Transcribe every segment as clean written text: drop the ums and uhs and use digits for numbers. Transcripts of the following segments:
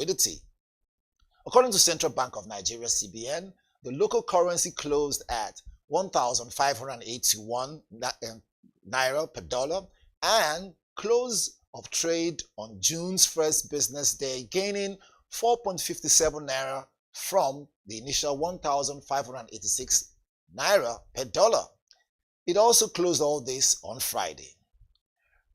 liquidity. According to Central Bank of Nigeria (CBN), the local currency closed at 1,581 naira per dollar and close of trade on June's first business day, gaining 4.57 naira from the initial 1,586 naira per dollar. It also closed all this on Friday.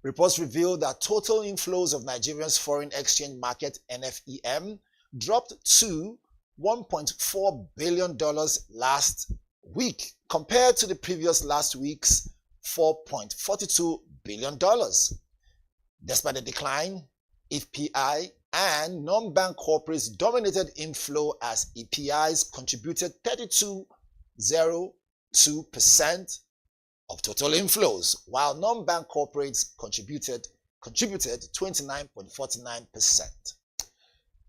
Reports revealed that total inflows of Nigeria's foreign exchange market (NFEM) dropped to $1.4 billion last week compared to the previous last week's $4.42 billion. Despite the decline, EPI and non-bank corporates dominated inflow as EPIs contributed 32.02% of total inflows, while non-bank corporates contributed 29.49%.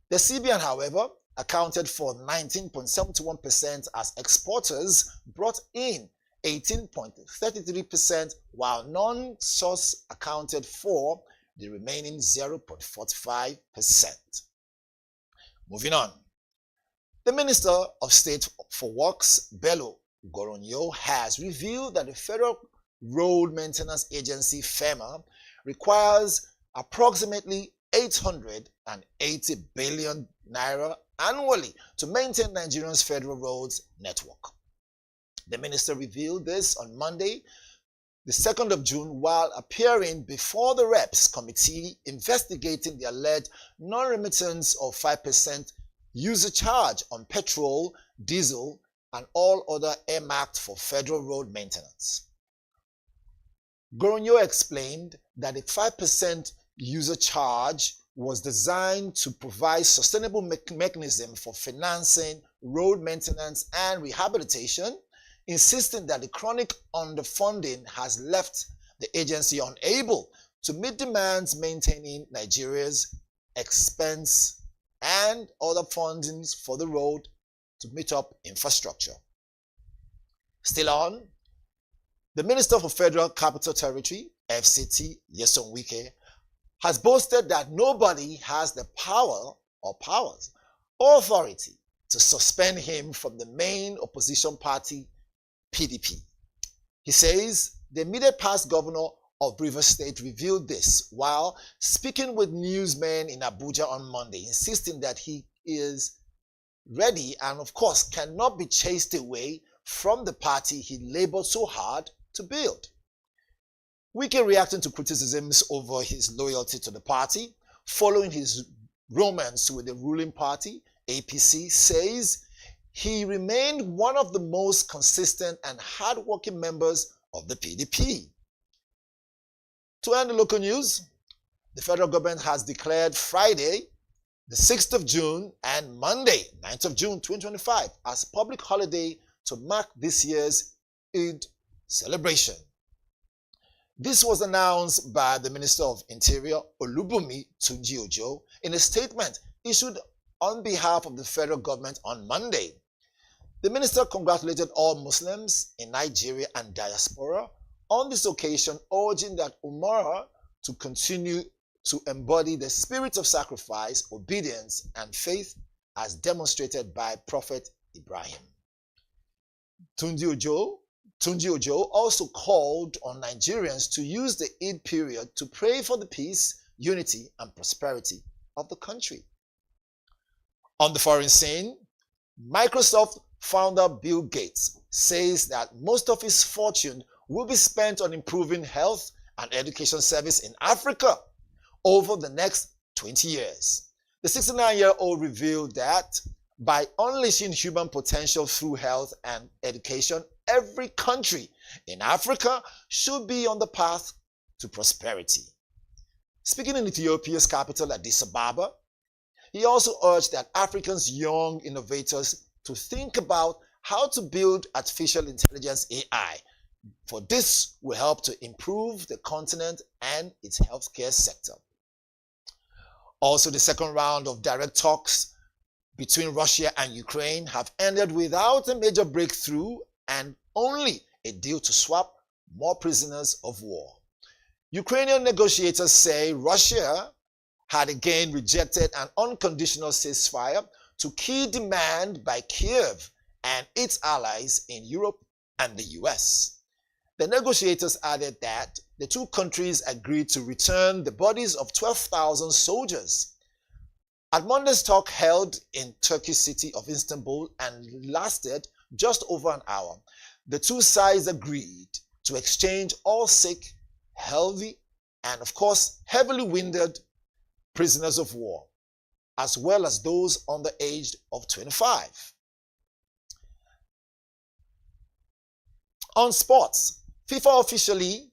The CBN, however, accounted for 19.71% as exporters brought in 18.33%, while non-source accounted for the remaining 0.45%. Moving on. The Minister of State for Works, Bello Goronyo, has revealed that the Federal Road Maintenance Agency (FEMA) requires approximately 880 billion naira annually to maintain Nigeria's federal roads network. The minister revealed this on Monday, the 2nd of June, while appearing before the Reps Committee investigating the alleged non-remittance of 5% user charge on petrol, diesel, and all other earmarked for federal road maintenance. Goronyo explained that the 5% user charge was designed to provide sustainable mechanism for financing road maintenance and rehabilitation, insisting that the chronic underfunding has left the agency unable to meet demands maintaining Nigeria's expense and other fundings for the road to meet up infrastructure. Still on, the Minister for Federal Capital Territory, FCT, Nyesom Wike, has boasted that nobody has the power or powers or authority to suspend him from the main opposition party, PDP. He says the immediate past governor of Rivers State revealed this while speaking with newsmen in Abuja on Monday, insisting that he is ready and of course cannot be chased away from the party he labored so hard to build. Wike, reacting to criticisms over his loyalty to the party following his romance with the ruling party, APC, says he remained one of the most consistent and hard-working members of the PDP. To end the local news, the federal government has declared Friday, the 6th of June and Monday, 9th of June 2025 as public holiday to mark this year's Eid celebration. This was announced by the Minister of Interior, Olubunmi Tunji-Ojo, in a statement issued on behalf of the federal government on Monday. The minister congratulated all Muslims in Nigeria and diaspora on this occasion, urging that Umrah to continue to embody the spirit of sacrifice, obedience, and faith as demonstrated by Prophet Ibrahim. Tunji-Ojo also called on Nigerians to use the Eid period to pray for the peace, unity, and prosperity of the country. On the foreign scene, Microsoft founder Bill Gates says that most of his fortune will be spent on improving health and education service in Africa over the next 20 years. The 69-year-old revealed that by unleashing human potential through health and education, every country in Africa should be on the path to prosperity. Speaking in Ethiopia's capital, Addis Ababa, he also urged that Africans' young innovators to think about how to build artificial intelligence (AI), for this will help to improve the continent and its healthcare sector. Also, the second round of direct talks between Russia and Ukraine have ended without a major breakthrough and only a deal to swap more prisoners of war. Ukrainian negotiators say Russia had again rejected an unconditional ceasefire to key demand by Kiev and its allies in Europe and the US. The negotiators added that the two countries agreed to return the bodies of 12,000 soldiers. At Monday's talk held in Turkey's city of Istanbul and lasted just over an hour, the two sides agreed to exchange all sick, healthy, and of course heavily wounded prisoners of war, as well as those under the age of 25. On sports, FIFA officially,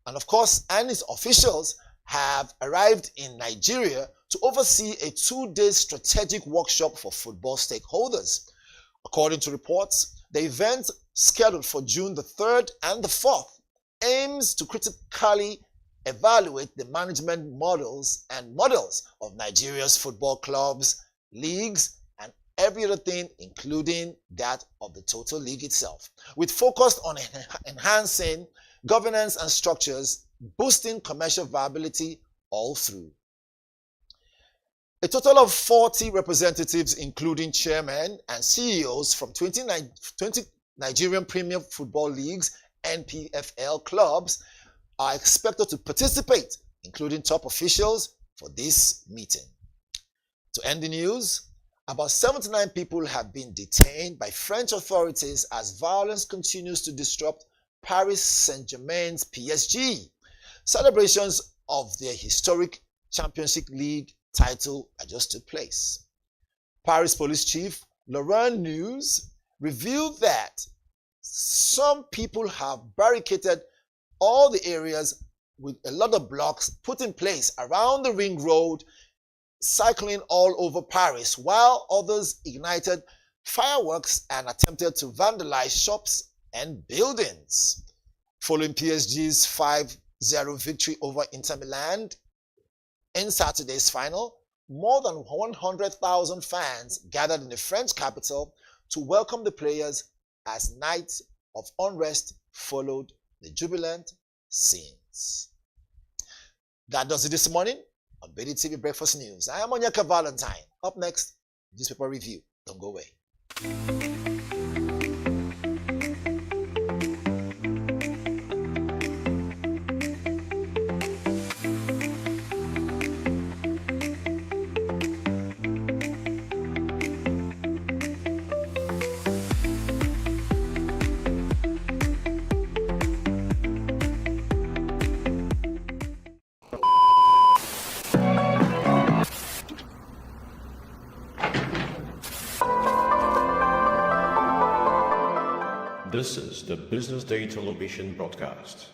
and of course, and its officials have arrived in Nigeria to oversee a 2-day strategic workshop for football stakeholders. According to reports, the event, scheduled for June the 3rd and the 4th, aims to critically evaluate the management models of Nigeria's football clubs, leagues, and every other thing, including that of the total league itself, with focus on enhancing governance and structures, boosting commercial viability all through. A total of 40 representatives, including chairmen and CEOs from 20 Nigerian Premier Football Leagues, NPFL clubs, are expected to participate, including top officials, for this meeting. To end the news, about 79 people have been detained by French authorities as violence continues to disrupt Paris Saint-Germain's PSG. Celebrations of their historic Championship League title just took place. Paris Police Chief Laurent News revealed that some people have barricaded all the areas with a lot of blocks put in place around the ring road, cycling all over Paris, while others ignited fireworks and attempted to vandalize shops and buildings. Following PSG's 5-0 victory over Inter Milan in Saturday's final, more than 100,000 fans gathered in the French capital to welcome the players as nights of unrest followed the jubilant scenes. That does it this morning on BDTV Breakfast News. I am Onyeka Valentine. Up next, newspaper review. Don't go away. This is the Business Day television broadcast.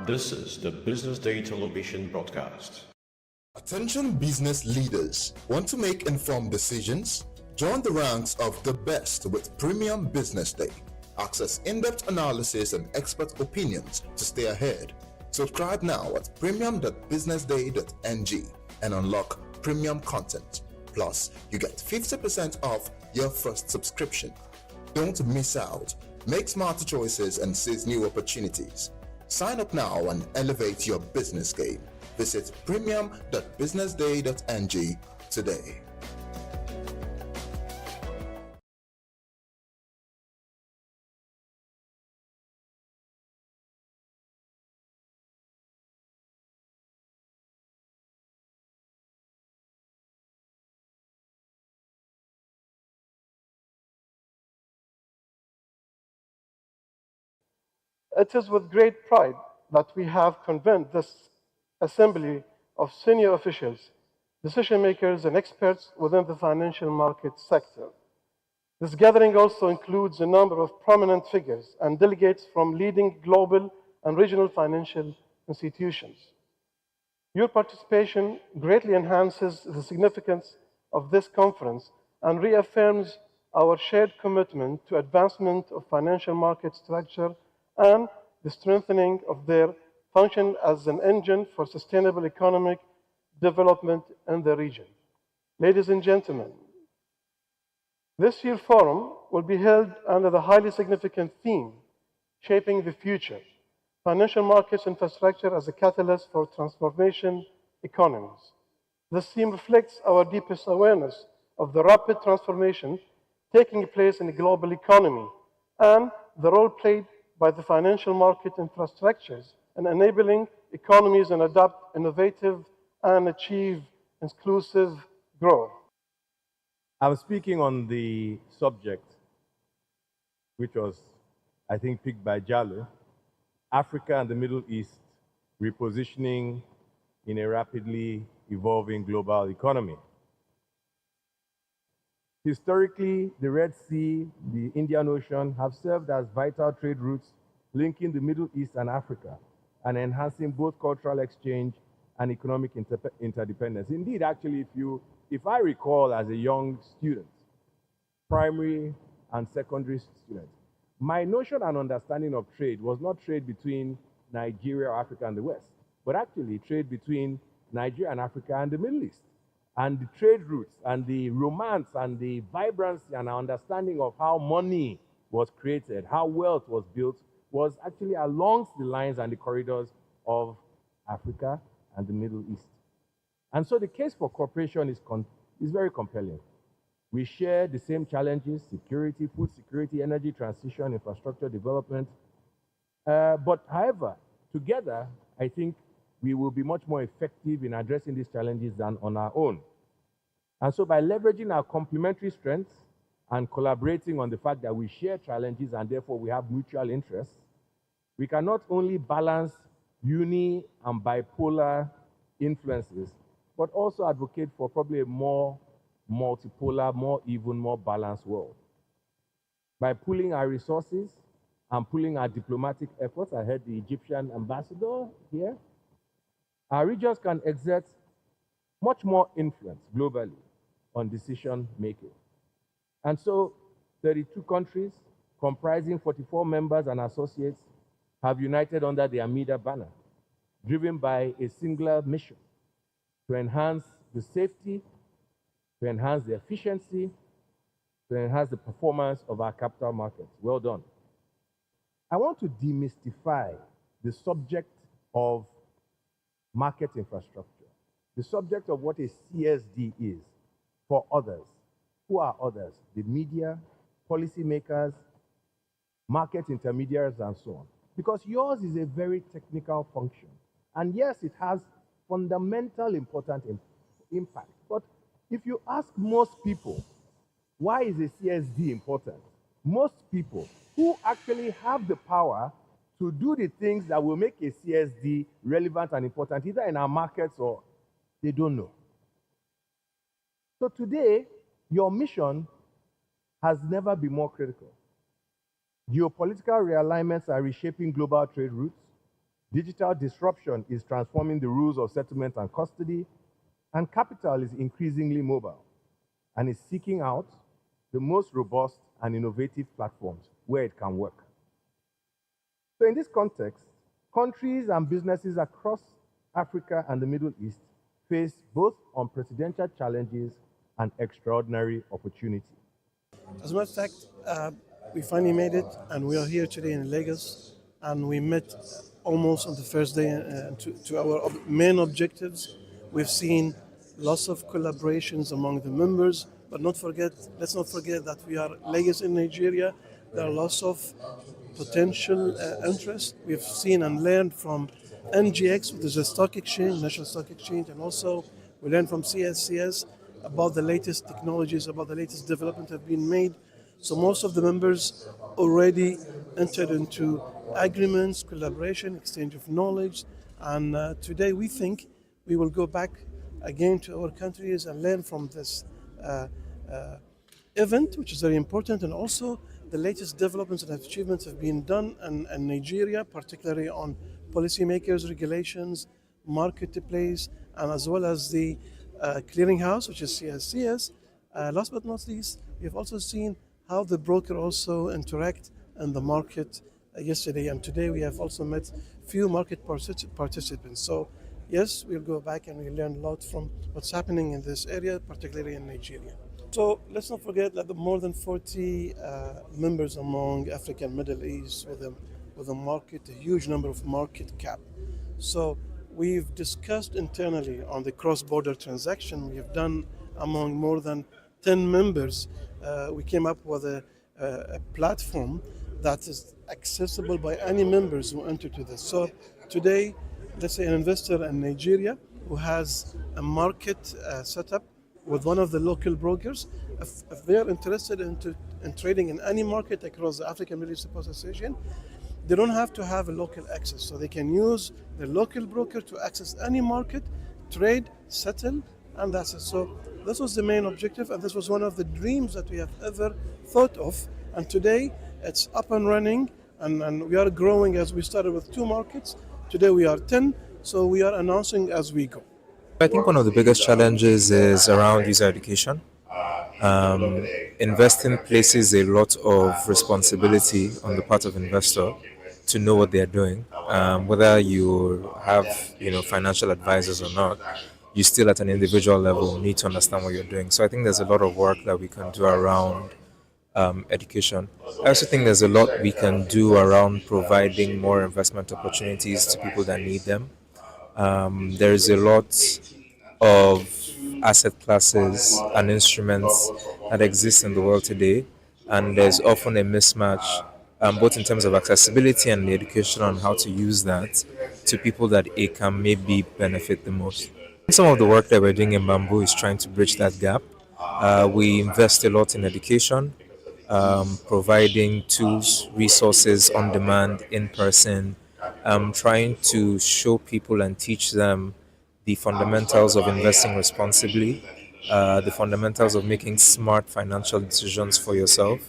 This is the Business Day television broadcast. Attention business leaders. Want to make informed decisions? Join the ranks of the best with Premium Business Day. Access in-depth analysis and expert opinions to stay ahead. Subscribe now at premium.businessday.ng and unlock premium content. Plus, you get 50% off your first subscription. Don't miss out. Make smarter choices and seize new opportunities. Sign up now and elevate your business game. Visit premium.businessday.ng today. It is with great pride that we have convened this assembly of senior officials, decision makers, and experts within the financial market sector. This gathering also includes a number of prominent figures and delegates from leading global and regional financial institutions. Your participation greatly enhances the significance of this conference and reaffirms our shared commitment to advancement of financial market structure and the strengthening of their function as an engine for sustainable economic development in the region. Ladies and gentlemen, this year's forum will be held under the highly significant theme, Shaping the Future, Financial Markets Infrastructure as a Catalyst for Transformation Economies. This theme reflects our deepest awareness of the rapid transformation taking place in the global economy and the role played by the financial market infrastructures in enabling economies and adopt innovative and achieve inclusive growth. I'm speaking on the subject, which was, I think, picked by Jallo, Africa and the Middle East repositioning in a rapidly evolving global economy. Historically, the Red Sea, the Indian Ocean have served as vital trade routes linking the Middle East and Africa and enhancing both cultural exchange and economic interdependence. Indeed, actually, if I recall as a young student, primary and secondary student, my notion and understanding of trade was not trade between Nigeria or Africa and the West, but actually trade between Nigeria and Africa and the Middle East. And the trade routes and the romance and the vibrancy and our understanding of how money was created, how wealth was built, was actually along the lines and the corridors of Africa and the Middle East. And so the case for cooperation is very compelling. We share the same challenges: security, food security, energy transition, infrastructure development. But however, together, I think we will be much more effective in addressing these challenges than on our own. And so by leveraging our complementary strengths and collaborating on the fact that we share challenges and therefore we have mutual interests, we can not only balance uni and bipolar influences, but also advocate for probably a more multipolar, more even, more balanced world. By pooling our resources and pooling our diplomatic efforts, I heard the Egyptian ambassador here, our regions can exert much more influence globally on decision making. And so 32 countries comprising 44 members and associates have united under the AMIDA banner, driven by a singular mission to enhance the safety, to enhance the efficiency, to enhance the performance of our capital markets. Well done. I want to demystify the subject of market infrastructure, the subject of what a CSD is for others. Who are others? The media, policymakers, market intermediaries, and so on. Because yours is a very technical function. And yes, it has fundamental important impact. But if you ask most people, why is a CSD important? Most people who actually have the power to do the things that will make a CSD relevant and important, either in our markets or they don't know. So today, your mission has never been more critical. Geopolitical realignments are reshaping global trade routes. Digital disruption is transforming the rules of settlement and custody, and capital is increasingly mobile and is seeking out the most robust and innovative platforms where it can work. So in this context, countries and businesses across Africa and the Middle East face both unprecedented challenges and extraordinary opportunity. As a matter of fact, we finally made it, and we are here today in Lagos, and we met almost on the first day to our main objectives. We've seen lots of collaborations among the members, but let's not forget that we are Lagos in Nigeria. There are lots of potential interests. We've seen and learned from NGX, which is a stock exchange, national stock exchange, and also we learned from CSCS about the latest technologies, about the latest development that have been made. So most of the members already entered into agreements, collaboration, exchange of knowledge, and today we think we will go back again to our countries and learn from this uh, uh, event, which is very important, and also the latest developments and achievements have been done in Nigeria, particularly on policymakers, regulations, marketplace, and as well as the clearinghouse, which is CSCS. Last but not least, we have also seen how the broker also interact in the market yesterday and today. We have also met few market participants. So yes, we'll go back and we learn a lot from what's happening in this area, particularly in Nigeria. So let's not forget that the more than 40 members among Africa and Middle East with a market, a huge number of market cap. So we've discussed internally on the cross-border transaction we have done among more than 10 members. We came up with a platform that is accessible by any members who enter to this. So today, let's say an investor in Nigeria who has a market set up with one of the local brokers, if they are interested in trading in any market across the African Middle East Association, they don't have to have a local access. So they can use the local broker to access any market, trade, settle, and that's it. So this was the main objective, and this was one of the dreams that we have ever thought of. And today it's up and running, and we are growing. As we started with 2 markets, today we are 10, so we are announcing as we go. I think one of the biggest challenges is around user education. Investing places a lot of responsibility on the part of investor to know what they are doing. Whether you have financial advisors or not, you still at an individual level need to understand what you're doing. So I think there's a lot of work that we can do around education. I also think there's a lot we can do around providing more investment opportunities to people that need them. There is a lot of asset classes and instruments that exist in the world today, and there's often a mismatch, both in terms of accessibility and the education on how to use that to people that it can maybe benefit the most. Some of the work that we're doing in Bamboo is trying to bridge that gap. We invest a lot in education, providing tools, resources on demand, in person, trying to show people and teach them the fundamentals of investing responsibly, the fundamentals of making smart financial decisions for yourself,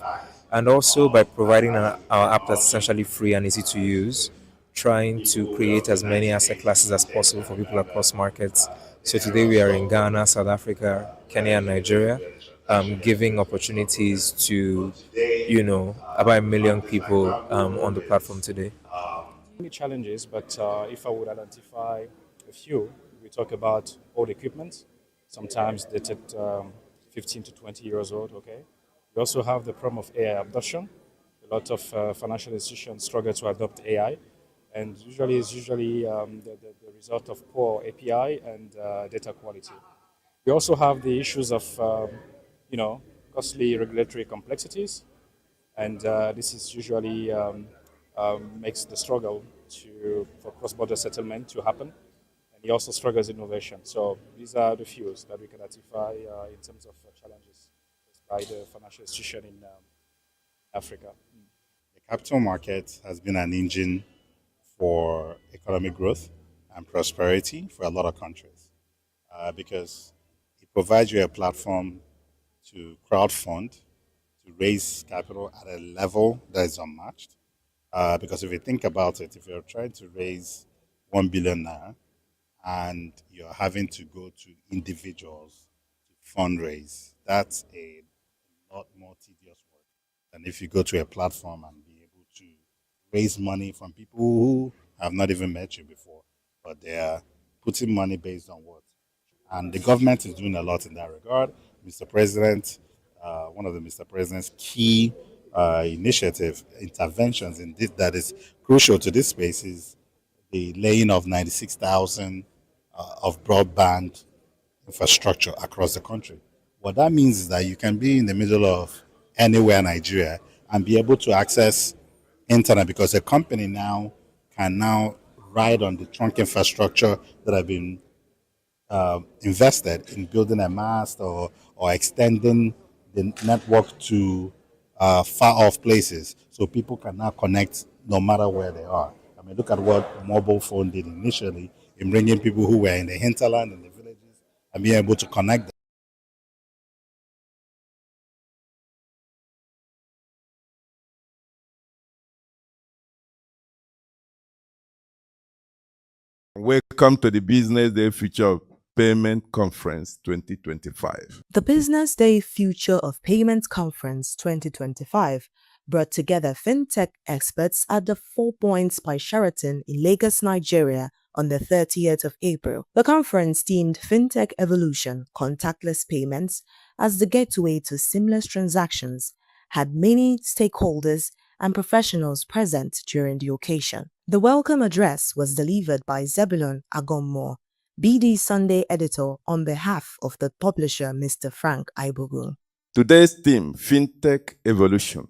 and also by providing our app that's essentially free and easy to use, trying to create as many asset classes as possible for people across markets. So today we are in Ghana, South Africa, Kenya, and Nigeria, giving opportunities to, about 1 million people on the platform today. Many challenges, but if I would identify a few, we talk about old equipment, sometimes dated 15 to 20 years old. Okay, we also have the problem of AI adoption. A lot of financial institutions struggle to adopt AI, and usually it's the result of poor API and data quality. We also have the issues of costly regulatory complexities, and this is usually makes the struggle for cross-border settlement to happen, and he also struggles innovation. So these are the few that we can identify in terms of challenges faced by the financial institution in Africa. The capital market has been an engine for economic growth and prosperity for a lot of countries because it provides you a platform to crowdfund, to raise capital at a level that is unmatched. Because if you think about it, if you're trying to raise 1 billion naira and you're having to go to individuals to fundraise, that's a lot more tedious work than if you go to a platform and be able to raise money from people who have not even met you before, but they are putting money based on what. And the government is doing a lot in that regard. Mr. President, one of the Mr. President's key interventions in this that is crucial to this space is the laying of 96,000 of broadband infrastructure across the country. What that means is that you can be in the middle of anywhere in Nigeria and be able to access internet because a company now can now ride on the trunk infrastructure that have been invested in building a mast or extending the network to far off places, so people can now connect no matter where they are. I mean, look at what mobile phone did initially in bringing people who were in the hinterland and the villages and being able to connect them. Welcome to the Business Day Future of Payment Conference 2025. The Business Day Future of Payments Conference 2025 brought together fintech experts at the 4 Points by Sheraton in Lagos, Nigeria on the 30th of April. The conference themed Fintech Evolution, Contactless Payments as the gateway to seamless transactions, had many stakeholders and professionals present during the occasion. The welcome address was delivered by Zebulon Agommo, BD Sunday editor, on behalf of the publisher Mr. Frank Aibogun. Today's theme, Fintech Evolution,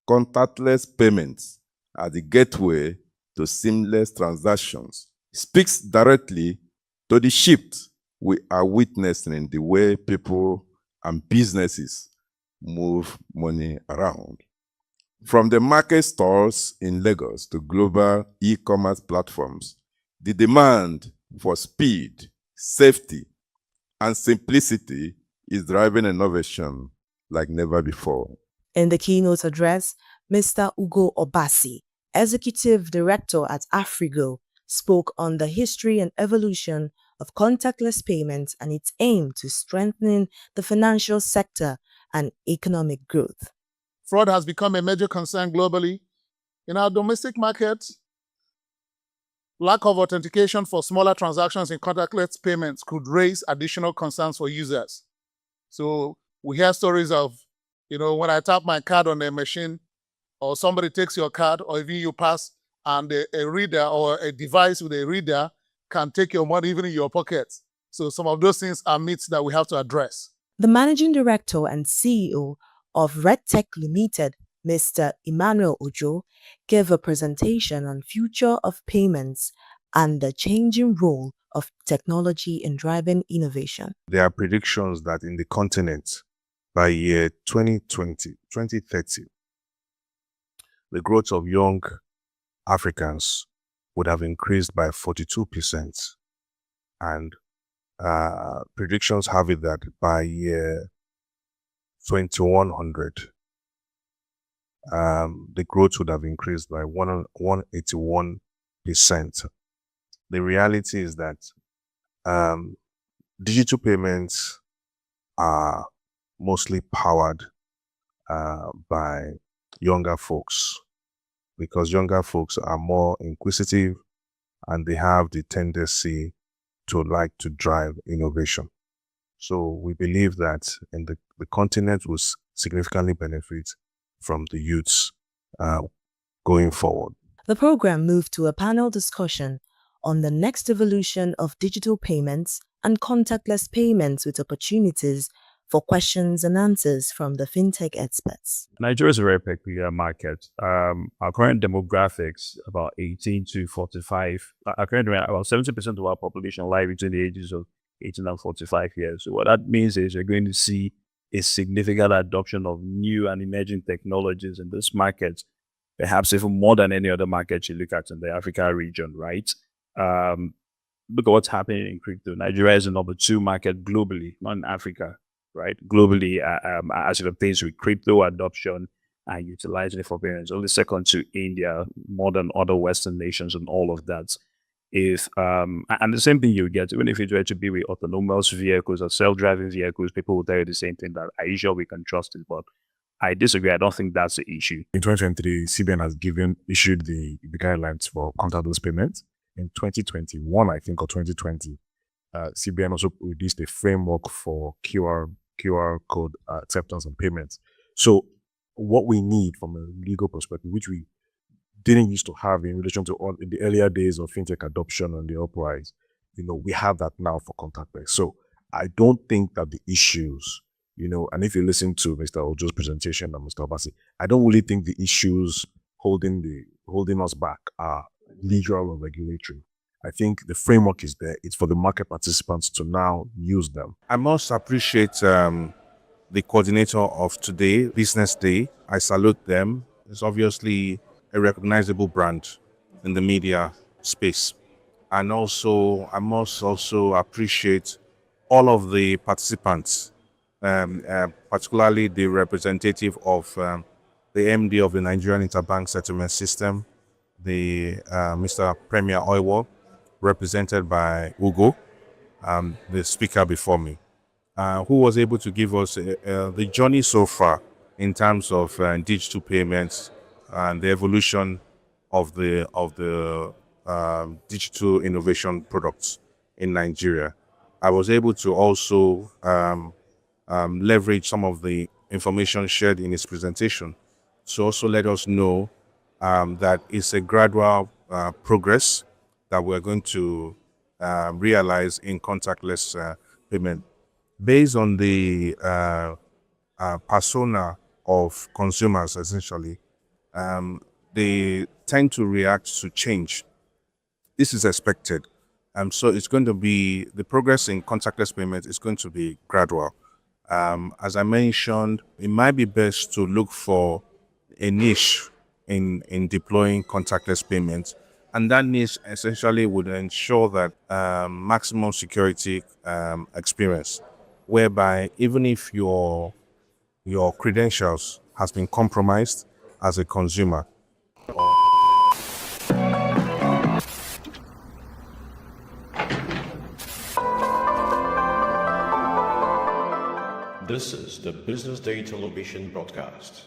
Contactless Payments as the gateway to seamless transactions, speaks directly to the shift we are witnessing in the way people and businesses move money around. From the market stalls in Lagos to global e-commerce platforms, the demand for speed, safety, and simplicity is driving innovation like never before. In the keynote address, Mr. Ugo Obasi, Executive Director at Afrigo, spoke on the history and evolution of contactless payments and its aim to strengthening the financial sector and economic growth. Fraud has become a major concern globally. In our domestic market, lack of authentication for smaller transactions in contactless payments could raise additional concerns for users. So we hear stories of, when I tap my card on a machine, or somebody takes your card, or even you pass, and a reader or a device with a reader can take your money even in your pockets. So some of those things are myths that we have to address. The Managing Director and CEO of Red Tech Limited, Mr. Emmanuel Ojo, gave a presentation on future of payments and the changing role of technology in driving innovation. There are predictions that in the continent, by year 2030, the growth of young Africans would have increased by 42%. And predictions have it that by year 2100, the growth would have increased by 181%. The reality is that digital payments are mostly powered by younger folks, because younger folks are more inquisitive and they have the tendency to like to drive innovation. So we believe that in the continent will significantly benefit from the youths going forward. The program moved to a panel discussion on the next evolution of digital payments and contactless payments, with opportunities for questions and answers from the fintech experts. Nigeria is a very peculiar market. Our current demographics, about 18 to 45, about 70% of our population lie between the ages of 18 and 45 years. So what that means is you're going to see a significant adoption of new and emerging technologies in this market, perhaps even more than any other market you look at in the Africa region, right? Look at what's happening in crypto. Nigeria is the number 2 market globally, not in Africa, right? Globally, as it pertains with crypto adoption and utilizing it for payments, only second to India, more than other Western nations and all of that. And the same thing you get, even if it were to be with autonomous vehicles or self-driving vehicles, people will tell you the same thing, that are you sure we can trust it? But I disagree. I don't think that's the issue. In 2023, CBN has issued the guidelines for contactless payments. In 2021, I think, or 2020, CBN also released a framework for QR code acceptance and payments. So what we need from a legal perspective, which we didn't used to have in relation to in the earlier days of fintech adoption and the uprise, we have that now for contactless. So I don't think that the issues, and if you listen to Mr. Ojo's presentation and Mr. Obasi, I don't really think the issues holding us back are legal or regulatory. I think the framework is there. It's for the market participants to now use them. I must appreciate the coordinator of today, Business Day. I salute them. It's obviously a recognizable brand in the media space. And also, I must also appreciate all of the participants, particularly the representative of the MD of the Nigerian Interbank Settlement System, the Mr. Premier Oiwo, represented by Ugo, the speaker before me, who was able to give us the journey so far in terms of digital payments and the evolution of the digital innovation products in Nigeria. I was able to also leverage some of the information shared in his presentation to also let us know that it's a gradual progress that we're going to realize in contactless payment. Based on the persona of consumers, essentially, they tend to react to change. This is expected. So it's going to be, the progress in contactless payment is going to be gradual. As I mentioned, it might be best to look for a niche in deploying contactless payments. And that niche essentially would ensure that maximum security experience, whereby even if your credentials has been compromised as a consumer. This is the Business Day television broadcast.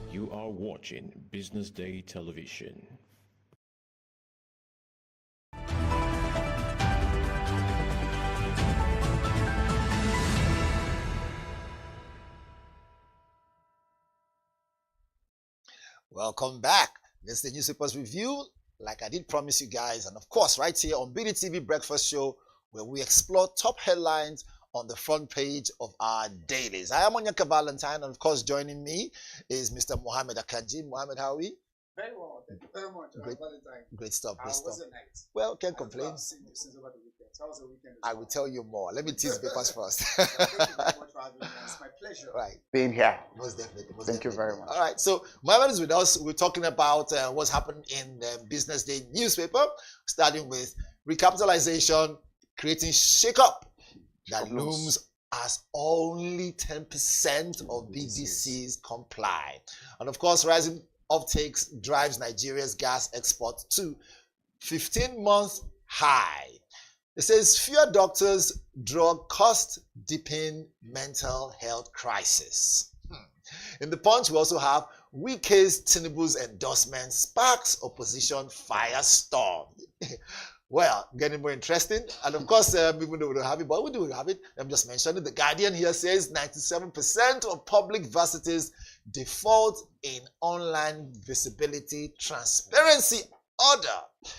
You are watching Business Day television. Welcome back. This is the newspapers review, like I did promise you guys, and of course right here on BDTV Breakfast Show, where we explore top headlines on the front page of our dailies. I am Onyeka Valentine, and of course joining me is Mr. Mohammed Akanji. Mohammed, how are we? Very well, thank you very much. Great stuff. How was the night? Well, can't complain. I've seen you since over the weekend. How was the weekend? I will tell you more. Let me tease papers first. Thank you very much for having me. It's my pleasure. Right. Being here. Most definitely. Thank you very much. All right. So Mohammed is with us. We're talking about what's happened in the Business Day newspaper, starting with recapitalization, creating shake-up that looms as only 10% of BDCs comply. And of course, rising offtakes drives Nigeria's gas export to 15-month high. It says fewer doctors, drug cost deepen mental health crisis. In the Punch, we also have Wike's Tinubu's endorsement sparks opposition firestorm. Well, getting more interesting. And of course, even though we don't have it, but we do have it. I'm just mentioning The Guardian here says 97% of public varsities default in online visibility transparency order.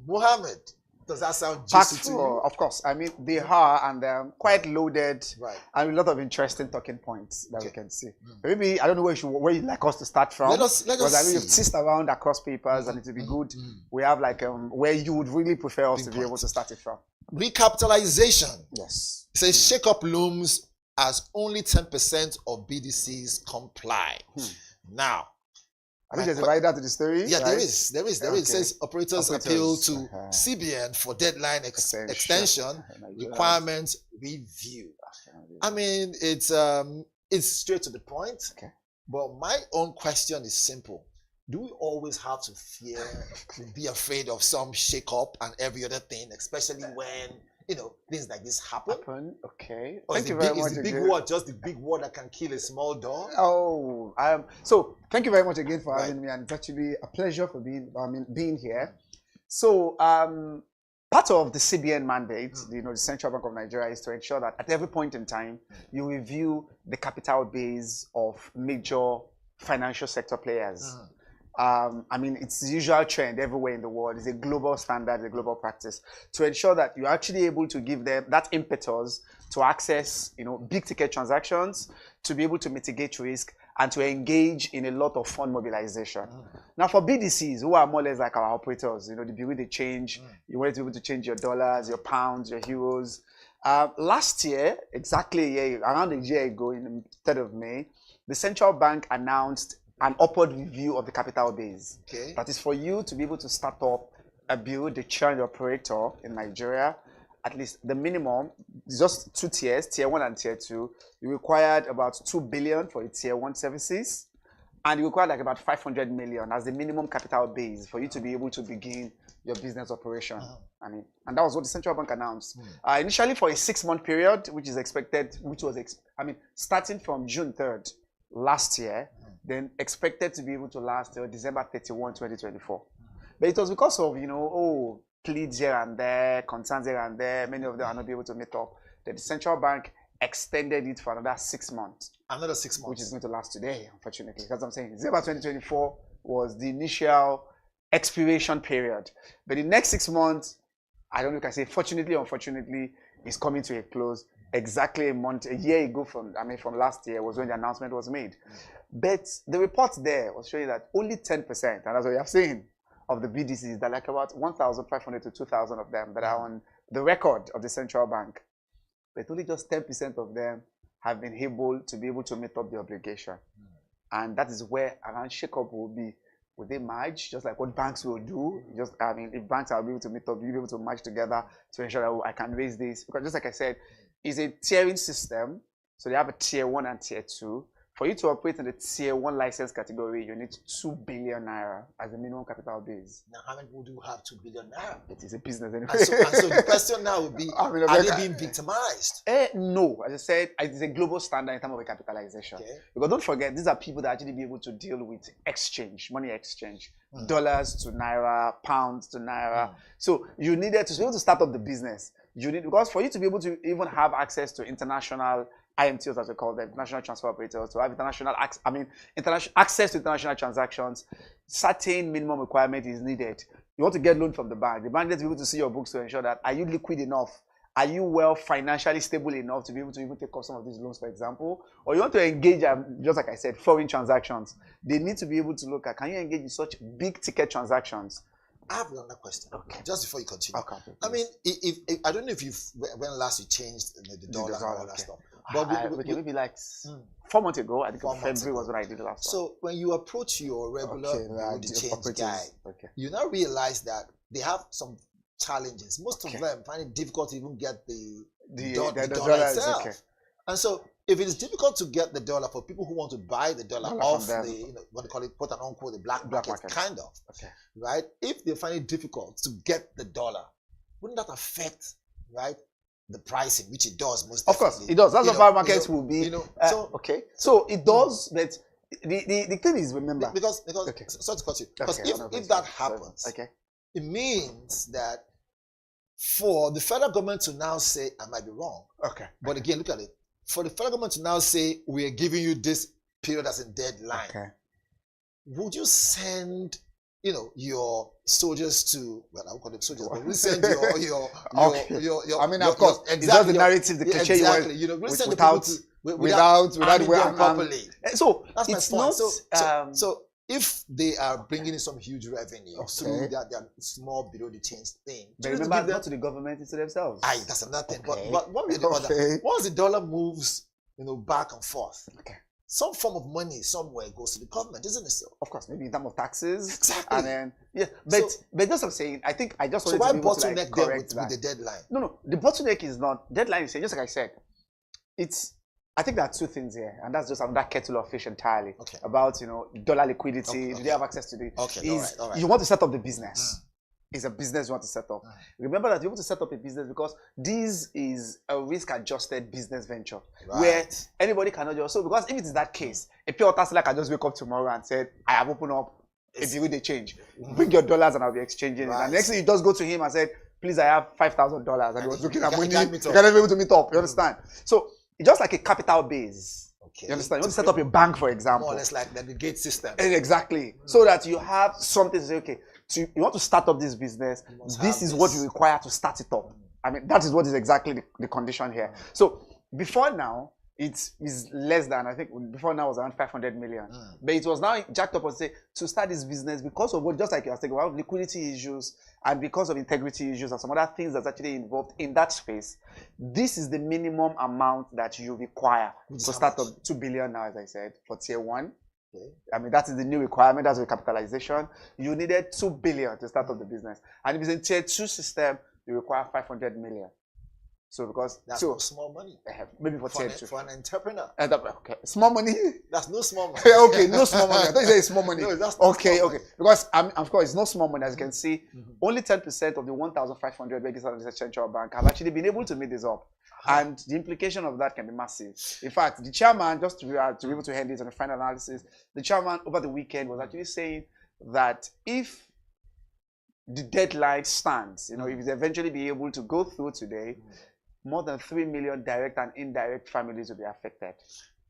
Mohammed, does that sound juicy to you? Of course. I mean, they are, and quite loaded, and a lot of interesting talking points that we can see. Maybe, I don't know where you'd like us to start from. Let us because I mean, see. you've teased around across papers, and it would be good. We have like where you would really prefer us to be able to start it from. Recapitalization. Yes. It says shake-up looms as only 10% of BDCs comply. I Now, think there's a rider to the story. Yeah, right? there is. It says operators appeal to CBN for deadline extension requirements review. I mean, it's straight to the point. Okay. But my own question is simple. Do we always have to be afraid of some shake-up and every other thing, especially when, things like this happen? Okay. Or Thank you very much. Is the big war just the big war that can kill a small dog? So thank you very much again for having me, and it's actually a pleasure for being here. So part of the CBN mandate, the Central Bank of Nigeria, is to ensure that at every point in time you review the capital base of major financial sector players. I mean, it's the usual trend everywhere in the world. It's a global standard, a global practice, to ensure that you're actually able to give them that impetus to access, big ticket transactions, to be able to mitigate risk, and to engage in a lot of fund mobilization. Now for BDCs, who are more or less like our operators, the bureau they change, you want to be able to change your dollars, your pounds, your euros. Last year, exactly around a year ago, in the 3rd of May, the central bank announced an upward review of the capital base. Okay. That is for you to be able to start up a bureau de change operator in Nigeria. At least the minimum, just 2 tiers, tier 1 and tier 2. You required about 2 billion for the tier 1 services, and you require like about 500 million as the minimum capital base for you to be able to begin your business operation. And that was what the central bank announced. Initially for a 6-month period, which is expected, starting from June 3rd last year, then expected to be able to last till December 31, 2024. But it was because of, pleads here and there, concerns here and there, many of them are not able to meet up, that the central bank extended it for another 6 months. Another 6 months. Which is going to last today, unfortunately. That's what I'm saying. December 2024 was the initial expiration period. But the next 6 months, I don't know if I can say fortunately or unfortunately, is coming to a close. Exactly a year ago from last year was when the announcement was made. But the report there was showing that only 10%, and that's what you have seen, of the BDCs, that like about 1,500 to 2,000 of them that are on the record of the central bank. But only just 10% of them have been able to meet up the obligation. And that is where around shake-up will be. Will they merge, just like what banks will do? If banks are able to meet up, you'll be able to merge together to ensure that I can raise this. Because just like I said, it's a tiering system. So they have a tier 1 and tier 2. For you to operate in the tier 1 license category, you need 2 billion naira as a minimum capital base. Now, how many people do have 2 billion naira? It is a business anyway. And so the question now would be, are they being victimized? No. As I said, it's a global standard in terms of capitalization. Okay. Because don't forget, these are people that actually be able to deal with exchange, money exchange, dollars to naira, pounds to naira. So you needed to be able to start up the business. Because for you to be able to even have access to international IMTs, as we call them, international transfer operators, to have international access to international transactions, certain minimum requirement is needed. You want to get loan from the bank. The bank needs to be able to see your books to ensure that, are you liquid enough? Are you well financially stable enough to be able to even take up some of these loans, for example? Or you want to engage, just like I said, foreign transactions. They need to be able to look at, can you engage in such big ticket transactions? I have another question. Okay. Just before you continue. Okay. If I don't know if when last you changed the dollar and all that stuff. But maybe like 4 months ago, I think February was when I did the last one. So when you approach your regular change guy, you now realize that they have some challenges. Most of them find it difficult to even get the dollar itself. Okay. And so if it is difficult to get the dollar for people who want to buy the dollar off the, what they call it, quote and unquote, the black market, kind of, right? If they find it difficult to get the dollar, wouldn't that affect, right, the pricing, which it does most definitely? Of course, it does. That's what power markets will be. So it does, but the thing is, remember, because sorry to cut you, because if that happens, it means that for the federal government to now say, I might be wrong, but again, look at it. For the federal government to now say, we are giving you this period as a deadline, would you send, your soldiers to, well, I won't call them soldiers, but we send your I mean, of course, it's just the narrative, the cliche without properly. So that's it's my point. not. So if they are bringing in some huge revenue through their small below the change thing, but remember, not to the government, it's to themselves. That's another thing. But one way or the other, once the dollar moves, back and forth, some form of money somewhere goes to the government, isn't it so? Of course, maybe in terms of taxes. Exactly. And then, but just I'm saying, I think I just wanted to be able to bottleneck them with the deadline? No, the bottleneck is not deadline. Is just like I said, I think there are two things here, and that's just another kettle of fish entirely. About dollar liquidity. Do they have access to the? All right. You want to set up the business. It's a business you want to set up. Remember that you want to set up a business because this is a risk-adjusted business venture where anybody cannot just. So because if it is that case, a pure seller can just wake up tomorrow and say, "I have opened up a deal with change. Bring your dollars and I'll be exchanging it." And next thing you just go to him and said, "Please, I have $5,000," and he was looking at money. You cannot be able to meet up. You understand? So it's just like a capital base. You understand? You want to set up a bank, for example. More or less like the gate system. Exactly. So that you have something to say, okay, you want to start up this business. This is what you require to start it up. I mean, that is what is exactly the condition here. So before now, it is less than, I think before now it was around 500 million. But it was now jacked up to start this business because of what, just like you were saying, about liquidity issues and because of integrity issues and some other things that's actually involved in that space. This is the minimum amount that you require to start up 2 billion now, as I said, for tier 1. Okay. I mean, that is the new requirement, that's the capitalization. You needed 2 billion to start up the business. And if it's in tier 2 system, you require 500 million. So because that's no small money. Maybe for tier 2. For an entrepreneur. Okay. Small money? That's no small money. Okay, no small money. I thought you said it's small money. No, that's okay. Because of course it's not small money, as you can see. Only 10% of the 1,500 registered in the central bank have actually been able to meet this up. And the implication of that can be massive. In fact, the chairman, just to be able to hand it on the final analysis, the chairman over the weekend was actually saying that if the deadline stands, if they eventually be able to go through today, more than 3 million direct and indirect families will be affected.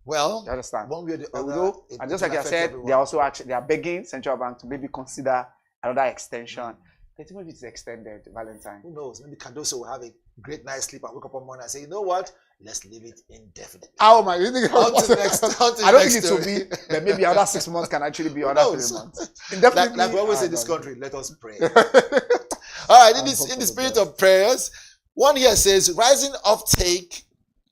Well, you understand? One way or the other, and just like I said, they are also actually begging central bank to maybe consider another extension. Maybe it's extended, Valentine. Who knows? Maybe Cardoso will have a great night's sleep and wake up one morning and say, you know what? Let's leave it indefinitely. Oh my! You think I don't think it will be. But maybe another 6 months can actually be another 3 months. Indefinitely. Like we always say in this country, let us pray. All right. In the spirit of prayers, one here says rising offtake,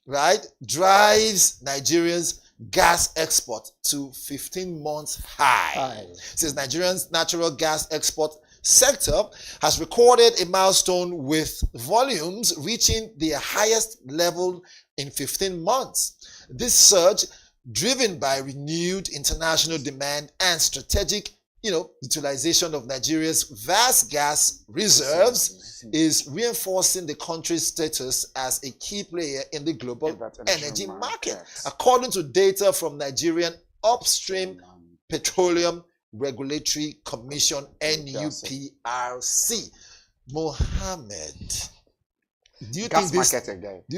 right, drives Nigeria's gas export to 15 months high. Says Nigeria's natural gas export sector has recorded a milestone with volumes reaching their highest level in 15 months. This surge, driven by renewed international demand and strategic utilization of Nigeria's vast gas reserves, is reinforcing the country's status as a key player in the global energy market. According to data from Nigerian Upstream Petroleum Regulatory Commission, NUPRC. Mohammed, do you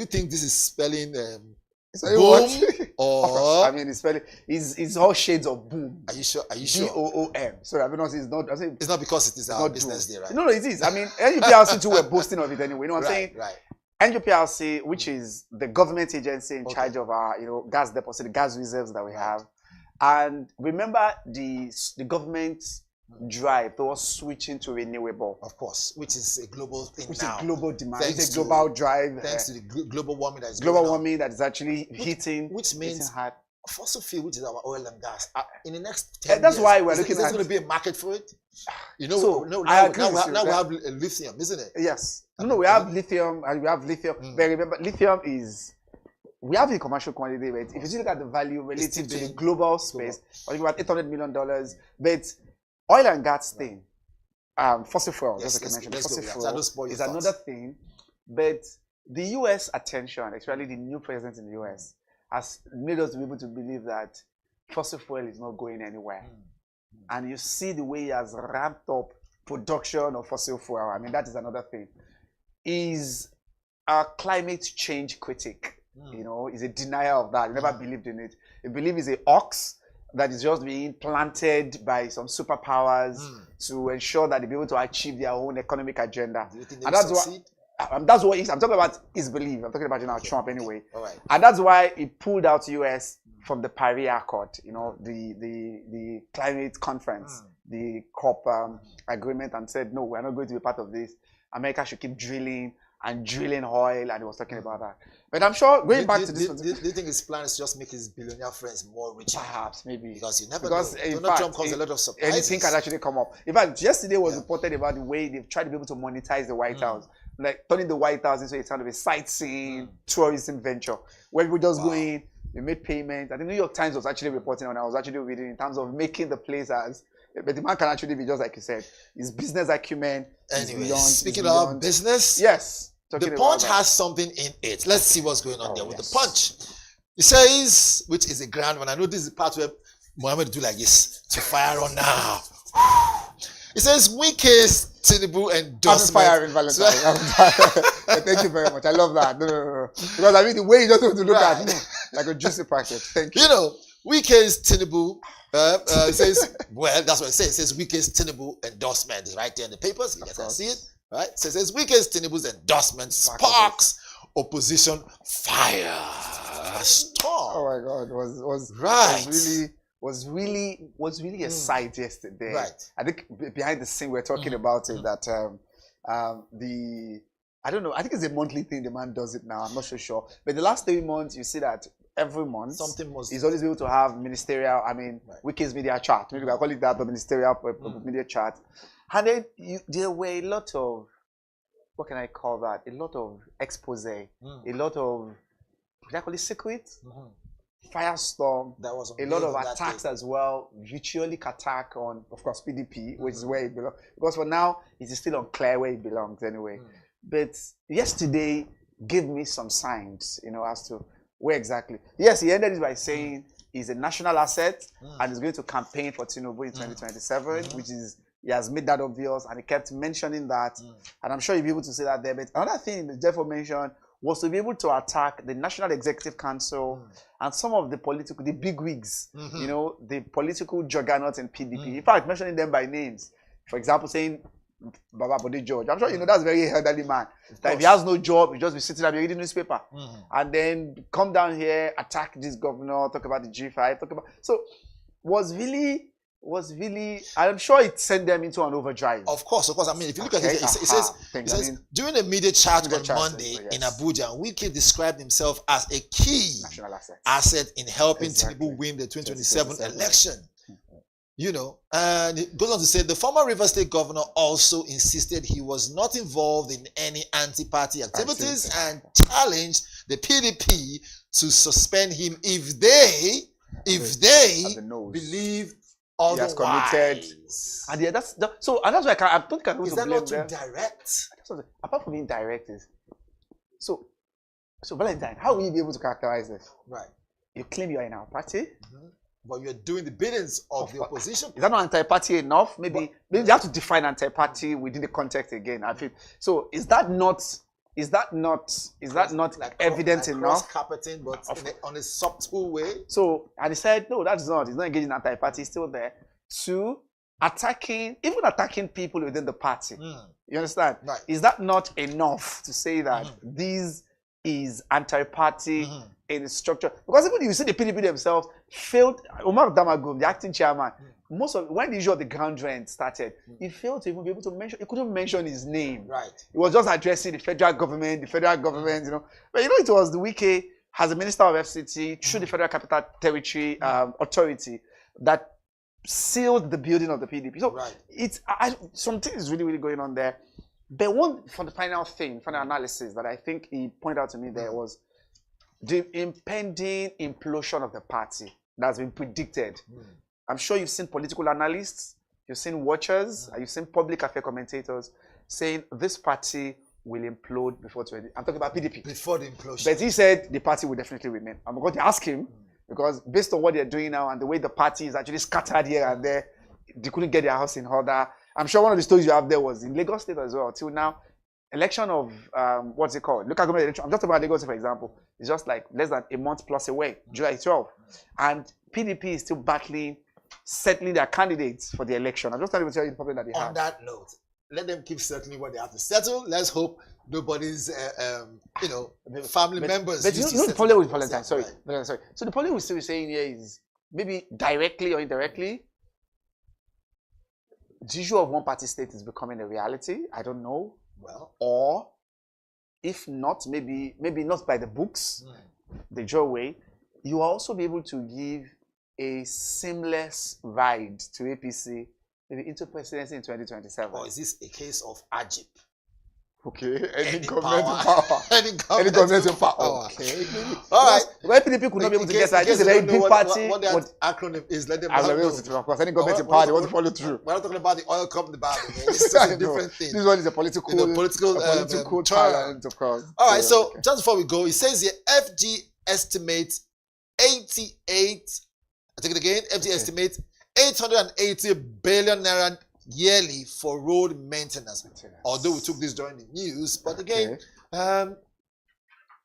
think this is spelling boom or? I mean, it's all shades of boom. Are you sure? BOOM. Sorry, I mean, it's not because it is our business day, right? No, it is. I mean, NUPRC too were boasting of it anyway. You know what I'm saying? Right. NUPRC, which is the government agency in charge of our, gas deposit, gas reserves that we have. And remember the government drive towards switching to renewable. Of course, which is a global thing which now. It's a global demand. It's a global drive. Thanks to the global warming that is that is actually hitting. Which means hard. Fossil fuel, which is our oil and gas, in the next 10 that's years, why we're looking at. There's going to be a market for it. Now we have lithium, isn't it? Yes. No, we have lithium, and we have lithium. But remember, lithium is. We have the commercial quantity, but if you look at the value relative to the global space, we're talking about $800 million. But oil and gas thing, fossil fuel, just like I mentioned, fossil fuel is another thing. But the U.S. attention, especially the new president in the U.S., has made us be able to believe that fossil fuel is not going anywhere. And you see the way he has ramped up production of fossil fuel. I mean, that is another thing. He's a climate change critic. He's a denier of that. He never believed in it. He believes it's an ox that is just being planted by some superpowers to ensure that they'll be able to achieve their own economic agenda. Do you think they succeed? That's what I'm talking about his belief. I'm talking about Donald Trump anyway. All right. And that's why he pulled out US from the Paris Accord, the climate conference, the COP agreement, and said, no, we're not going to be part of this. America should keep drilling oil, and he was talking about that. But I'm sure going back to this, do you think his plan is to just make his billionaire friends more rich? Perhaps, maybe, because you never know. Donald Trump comes a lot of surprises. Anything can actually come up. In fact, yesterday was reported about the way they've tried to be able to monetize the White House, like turning the White House into a kind of a sightseeing tourism venture where we just go in, we made payments. I think New York Times was actually reporting on. I was actually reading in terms of making the place as. But the man can actually be just like you said. His business acumen. Anyway, speaking of business, yes. The Punch has something in it. Let's see what's going on there with the Punch. It says, which is a grand one. I know this is the part where Mohammed do like this to fire on now. It says, weakest Tinubu endorsement. I'm firing Valentine. Thank you very much. I love that. No. Because I mean, the way you just have to look at like a juicy packet. Thank you. Weakest Tinubu. It says, well, that's what it says. It says, weakest Tinubu endorsement. It's right there in the papers. You guys can see it. Right? So it says, weakest Tinubu's endorsement sparks opposition fire. a storm. Oh my God, Right. was really a sight yesterday. Right. I think behind the scene we're talking about it that I don't know, I think it's a monthly thing. The man does it now. I'm not so sure, but the last 3 months you see that every month he's always able to have ministerial. I mean, Wiki's media chart. Maybe I call it that, the ministerial media chart. And then there were a lot of, what can I call that? A lot of expose, a lot of, what I call it, secret, firestorm. That was a lot of attacks as well. Ritualic attack on, of course, PDP, which is where it belongs. Because for now, it is still unclear where it belongs anyway. But yesterday gave me some signs, as to where exactly. Yes, he ended it by saying he's a national asset and he's going to campaign for Tinubu in 2027, which is, he has made that obvious, and he kept mentioning that. And I'm sure you'll be able to say that there. But another thing that Jeff mentioned was to be able to attack the National Executive Council and some of the bigwigs, the political juggernauts in PDP. In fact, mentioning them by names. For example, saying Baba Bode George. I'm sure that's a very elderly man. That if he has no job, he just be sitting there reading newspaper. And then come down here, attack this governor, talk about the G5, talk about... So, was really, I'm sure it sent them into an overdrive. Of course. I mean, if you look at it, it says during a media chat on Monday in Abuja, Wike described himself as a key national asset in helping Tinubu win the 2027 election. And it goes on to say the former Rivers State governor also insisted he was not involved in any anti-party activities and challenged the PDP to suspend him if they believe otherwise. He has committed. And that's why I don't think I is that not too direct? Apart from being direct, so Valentine, how will you be able to characterize this? Right. You claim you are in our party. But you're doing the biddings of the opposition. Is that not anti-party enough? Maybe you have to define anti-party within the context again. I feel so. Is that not like evident enough? Carpeting, but on a subtle way. So, and he said, no, that's not. He's not engaging in anti-party. He's still there. Two, attacking people within the party. You understand? Right. Is that not enough to say that this is anti-party in its structure? Because even if you see the PDP themselves failed, Omar Damagum, the acting chairman, when the issue of the ground rent started, he failed to even be able to mention, he couldn't mention his name. Right. He was just addressing the federal government, it was the Wike as a minister of FCT through the Federal Capital Territory Authority that sealed the building of the PDP. So something is really, really going on there. But one for the final analysis that I think he pointed out to me there was the impending implosion of the party that's been predicted. I'm sure you've seen political analysts, you've seen watchers, and you've seen public affair commentators saying this party will implode before 20. I'm talking about PDP. Before the implosion. But he said the party will definitely remain. I'm going to ask him because based on what they're doing now and the way the party is actually scattered here and there, they couldn't get their house in order. I'm sure one of the stories you have there was in Lagos State as well. Till now, election of, what's it called? Local government election. I'm just about Lagos, for example. It's just like less than a month plus away, July 12th. And PDP is still battling, settling their candidates for the election. I'm just trying to tell you the problem that they have. On that note, let them keep settling what they have to settle. Let's hope nobody's, family members. But you know the problem with Valentine, sorry. So the problem we're still saying here is maybe directly or indirectly, the issue of one party state is becoming a reality. I don't know. Well, or if not, maybe not by the books, the Joe way, you will also be able to give a seamless ride to APC maybe into presidency in 2027. Or is this a case of Ajip? Okay, any government in power. Any government in power. Okay. All right. Where PDP could not be able to get that. This is a very big party. What that acronym is, let them know. Of course, any government in power, they want to follow through. We're not talking about the oil company battle. This is a different thing. This one is a political talent, of course. All right, so just before we go, it says here, FG estimates 88, I take it again, FG estimates 880 billion naira yearly for road maintenance. Although we took this during the news, but again,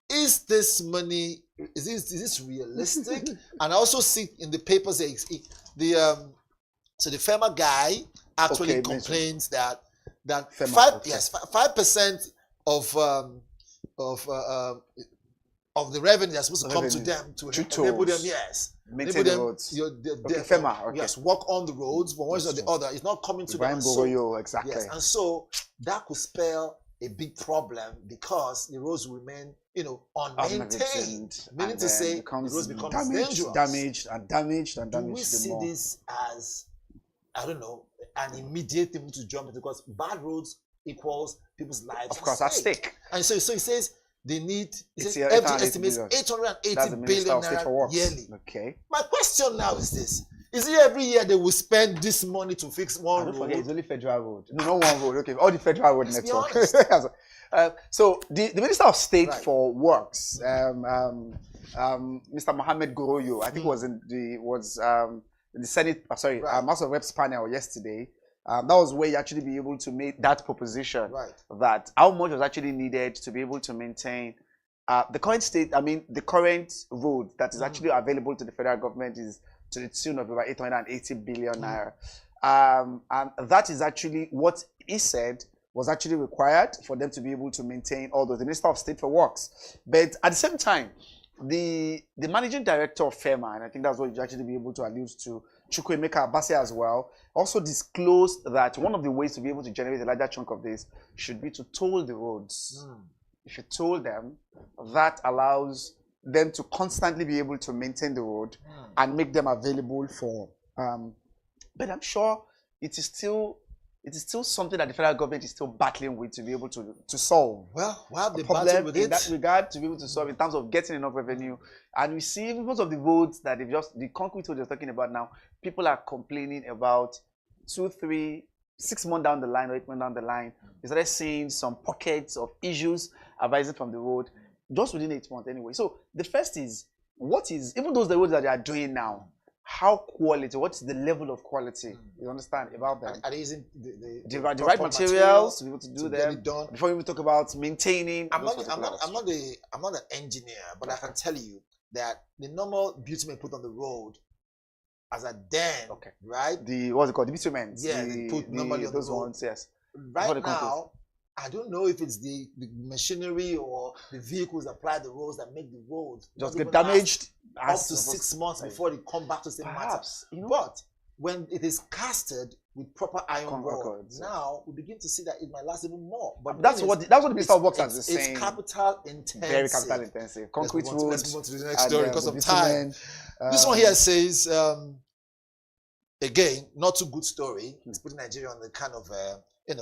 is this money, is this realistic? And I also see in the papers so the farmer guy actually complains that 5% of of the revenue that's supposed to come to them to enable them, yes. Maintain the roads. Yes, work on the roads, but one or the other, it's not coming to them. Exactly. Yes, and so that could spell a big problem because the roads will remain, unmaintained. Meaning to say, the roads become dangerous. Damaged. Do we see this as, I don't know, an immediate thing to jump into? Because bad roads equals people's lives. Of course, at stake. And so he says they need, FG estimates 880 billion naira yearly. Okay. My question now is this. Is it every year they will spend this money to fix one road? Don't forget, it's only federal road. No, not one road. Okay, all the federal road network. So the Minister of State for Works, Mr. Mohammed Goroyo, I think was in the Senate, House of Reps panel yesterday. That was where you actually be able to make that proposition that how much was actually needed to be able to maintain the current state. I mean, the current road that is actually available to the federal government is to the tune of about 880 billion naira. And that is actually what he said was actually required for them to be able to maintain all those. The Minister of State for Works. But at the same time, the managing director of FEMA, and I think that's what you actually be able to allude to, Chukwuemeka Abase as well, also disclosed that one of the ways to be able to generate a larger chunk of this should be to toll the roads. If you toll them, that allows them to constantly be able to maintain the road and make them available for. But I'm sure it is still something that the federal government is still battling with to be able to solve. Well, the problem with in that regard to be able to solve in terms of getting enough revenue. And we see most of the roads that the concrete roads they're talking about now, people are complaining about 2, 3, 6 months down the line or 8 months down the line. They started seeing some pockets of issues arising from the road just within 8 months anyway. So the first is, even those the roads that they are doing now, how quality, what's the level of quality, you understand, about them? Are they using the right materials to be able to do them? Before we talk about maintaining. I'm not an engineer, but I can tell you that the normal bitumen put on the road as a den, right? What's it called? The bitumen. Yeah, they put normally on those ones, yes. Right now, I don't know if it's the machinery or the vehicles that apply the roads that make the roads just get damaged up to 6 months before they come back to the same matter. But when it is casted with proper iron rods, now we begin to see that it might last even more. But that's what the Minister of Works is saying. It's capital intensive. Very capital intensive. Concrete roads. Let's move on to the next story because of time. This one here says, again, not too good story. It's putting Nigeria on the kind of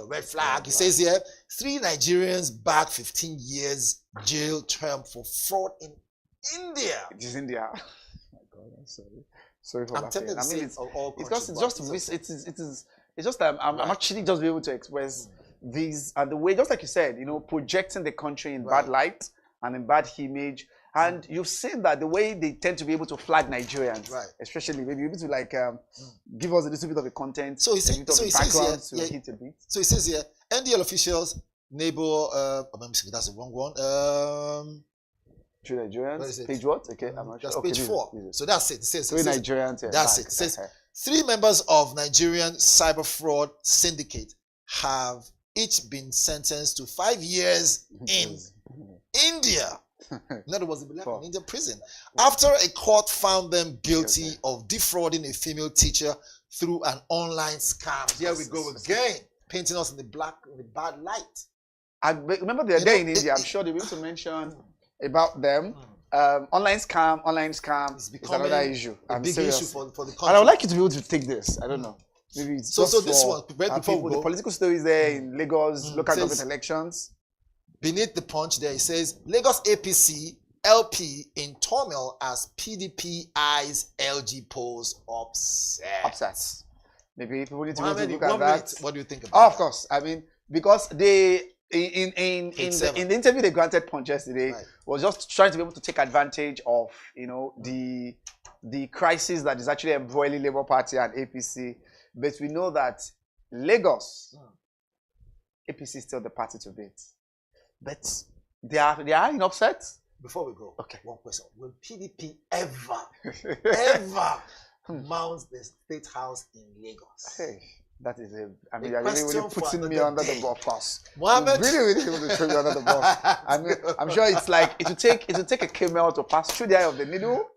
red flag. He says here, 3 Nigerians back 15 years jail term for fraud in India. It is India. Oh my God, I'm sorry. Sorry for that. I mean, it's just I'm actually just be able to express these and the way, just like you said, projecting the country in bad light and in bad image. And you've seen that the way they tend to be able to flag Nigerians, especially maybe able to give us a little bit of a content. So he says here, NDL officials, that's the wrong one. 3 Nigerians. Page what? Okay, I'm not sure. That's page 4. So that's it. It says 3 Nigerians. That's it. It says 3 members of Nigerian cyber fraud syndicate have each been sentenced to 5 years in India. In other words, they left in Indian prison after a court found them guilty of defrauding a female teacher through an online scam. Here we go again, painting us in the bad light. And remember, they're there in India. I'm sure they will to mention about them. Online scam is another issue. A big issue for the country. And I would like you to be able to take this. I don't know. Maybe it's so this one, right before we go, the political stories there in Lagos, local government elections. Beneath the punch there, it says Lagos APC LP in turmoil as PDP eyes LG polls upset. Maybe people need to look at that. What do you think about that? Of course. I mean, because they in the interview they granted Punch yesterday was just trying to be able to take advantage of the crisis that is actually embroiling Labour Party and APC. But we know that Lagos APC is still the party to beat. But they are in upset. Before we go, one question. Will PDP ever mount the State House in Lagos? Hey, That is a. I mean, A you're really, question really for putting me another under day. the bus. Of course, Mohammed? really, really able to throw you under the bus. I mean, I'm sure it's like it would take a camel to pass through the eye of the needle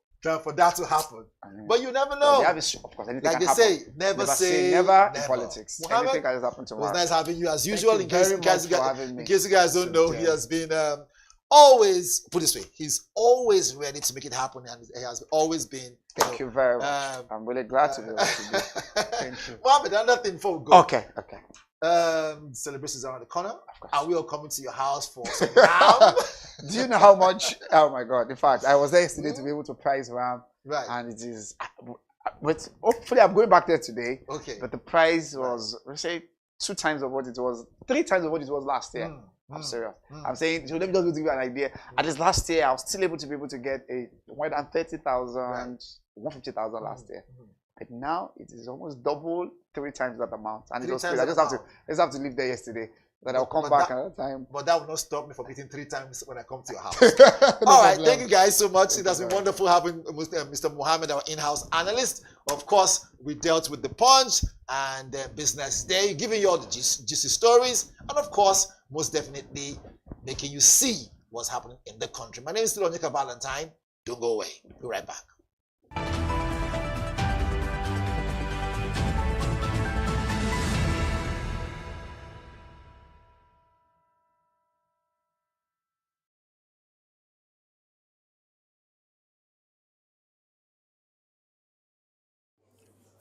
for that to happen. But you never So know. they have a, of course, anything Like can they happen. say, never say never in never. politics. Mohammed, Anything can just happen it tomorrow. was nice having you as usual. Thank you very much for having me. In case you guys don't know, he has been always, put this way, he's always ready to make it happen, and he has always been. Thank you very much. I'm really glad to be able to do. Thank you. Mohammed, another thing before we go. Okay. Celebrations around the corner. Are we all coming to your house for some ram? Do you know how much? Oh my God! In fact, I was there yesterday to be able to price ram. Right. And it is. But hopefully, I'm going back there today. Okay. But the price was, let's say, 2 times of what it was, 3 times of what it was last year. I'm serious. I'm saying, so let me just give you an idea. At this last year, I was still able to be able to get a more than 30,000, 150,000 last year. But now it is almost double, 3 times that amount. And it was crazy. I just have to leave there yesterday. But I'll come back another time. But that will not stop me from eating 3 times when I come to your house. All right, thank you guys so much. It has been wonderful having Mr. Mohammed, our in-house analyst. Of course, we dealt with the Punch and Business Day, giving you all the juicy stories, and of course, most definitely making you see what's happening in the country. My name is still Onyeka Valentine. Don't go away. Be right back.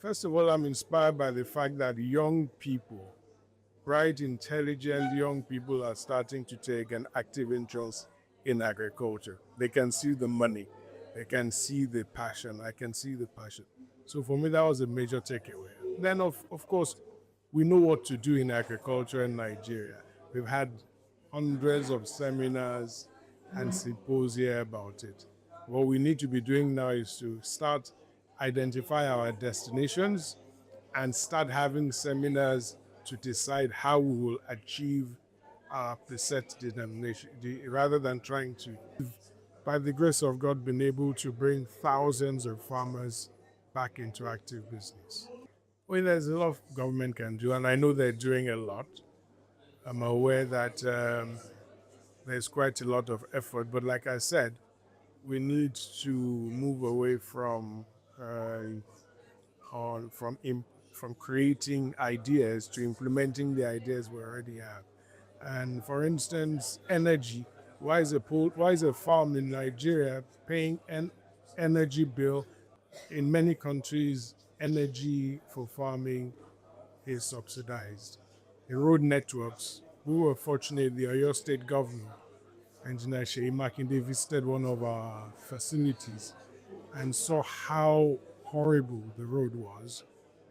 First of all, I'm inspired by the fact that young people, bright, intelligent young people are starting to take an active interest in agriculture. They can see the money. They can see the passion. I can see the passion. So for me, that was a major takeaway. Then, of course, we know what to do in agriculture in Nigeria. We've had hundreds of seminars and symposia about it. What we need to be doing now is to start identify our destinations and start having seminars to decide how we will achieve our preset denomination, rather than trying to, by the grace of God, been able to bring thousands of farmers back into active business. Well, there's a lot of government can do, and I know they're doing a lot. I'm aware that there's quite a lot of effort, but like I said, we need to move away from creating ideas to implementing the ideas we already have. And for instance, energy. Why is a farm in Nigeria paying an energy bill? In many countries, energy for farming is subsidized. The road networks. We were fortunate, the Oyo State Governor, Engineer Sheyi Makinde, visited one of our facilities and saw how horrible the road was.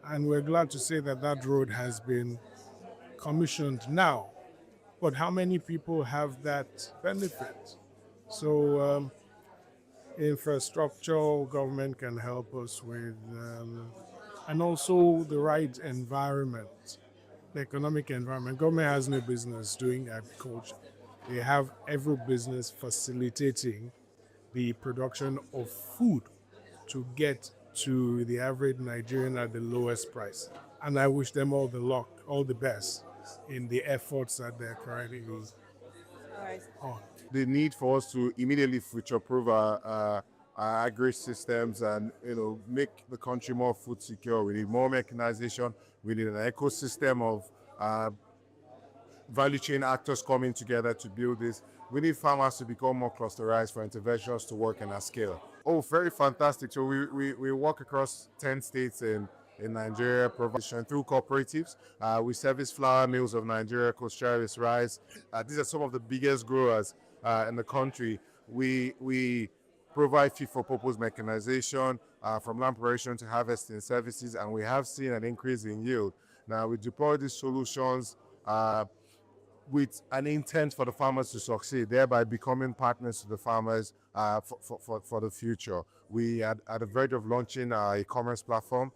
And we're glad to say that that road has been commissioned now. But how many people have that benefit? So infrastructure, government can help us with, and also the right environment, the economic environment. Government has no business doing agriculture. They have every business facilitating the production of food to get to the average Nigerian at the lowest price. And I wish them all the luck, all the best in the efforts that they're currently on. The need for us to immediately future-proof our agri systems and make the country more food secure. We need more mechanization. We need an ecosystem of value chain actors coming together to build this. We need farmers to become more clusterized for interventions to work in a scale. Oh, very fantastic. So we work across 10 states in Nigeria, provision through cooperatives. We service flour mills of Nigeria, Coast rice. These are some of the biggest growers in the country. We provide fit-for-purpose mechanization from land preparation to harvesting services, and we have seen an increase in yield. Now, we deploy these solutions with an intent for the farmers to succeed, thereby becoming partners to the farmers for the future. We are at the verge of launching our e-commerce platform.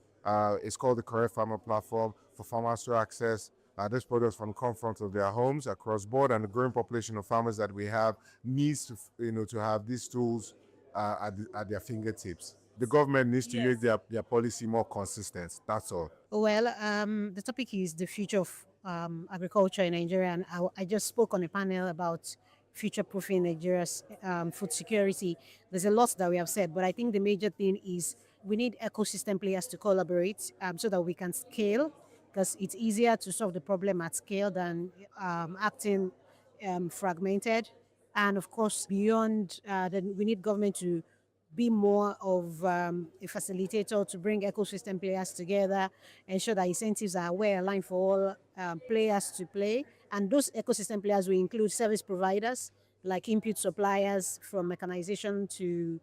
It's called the Correct Farmer Platform for farmers to access these products from the comfort of their homes across board, and the growing population of farmers that we have needs to, to have these tools at their fingertips. the government needs to use their policy more consistent. That's all. Well, the topic is the future of agriculture in Nigeria, and I just spoke on a panel about future-proofing Nigeria's food security. There's a lot that we have said, but I think the major thing is we need ecosystem players to collaborate so that we can scale, because it's easier to solve the problem at scale than acting fragmented. And of course, beyond that, we need government to be more of a facilitator to bring ecosystem players together, ensure that incentives are well aligned for all players to play. And those ecosystem players will include service providers like input suppliers, from mechanization to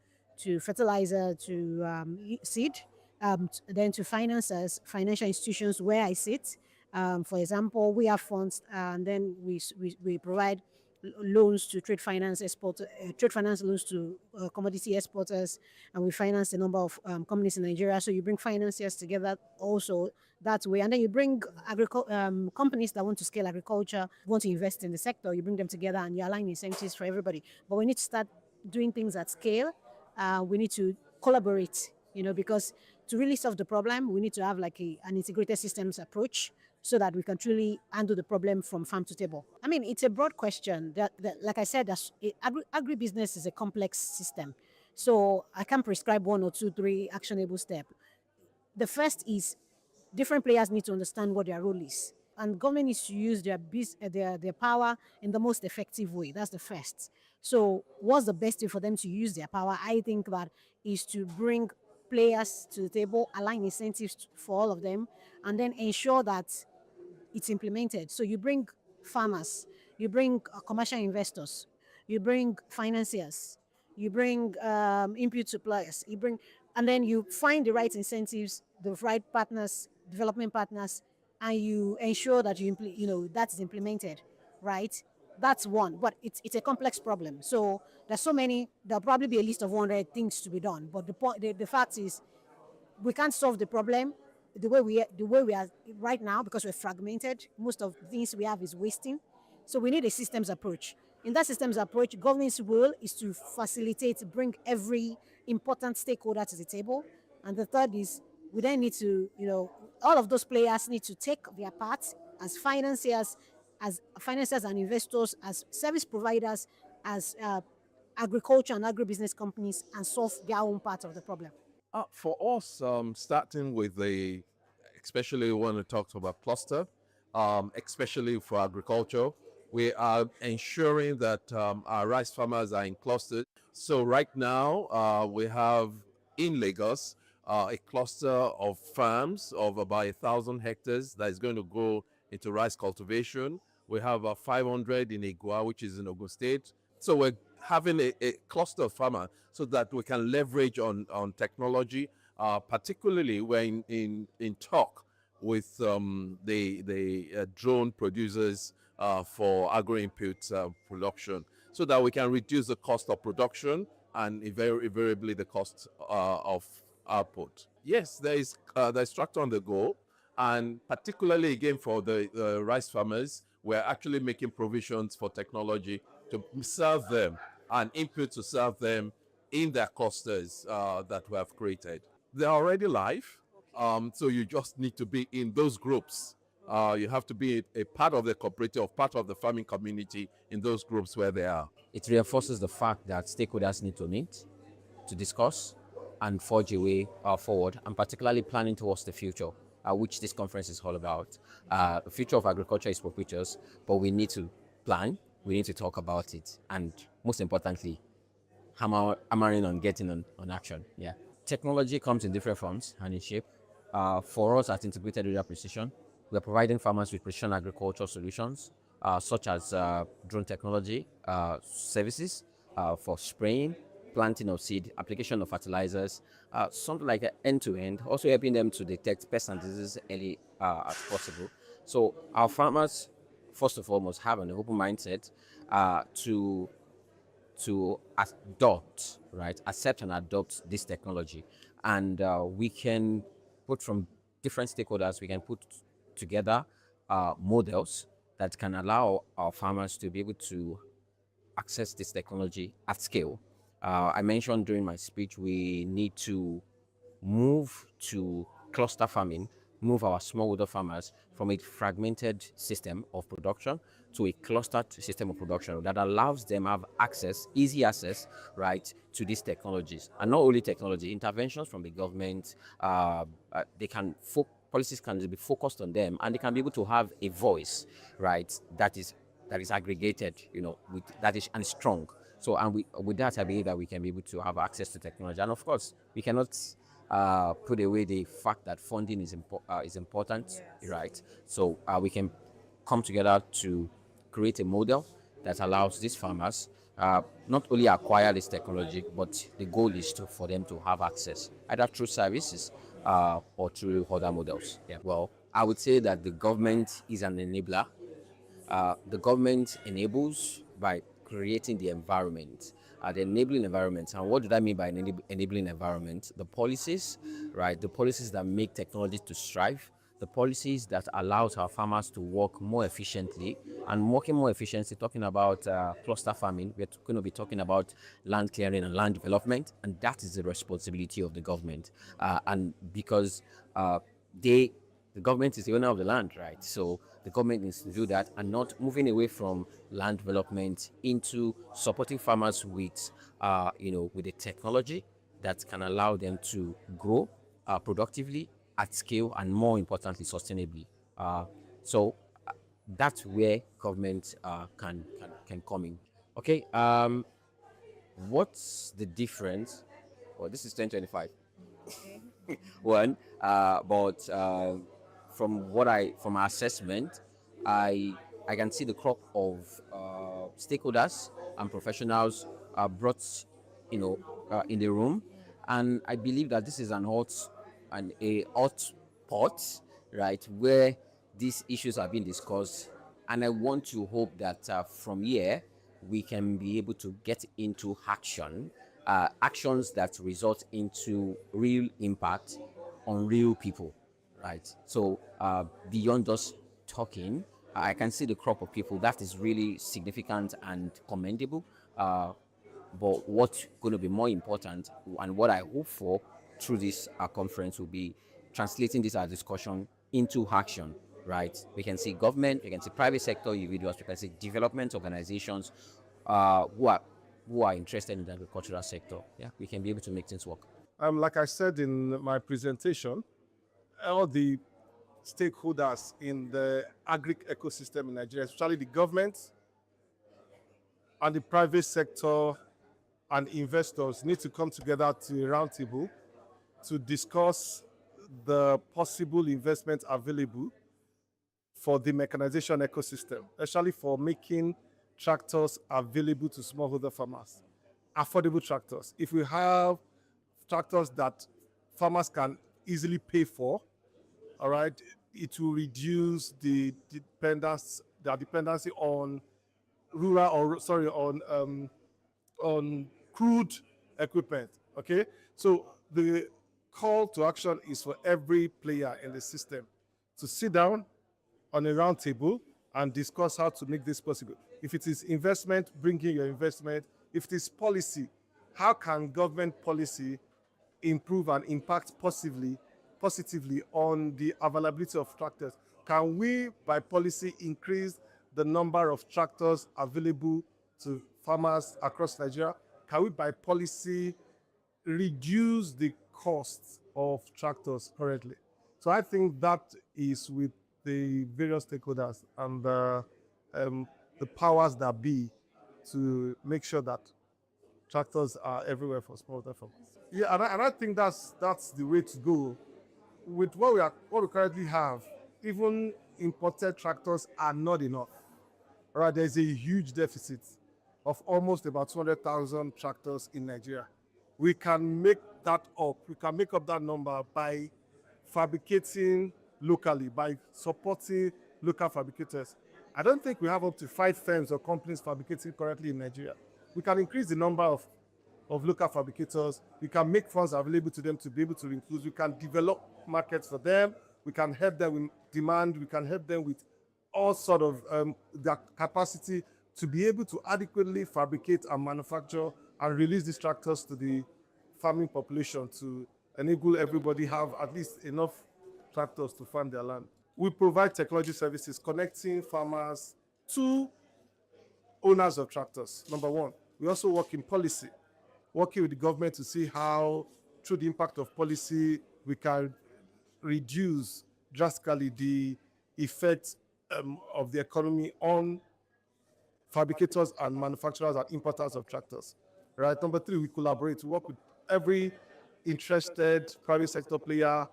fertilizer to seed, then to financiers, financial institutions where I sit. For example, we have funds, and then we provide loans to trade finance trade finance loans to commodity exporters, and we finance a number of companies in Nigeria. So you bring financiers together also that way, and then you bring companies that want to scale agriculture, want to invest in the sector. You bring them together and you align incentives for everybody. But we need to start doing things at scale. We need to collaborate, because to really solve the problem, we need to have like an integrated systems approach, so that we can truly handle the problem from farm to table. I mean, it's a broad question. That like I said, agribusiness is a complex system. So I can't prescribe 1 or 2, 3 actionable steps. The first is different players need to understand what their role is. And government needs to use their power in the most effective way. That's the first. So what's the best way for them to use their power? I think that is to bring players to the table, align incentives for all of them, and then ensure that it's implemented. So you bring farmers, you bring commercial investors, you bring financiers, you bring input suppliers, and then you find the right incentives, the right partners, development partners, and you ensure that that's implemented, right? That's one, but it's a complex problem. So there's so many. There'll probably be a list of 100 things to be done. But the fact is, we can't solve the problem the way we are right now, because we're fragmented. Most of the things we have is wasting. So we need a systems approach. In that systems approach, government's role is to facilitate, bring every important stakeholder to the table. And the third is, we then need to, all of those players need to take their part as financiers and investors, as service providers, as agriculture and agribusiness companies, and solve their own part of the problem. For us, starting with especially when we talk about cluster, especially for agriculture, we are ensuring that our rice farmers are in clusters. So right now, we have in Lagos a cluster of farms of about 1,000 hectares that is going to go into rice cultivation. We have 500 in Igua, which is in Ogun State. So we're having a cluster of farmers so that we can leverage on technology. Particularly, we're in talk with the drone producers for agro-input production, so that we can reduce the cost of production and invariably the cost of output. Yes, there's tractor on the go, and particularly again for the rice farmers, we're actually making provisions for technology to serve them and input to serve them in their clusters that we have created. They're already live, so you just need to be in those groups. You have to be a part of the cooperative, part of the farming community in those groups where they are. It reinforces the fact that stakeholders need to meet, to discuss, and forge a way forward, and particularly planning towards the future, which this conference is all about. The future of agriculture is propitious, but we need to plan, we need to talk about it, and most importantly, hammering on getting on action. Yeah. Technology comes in different forms and in shape. For us at Integrated Area Precision, we are providing farmers with precision agriculture solutions, such as drone technology services for spraying, planting of seed, application of fertilizers, something like end-to-end, also helping them to detect pests and diseases early as possible. So our farmers, first of all, must have an open mindset to adopt, right? Accept and adopt this technology. And we can put from different stakeholders, we can put together models that can allow our farmers to be able to access this technology at scale. I mentioned during my speech, we need to move to cluster farming, move our smallholder farmers from a fragmented system of production to a clustered system of production that allows them have access, easy access, right, to these technologies. And not only technology, interventions from the government, they can policies can be focused on them, and they can be able to have a voice, right, that is aggregated, with that is and strong. So, and with that, I believe that we can be able to have access to technology. And of course, we cannot put away the fact that funding is important, right? So we can come together to create a model that allows these farmers not only acquire this technology, but the goal is for them to have access, either through services or through other models. Yeah. Well, I would say that the government is an enabler. The government enables by creating the environment, the enabling environment. And what do I mean by enabling environment? The policies, right? The policies that make technology to strive, the policies that allows our farmers to work more efficiently. And working more efficiently, talking about cluster farming, we're going to be talking about land clearing and land development, and that is the responsibility of the government. And because the government is the owner of the land, right? So the government needs to do that and not moving away from land development into supporting farmers with, with the technology that can allow them to grow productively, at scale, and more importantly, sustainably. So that's where government can come in. Okay. What's the difference? Well, this is 2025. One, but from our assessment, I can see the crop of stakeholders and professionals brought, in the room, and I believe that this is a hot pot, right, where these issues are being discussed, and I want to hope that from here we can be able to get into action, actions that result into real impact on real people, right? So beyond just talking, I can see the crop of people that is really significant and commendable. But what's going to be more important, and what I hope for through this conference, will be translating this discussion into action, right? We can see government, we can see private sector individuals, we can see development organizations who are interested in the agricultural sector. Yeah, we can be able to make things work. Like I said in my presentation, all the stakeholders in the agri ecosystem in Nigeria, especially the government and the private sector and investors, need to come together to a round table to discuss the possible investment available for the mechanization ecosystem, especially for making tractors available to smallholder farmers, affordable tractors. If we have tractors that farmers can easily pay for, all right, it will reduce the dependency on on crude equipment. Okay, so the call to action is for every player in the system to sit down on a round table and discuss how to make this possible. If it is investment, bring in your investment. If it is policy, how can government policy improve and impact positively on the availability of tractors? Can we, by policy, increase the number of tractors available to farmers across Nigeria? Can we, by policy, reduce the costs of tractors currently? So I think that is with the various stakeholders and the powers that be to make sure that tractors are everywhere for smallholder farmers. Yeah, and I think that's the way to go. With what we currently have, even imported tractors are not enough. Right, there's a huge deficit of almost about 200,000 tractors in Nigeria. We can make that up. We can make up that number by fabricating locally, by supporting local fabricators. I don't think we have up to 5 firms or companies fabricating currently in Nigeria. We can increase the number of local fabricators. We can make funds available to them to be able to include. We can develop markets for them. We can help them with demand. We can help them with all sort of their capacity to be able to adequately fabricate and manufacture and release these tractors to the farming population to enable everybody have at least enough tractors to farm their land. We provide technology services connecting farmers to owners of tractors, number one. We also work in policy, working with the government to see how, through the impact of policy, we can reduce drastically the effect of the economy on fabricators and manufacturers and importers of tractors. Right. Number three, we collaborate. We work with every interested private sector player,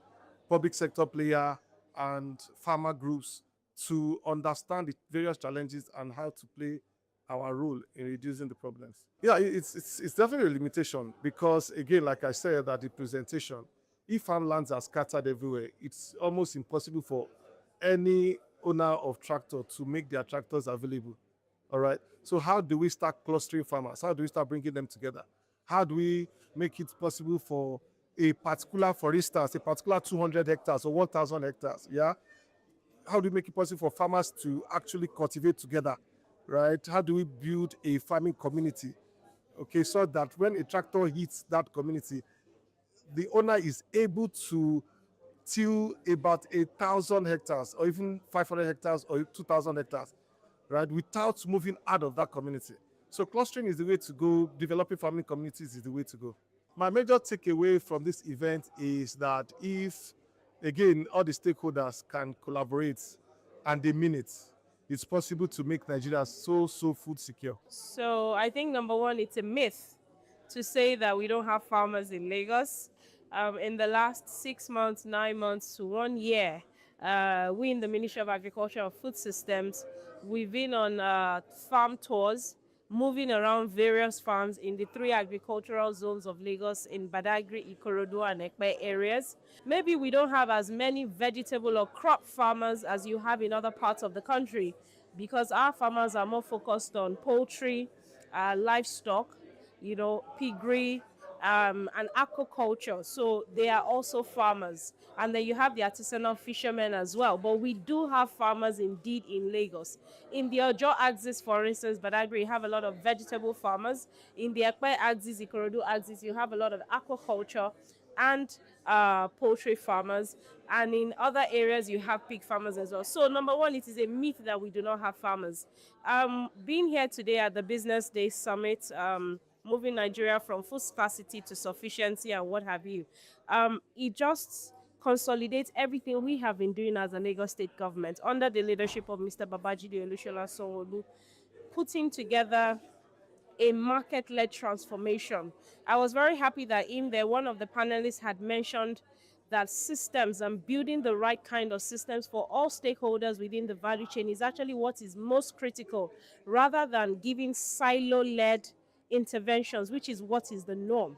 public sector player, and farmer groups to understand the various challenges and how to play our role in reducing the problems. Yeah, it's definitely a limitation because, again, like I said at the presentation, if farmlands are scattered everywhere, it's almost impossible for any owner of tractor to make their tractors available. All right. So how do we start clustering farmers? How do we start bringing them together? How do we make it possible for a particular, for instance, a particular 200 hectares or 1,000 hectares? Yeah. How do we make it possible for farmers to actually cultivate together? Right. How do we build a farming community? Okay, so that when a tractor hits that community, the owner is able to till about 1,000 hectares or even 500 hectares or 2,000 hectares, right, without moving out of that community. So clustering is the way to go. Developing farming communities is the way to go. My major takeaway from this event is that if, again, all the stakeholders can collaborate and they mean it, it's possible to make Nigeria so food secure. So I think number one, it's a myth to say that we don't have farmers in Lagos. In the last 6 months, 9 months to 1 year, we in the Ministry of Agriculture and Food Systems, we've been on farm tours, moving around various farms in the 3 agricultural zones of Lagos in Badagry, Ikorodu, and Ekpe areas. Maybe we don't have as many vegetable or crop farmers as you have in other parts of the country because our farmers are more focused on poultry, livestock, piggery, and aquaculture. So they are also farmers. And then you have the artisanal fishermen as well. But we do have farmers indeed in Lagos. In the Ojo axis, for instance, Badagry, you have a lot of vegetable farmers. In the Ekpe axis, Ikorodu axis, you have a lot of aquaculture and poultry farmers. And in other areas, you have pig farmers as well. So number one, it is a myth that we do not have farmers. Being here today at the Business Day Summit, moving Nigeria from food scarcity to sufficiency and what have you, it just consolidates everything we have been doing as a Lagos State government under the leadership of Mr. Babajide Olusola Sanwo-Olu, putting together a market-led transformation. I was very happy that in there, one of the panelists had mentioned that systems and building the right kind of systems for all stakeholders within the value chain is actually what is most critical, rather than giving silo-led interventions, which is what is the norm.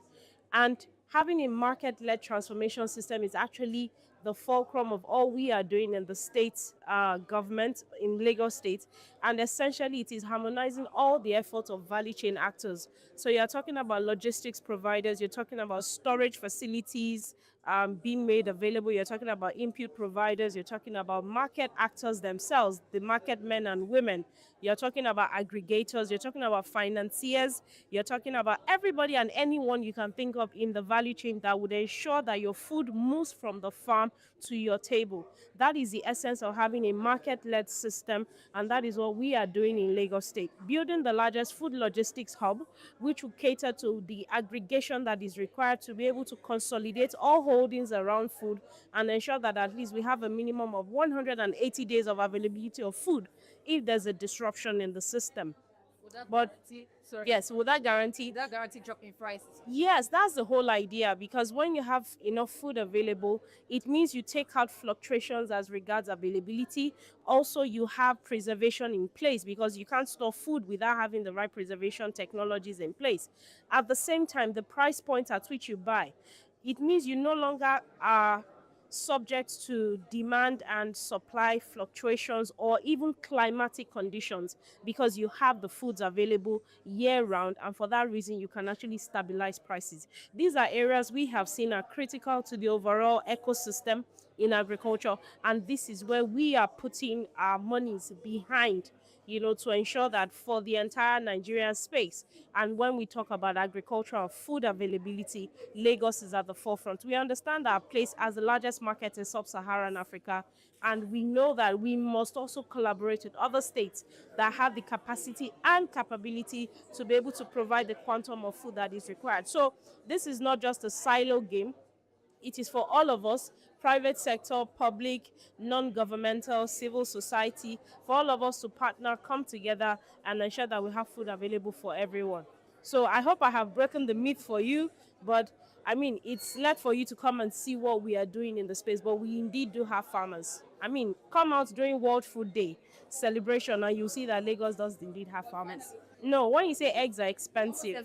And having a market-led transformation system is actually the fulcrum of all we are doing in the state government in Lagos State. And essentially, it is harmonizing all the efforts of value chain actors. So you're talking about logistics providers, you're talking about storage facilities being made available, you're talking about input providers, you're talking about market actors themselves, the market men and women, you're talking about aggregators, you're talking about financiers, you're talking about everybody and anyone you can think of in the value chain that would ensure that your food moves from the farm to your table. That is the essence of having a market-led system, and that is what we are doing in Lagos State. Building the largest food logistics hub, which will cater to the aggregation that is required to be able to consolidate all holdings around food and ensure that at least we have a minimum of 180 days of availability of food if there's a disruption in the system. Yes, would that guarantee? That guarantee drop in prices? Yes, that's the whole idea, because when you have enough food available, it means you take out fluctuations as regards availability. Also, you have preservation in place because you can't store food without having the right preservation technologies in place. At the same time, the price point at which you buy, it means you no longer are subject to demand and supply fluctuations or even climatic conditions, because you have the foods available year round, and for that reason you can actually stabilize prices. These are areas we have seen are critical to the overall ecosystem in agriculture, and this is where we are putting our monies behind to ensure that for the entire Nigerian space, and when we talk about agriculture and food availability, Lagos is at the forefront. We understand our place as the largest market in sub-Saharan Africa, and we know that we must also collaborate with other states that have the capacity and capability to be able to provide the quantum of food that is required. So this is not just a silo game. It is for all of us, private sector, public, non-governmental, civil society, for all of us to partner, come together, and ensure that we have food available for everyone. So I hope I have broken the myth for you, but I mean, it's left for you to come and see what we are doing in the space, but we indeed do have farmers. I mean, come out during World Food Day celebration and you'll see that Lagos does indeed have farmers. No, when you say eggs are expensive,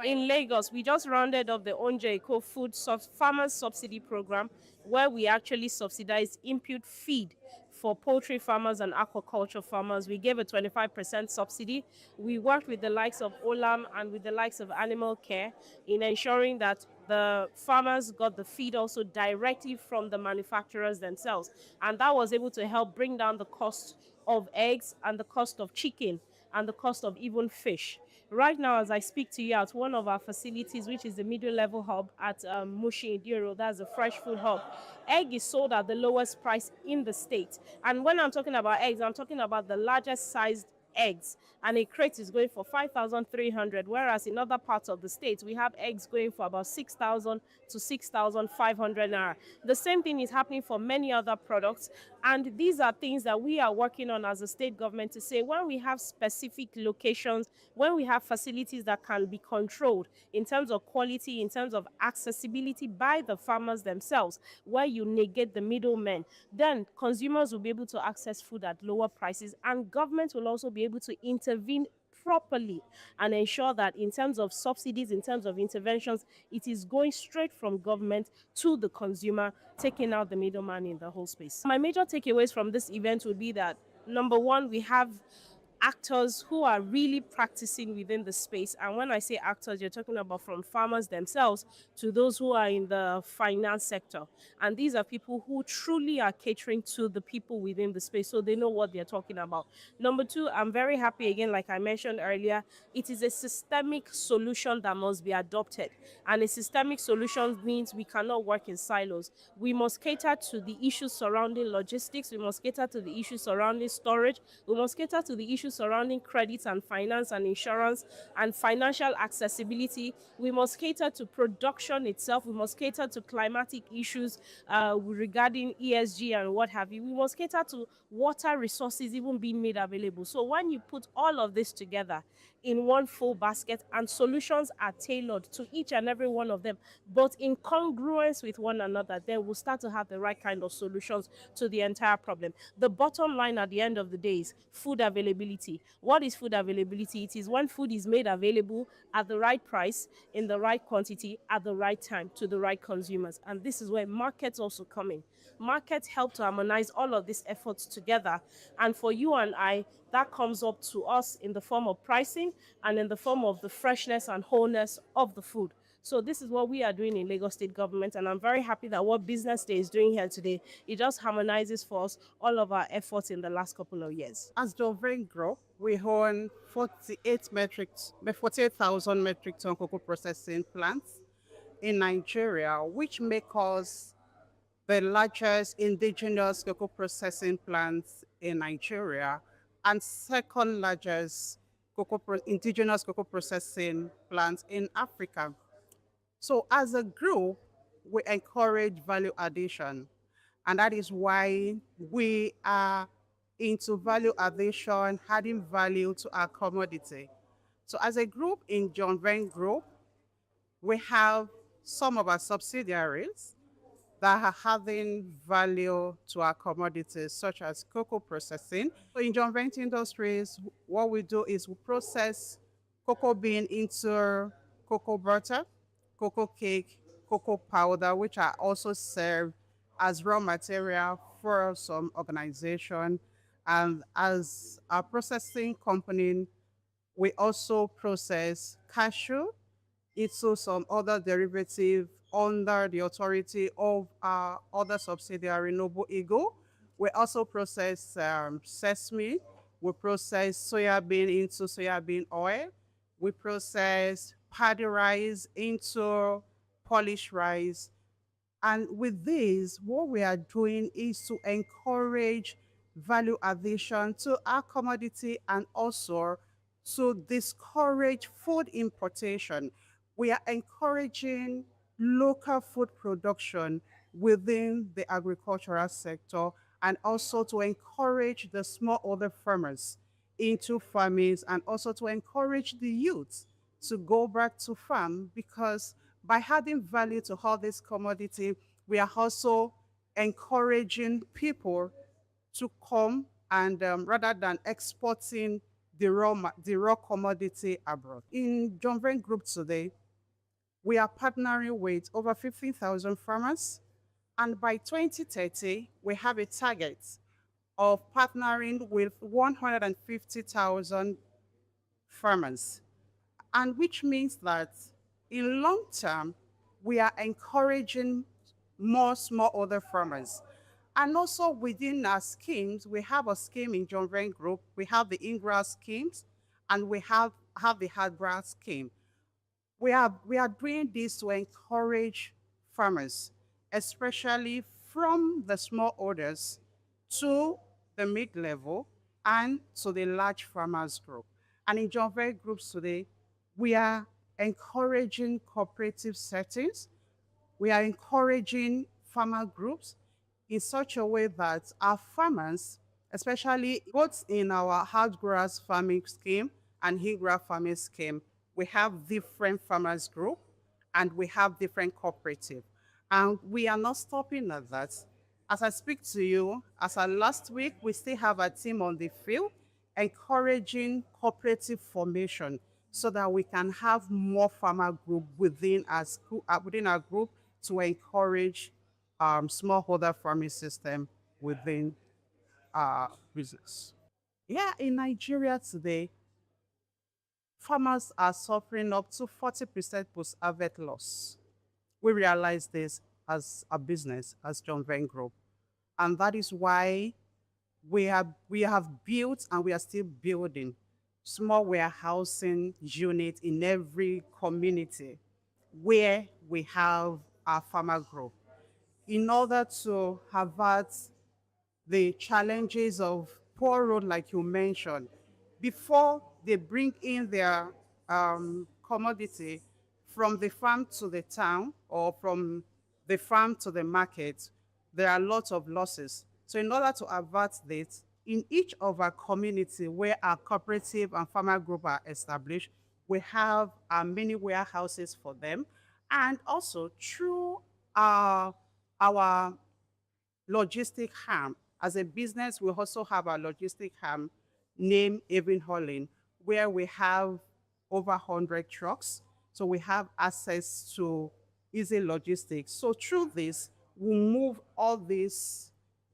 in Lagos, we just rounded up the Onje Eco Farmers Subsidy Program, where we actually subsidize input feed for poultry farmers and aquaculture farmers. We gave a 25% subsidy. We worked with the likes of Olam and with the likes of Animal Care in ensuring that the farmers got the feed also directly from the manufacturers themselves. And that was able to help bring down the cost of eggs and the cost of chicken and the cost of even fish. Right now, as I speak to you, at one of our facilities, which is the middle level hub at Mushi Idiro, that's a fresh food hub, egg is sold at the lowest price in the state. And when I'm talking about eggs, I'm talking about the largest sized eggs, and a crate is going for 5,300, whereas in other parts of the state we have eggs going for about 6,000 to 6,500 naira. The same thing is happening for many other products, and these are things that we are working on as a state government to say when we have specific locations, when we have facilities that can be controlled in terms of quality, in terms of accessibility by the farmers themselves, where you negate the middlemen, then consumers will be able to access food at lower prices, and government will also be able to intervene properly and ensure that in terms of subsidies, in terms of interventions, it is going straight from government to the consumer, taking out the middleman in the whole space. My major takeaways from this event would be that, number one, we have actors who are really practicing within the space. And when I say actors, you're talking about from farmers themselves to those who are in the finance sector. And these are people who truly are catering to the people within the space, so they know what they're talking about. Number two, I'm very happy, again, like I mentioned earlier, it is a systemic solution that must be adopted. And a systemic solution means we cannot work in silos. We must cater to the issues surrounding logistics. We must cater to the issues surrounding storage. We must cater to the issues surrounding credit and finance and insurance and financial accessibility. We must cater to production itself. We must cater to climatic issues regarding ESG and what have you. We must cater to water resources even being made available. So when you put all of this together in one full basket, and solutions are tailored to each and every one of them, but in congruence with one another, then we'll start to have the right kind of solutions to the entire problem. The bottom line at the end of the day is food availability. What is food availability? It is when food is made available at the right price, in the right quantity, at the right time, to the right consumers. And this is where markets also come in. Markets help to harmonize all of these efforts together. And for you and I, that comes up to us in the form of pricing and in the form of the freshness and wholeness of the food. So this is what we are doing in Lagos State Government, and I'm very happy that what Business Day is doing here today, it just harmonizes for us all of our efforts in the last couple of years. As Jovren Grow, we own 48,000 metric ton cocoa processing plants in Nigeria, which make us the largest indigenous cocoa processing plants in Nigeria and second largest indigenous cocoa processing plants in Africa. So as a group, we encourage value addition, and that is why we are into value addition, adding value to our commodity. So as a group in John Vane Group, we have some of our subsidiaries that are adding value to our commodities, such as cocoa processing. So in John Vane Industries, what we do is we process cocoa bean into cocoa butter, cocoa cake, cocoa powder, which are also served as raw material for some organization. And as a processing company, we also process cashew into some other derivative under the authority of our other subsidiary, Noble Eagle. We also process sesame, We process soybean into soybean oil. We process paddy rice into polished rice. And with this, what we are doing is to encourage value addition to our commodity and also to discourage food importation. We are encouraging local food production within the agricultural sector and also to encourage the smallholder farmers into farming and also to encourage the youth to go back to farm because by adding value to all this commodity, we are also encouraging people to come and rather than exporting the raw commodity abroad. In John Vane Group today, we are partnering with over 15,000 farmers, and by 2030, we have a target of partnering with 150,000 farmers, and which means that in long term, we are encouraging more smallholder farmers. And also within our schemes, we have a scheme in John Vane Group. We have the in-grass schemes, and we have the hard-grass scheme. We are doing this to encourage farmers, especially from the small orders to the mid-level and to the large farmers group. And in John Vane Groups today, we are encouraging cooperative settings. We are encouraging farmer groups in such a way that our farmers, especially both in our hard-grass farming scheme and in-grass farming scheme, we have different farmers group and we have different cooperative. And we are not stopping at that. As I speak to you, as of last week, we still have a team on the field encouraging cooperative formation so that we can have more farmer group within our group to encourage smallholder farming system within our business. Yeah, in Nigeria today, farmers are suffering up to 40% post-harvest loss. We realize this as a business, as John Vane Group. And that is why we have built and we are still building small warehousing units in every community where we have our farmer group in order to avert the challenges of poor road, like you mentioned. Before they bring in their commodity from the farm to the town or from the farm to the market, there are lots of losses. So in order to avert this, in each of our community where our cooperative and farmer group are established, we have many warehouses for them. And also through our logistic arm, as a business, we also have our logistic arm named Even Hauling, where we have over 100 trucks. So we have access to easy logistics. So through this, we move all this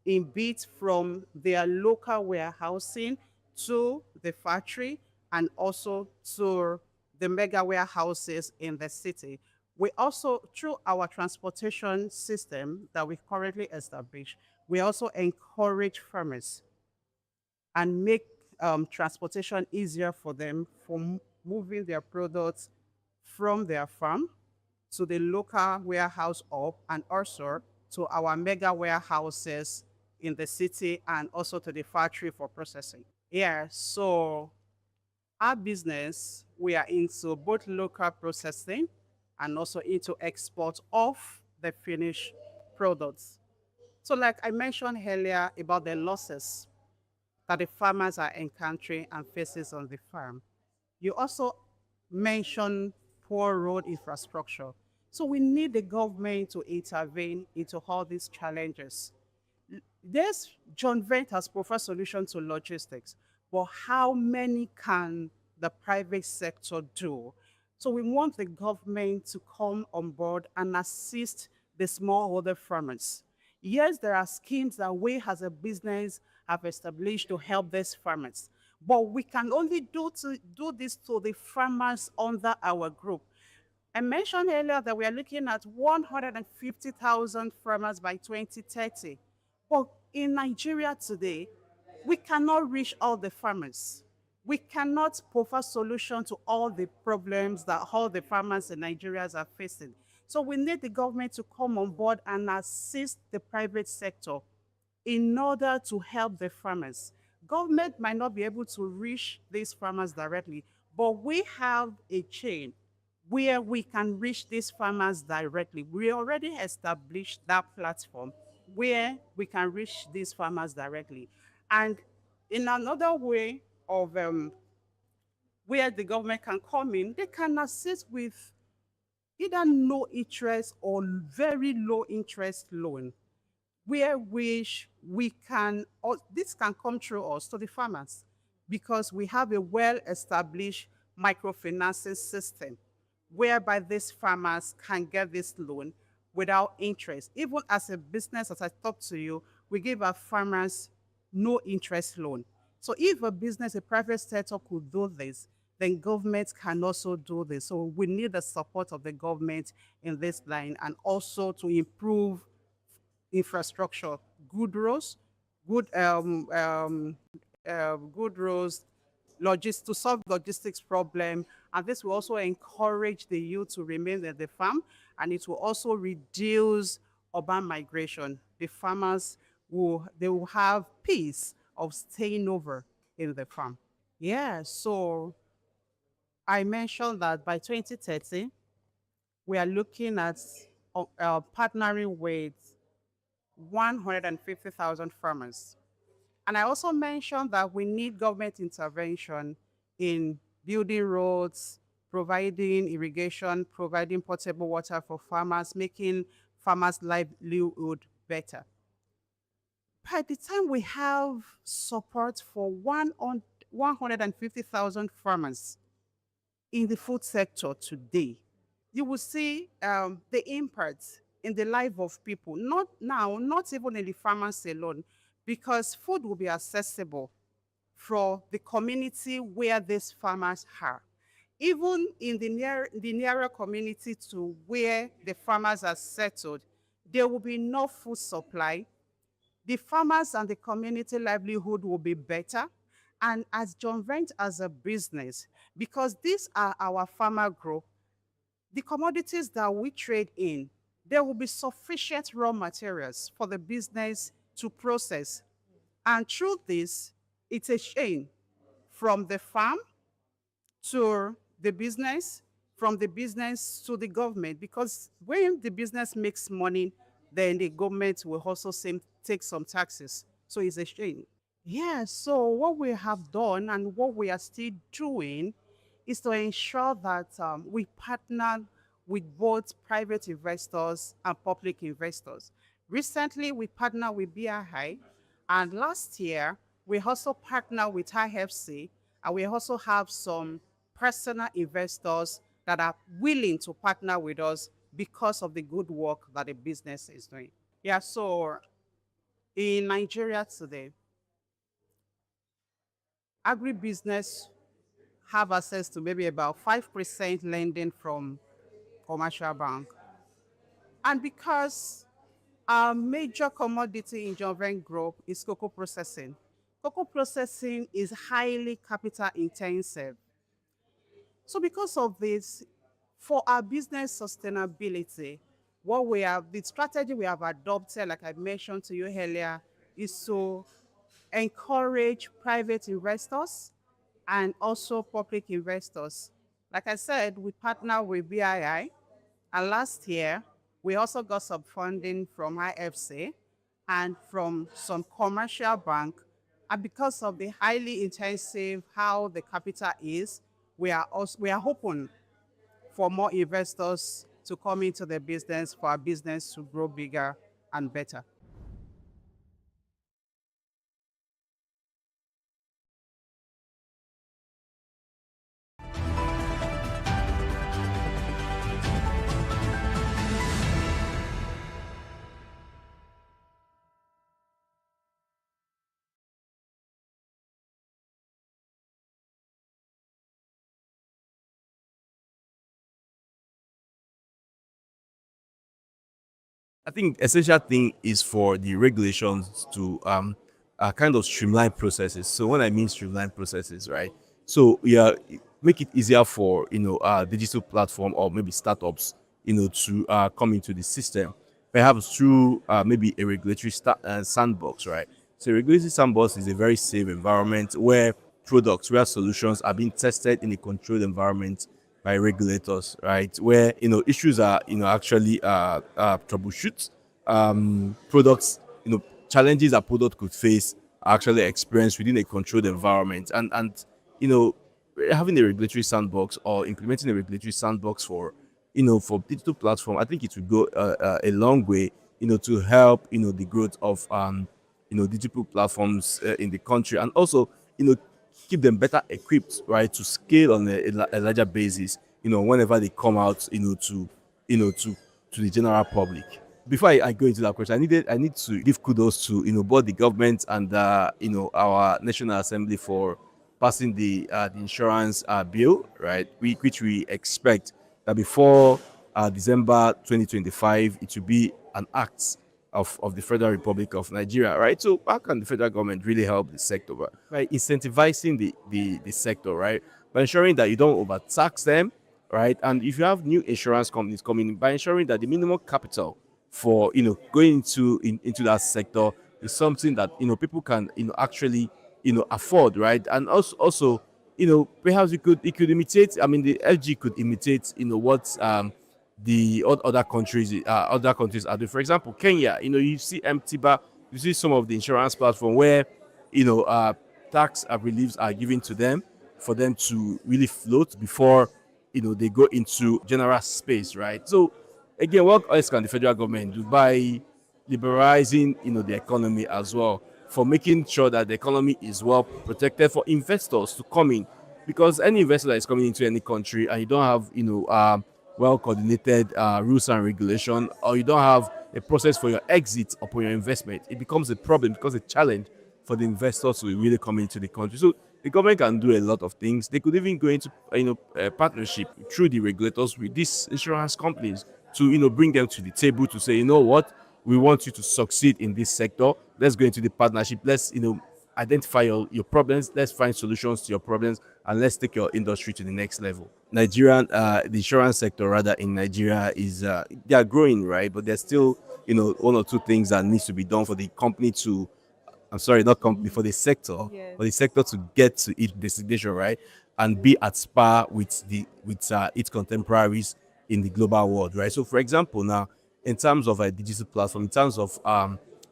in bits from their local warehousing to the factory and also to the mega warehouses in the city. We also, through our transportation system that we currently established, we also encourage farmers and make transportation easier for them for moving their products from their farm to the local warehouse and also to our mega warehouses in the city and also to the factory for processing. Yeah, so our business, we are into both local processing and also into export of the finished products. So like I mentioned earlier about the losses that the farmers are encountering and faces on the farm, you also mentioned poor road infrastructure. So we need the government to intervene into all these challenges. This John Vane has provided solution to logistics, but how many can the private sector do? So we want the government to come on board and assist the smallholder farmers. Yes, there are schemes that we as a business have established to help these farmers, but we can only do this to the farmers under our group. I mentioned earlier that we are looking at 150,000 farmers by 2030. But in Nigeria today, we cannot reach all the farmers. We cannot provide solution to all the problems that all the farmers in Nigeria are facing. So we need the government to come on board and assist the private sector in order to help the farmers. Government might not be able to reach these farmers directly, but we have a chain where we can reach these farmers directly. We already established that platform where we can reach these farmers directly. And in another way of where the government can come in, they can assist with either no interest or very low interest loan, where which we can, or this can come through us to the farmers because we have a well-established microfinancing system whereby these farmers can get this loan without interest. Even as a business, as I talked to you, we give our farmers no interest loan. So if a business, a private sector could do this, then government can also do this. So we need the support of the government in this line, and also to improve infrastructure, good roads, good good roads, to solve logistics problem, and this will also encourage the youth to remain at the farm, and it will also reduce urban migration. The farmers will have peace of staying over in the farm. Yeah, so I mentioned that by 2030, we are looking at partnering with 150,000 farmers. And I also mentioned that we need government intervention in building roads, providing irrigation, providing potable water for farmers, making farmers' livelihood better. By the time we have support for 150,000 farmers in the food sector today, you will see the impact in the life of people, not now, not even in the farmers alone, because food will be accessible for the community where these farmers are. Even in the nearer community to where the farmers are settled, there will be enough food supply. The farmers and the community livelihood will be better. And as John Vent as a business, because these are our farmer group, the commodities that we trade in, there will be sufficient raw materials for the business to process. And through this, it's a chain from the farm to the business, from the business to the government, because when the business makes money, then the government will also take some taxes. So it's a chain. Yeah, so what we have done and what we are still doing is to ensure that we partner with both private investors and public investors. Recently, we partnered with BRI, and last year, we also partnered with IFC, and we also have some personal investors that are willing to partner with us because of the good work that the business is doing. Yeah, so in Nigeria today, agribusiness have access to maybe about 5% lending from commercial bank. And because our major commodity in Joven Group is cocoa processing is highly capital intensive. So because of this, for our business sustainability, the strategy we have adopted, like I mentioned to you earlier, is to encourage private investors and also public investors. Like I said, we partner with BII, and last year, we also got some funding from IFC and from some commercial bank. And because of the highly intensive how the capital is, we are hoping for more investors to come into the business, for our business to grow bigger and better. I think essential thing is for the regulations to kind of streamline processes. So when I mean streamline processes, right? So yeah, make it easier for digital platform or maybe startups, to come into the system, perhaps through maybe a regulatory sandbox, right? So regulatory sandbox is a very safe environment where solutions are being tested in a controlled environment by regulators, right? Where issues are actually troubleshoot, products, challenges that product could face are actually experienced within a controlled environment, and you know having a regulatory sandbox or implementing a regulatory sandbox for digital platform, I think it will go a long way, to help the growth of digital platforms in the country, and also keep them better equipped, right, to scale on a larger basis, whenever they come out, to the general public. Before I go into that question, I need to give kudos to both the government and our National Assembly for passing the insurance bill, right? Which we expect that before December 2025, it will be an act of the Federal Republic of Nigeria, right? So how can the federal government really help the sector? By incentivizing the sector, right? By ensuring that you don't overtax them, right? And if you have new insurance companies coming in, by ensuring that the minimum capital for going into that sector is something that people can actually afford, right? And also perhaps it could imitate. I mean, the FG could imitate what the other countries are doing. For example, Kenya. You see MTBA, you see some of the insurance platform where tax reliefs are given to them for them to really float before they go into general space, right? So again, what else can the federal government do by liberalizing the economy as well, for making sure that the economy is well protected for investors to come in? Because any investor that is coming into any country and you don't have well coordinated rules and regulation, or you don't have a process for your exit upon your investment, it becomes a problem, because a challenge for the investors to really come into the country. So the government can do a lot of things. They could even go into a partnership through the regulators with these insurance companies to bring them to the table to say, what, we want you to succeed in this sector. Let's go into the partnership. Let's identify your problems. Let's find solutions to your problems, and let's take your industry to the next level. The insurance sector rather in Nigeria is they are growing, right? But there's still one or two things that needs to be done for the company to I'm sorry, not company, for the sector, for the sector to get to its destination, right, and be at par with its contemporaries in the global world, right. So, for example, now in terms of a digital platform, in terms of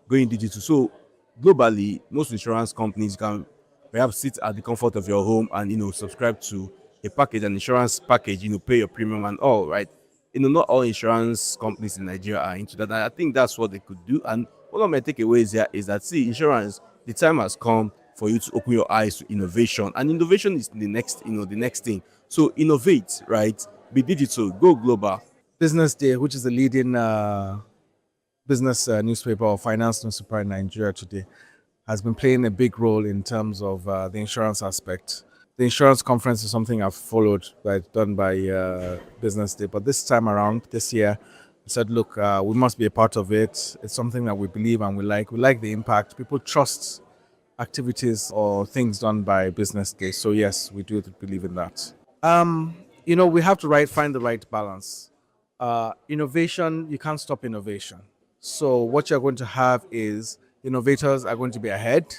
going digital, so globally, most insurance companies can perhaps sit at the comfort of your home and subscribe to a package, an insurance package, pay your premium and all, right. Not all insurance companies in Nigeria are into that. And I think that's what they could do. And one of my takeaways here is that, see, insurance, the time has come for you to open your eyes to innovation. And innovation is the next thing. So innovate, right? Be digital, go global. Business Day, which is the leading business newspaper or finance newspaper in Nigeria today, has been playing a big role in terms of the insurance aspect. The insurance conference is something I've followed, done by Business Day. But this time around, this year, I said, look, we must be a part of it. It's something that we believe and we like. We like the impact. People trust activities or things done by Business Day. So yes, we do believe in that. We have to find the right balance. Innovation, you can't stop innovation. So what you're going to have is innovators are going to be ahead.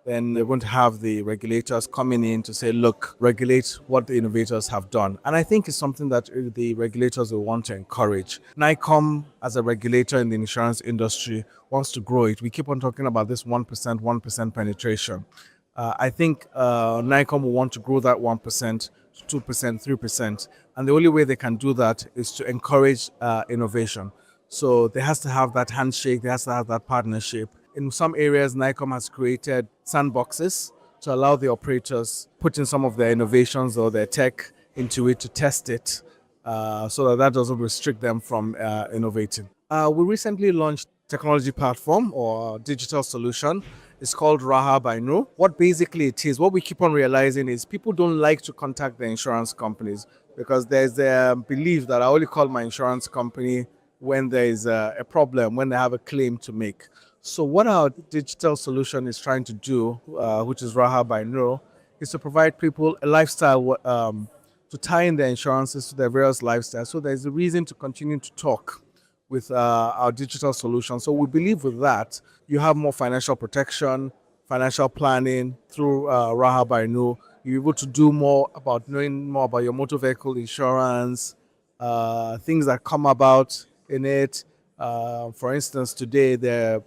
Then they're going to have the regulators coming in to say, look, regulate what the innovators have done. And I think it's something that the regulators will want to encourage. NICOM, as a regulator in the insurance industry, wants to grow it. We keep on talking about this 1% penetration. I think NICOM will want to grow that 1% to 2%, 3%. And the only way they can do that is to encourage innovation. So there has to have that handshake, there has to have that partnership. In some areas, NICOM has created sandboxes to allow the operators put in some of their innovations or their tech into it to test it, so that doesn't restrict them from innovating. We recently launched a technology platform or digital solution. It's called Raha by No. What basically it is, what we keep on realizing is people don't like to contact the insurance companies because there's a belief that I only call my insurance company when there is a problem, when they have a claim to make. So what our digital solution is trying to do, which is Raha by Nuro, is to provide people a lifestyle to tie in their insurances to their various lifestyles. So there's a reason to continue to talk with our digital solution. So we believe with that, you have more financial protection, financial planning through Raha by Nuro. You're able to do more about knowing more about your motor vehicle insurance, things that come about in it. For instance, today there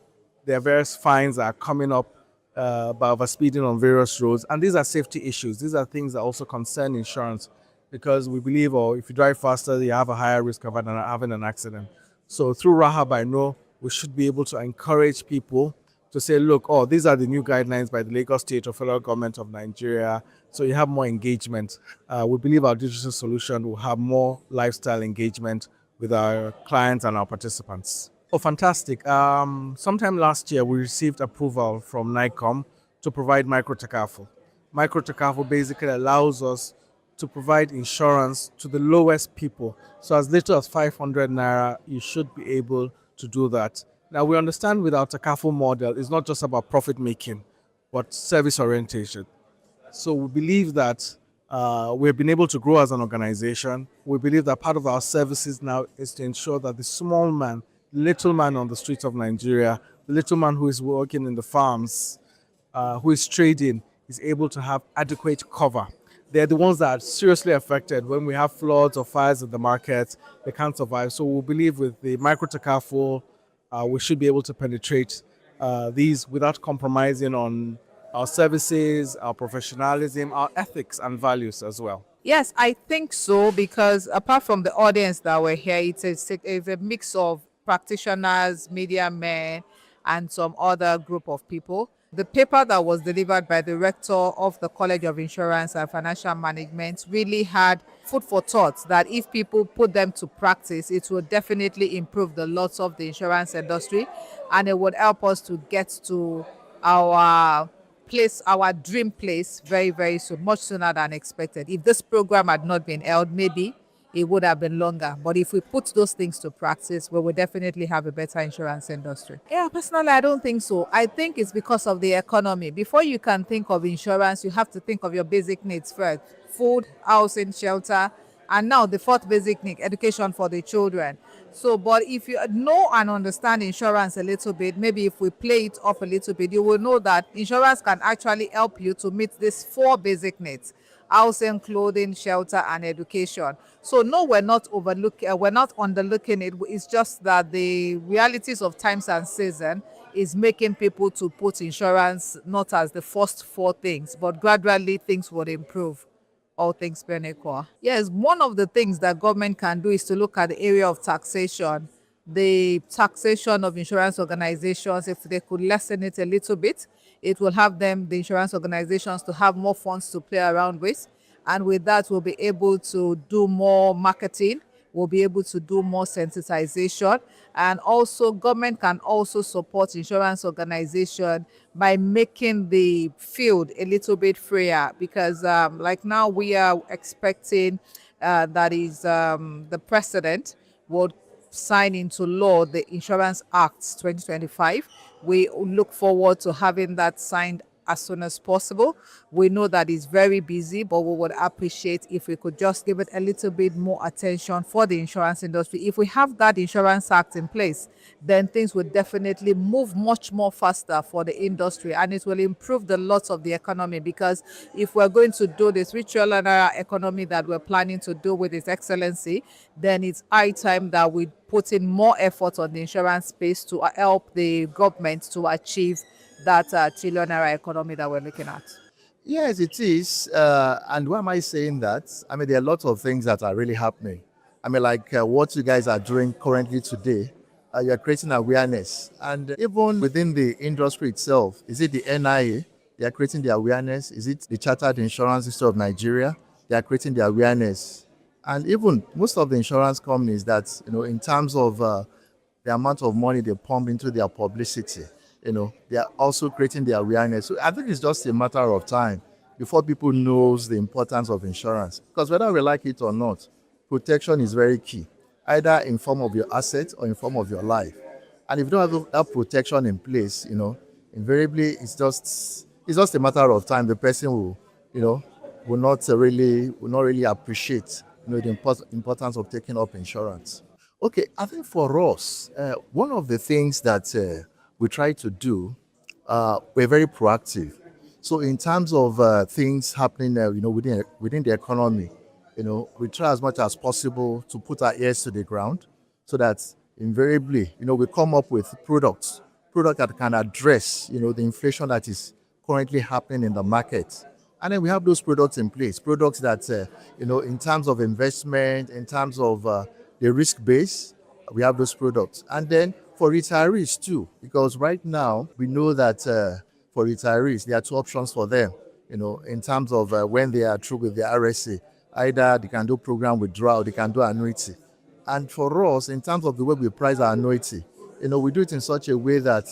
are various fines that are coming up by overspeeding on various roads, and these are safety issues. These are things that also concern insurance because we believe, if you drive faster, you have a higher risk of having an accident. So through Raha by No, we should be able to encourage people to say, look, these are the new guidelines by the Lagos State or Federal Government of Nigeria. So you have more engagement. We believe our digital solution will have more lifestyle engagement with our clients and our participants. Oh, fantastic. Sometime last year, we received approval from NICOM to provide micro-takaful. Micro-takaful basically allows us to provide insurance to the lowest people. So as little as 500 Naira, you should be able to do that. Now, we understand with our takaful model, it's not just about profit making, but service orientation. So we believe that we've been able to grow as an organization. We believe that part of our services now is to ensure that the small man, little man on the streets of Nigeria, the little man who is working in the farms, who is trading, is able to have adequate cover. They're the ones that are seriously affected when we have floods or fires in the market. They can't survive. So we believe with the micro takaful, we should be able to penetrate these without compromising on our services, our professionalism, our ethics and values as well. Yes, I think so, because apart from the audience that were here, it's a mix of practitioners, media men, and some other group of people. The paper that was delivered by the rector of the College of Insurance and Financial Management really had food for thought that if people put them to practice, it will definitely improve the lots of the insurance industry, and it would help us to get to our place, our dream place, very, very soon, much sooner than expected. If this program had not been held, maybe it would have been longer. But if we put those things to practice, we will definitely have a better insurance industry. Yeah, personally, I don't think so. I think it's because of the economy. Before you can think of insurance, you have to think of your basic needs first: food, housing, shelter, and now the fourth basic need, education for the children. So, but if you know and understand insurance a little bit, maybe if we play it up a little bit, you will know that insurance can actually help you to meet these four basic needs: housing, clothing, shelter, and education. So no, we're not underlooking it. It's just that the realities of times and season is making people to put insurance not as the first four things, but gradually things would improve, all things being equal. Yes, one of the things that government can do is to look at the area of taxation, the taxation of insurance organizations. If they could lessen it a little bit, it will have the insurance organizations, to have more funds to play around with. And with that, we'll be able to do more marketing. We'll be able to do more sensitization. And also, government can also support insurance organization by making the field a little bit freer, because like now we are expecting that is the president would sign into law the Insurance Act 2025. We look forward to having that signed as soon as possible. We know that it's very busy, but we would appreciate if we could just give it a little bit more attention for the insurance industry. If we have that Insurance Act in place, then things will definitely move much more faster for the industry, and it will improve the lots of the economy, because if we're going to do this ritual economy that we're planning to do with His Excellency, then it's high time that we put in more effort on the insurance space to help the government to achieve that trillionaire economy that we're looking at. Yes, it is. And why am I saying that? I mean, there are lots of things that are really happening. I mean, like what you guys are doing currently today, you're creating awareness. And even within the industry itself, is it the NIA? They are creating the awareness. Is it the Chartered Insurance Institute of Nigeria? They are creating the awareness. And even most of the insurance companies that, in terms of the amount of money they pump into their publicity, they are also creating the awareness. So I think it's just a matter of time before people knows the importance of insurance. Because whether we like it or not, protection is very key, either in form of your assets or in form of your life. And if you don't have that protection in place, invariably it's just a matter of time. The person will not really appreciate the importance of taking up insurance. Okay, I think for us, one of the things that we try to do, we're very proactive. So in terms of things happening, within the economy, we try as much as possible to put our ears to the ground, so that invariably, we come up with products that can address, the inflation that is currently happening in the market. And then we have those products in place, products that, in terms of investment, in terms of the risk base, we have those products. And then for retirees too, because right now we know that for retirees, there are two options for them, in terms of when they are through with the RSA. Either they can do program withdrawal, or they can do annuity. And for us, in terms of the way we price our annuity, we do it in such a way that,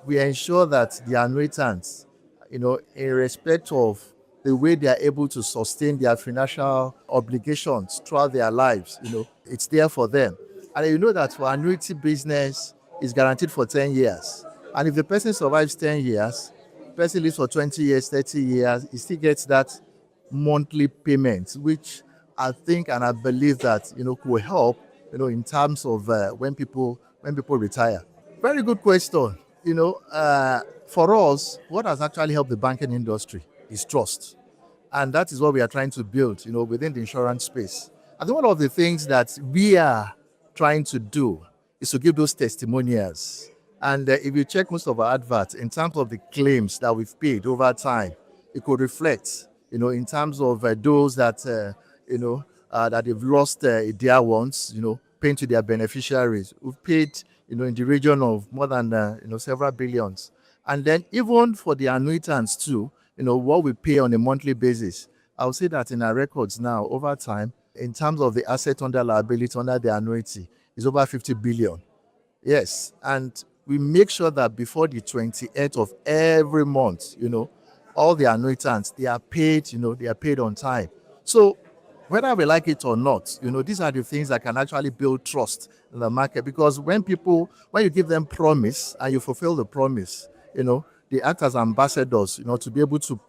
we ensure that the annuitants, in respect of the way they are able to sustain their financial obligations throughout their lives, it's there for them. And you know that for annuity business, is guaranteed for 10 years. And if the person survives 10 years, the person lives for 20 years, 30 years, he still gets that monthly payment, which I think and I believe that, could help, in terms of when people retire. Very good question. For us, what has actually helped the banking industry is trust. And that is what we are trying to build, within the insurance space. I think one of the things that we are trying to do is to give those testimonials. And if you check most of our adverts, in terms of the claims that we've paid over time, it could reflect, in terms of those that, that they've lost dear ones, paying to their beneficiaries. We've paid, in the region of more than, several billions. And then even for the annuitants too, what we pay on a monthly basis, I would say that in our records now, over time, in terms of the asset under liability under the annuity, is over 50 billion. Yes, and we make sure that before the 28th of every month, all the annuitants, they are paid, they are paid on time. So whether we like it or not, these are the things that can actually build trust in the market. Because when you give them promise and you fulfill the promise, they act as ambassadors, to be able to,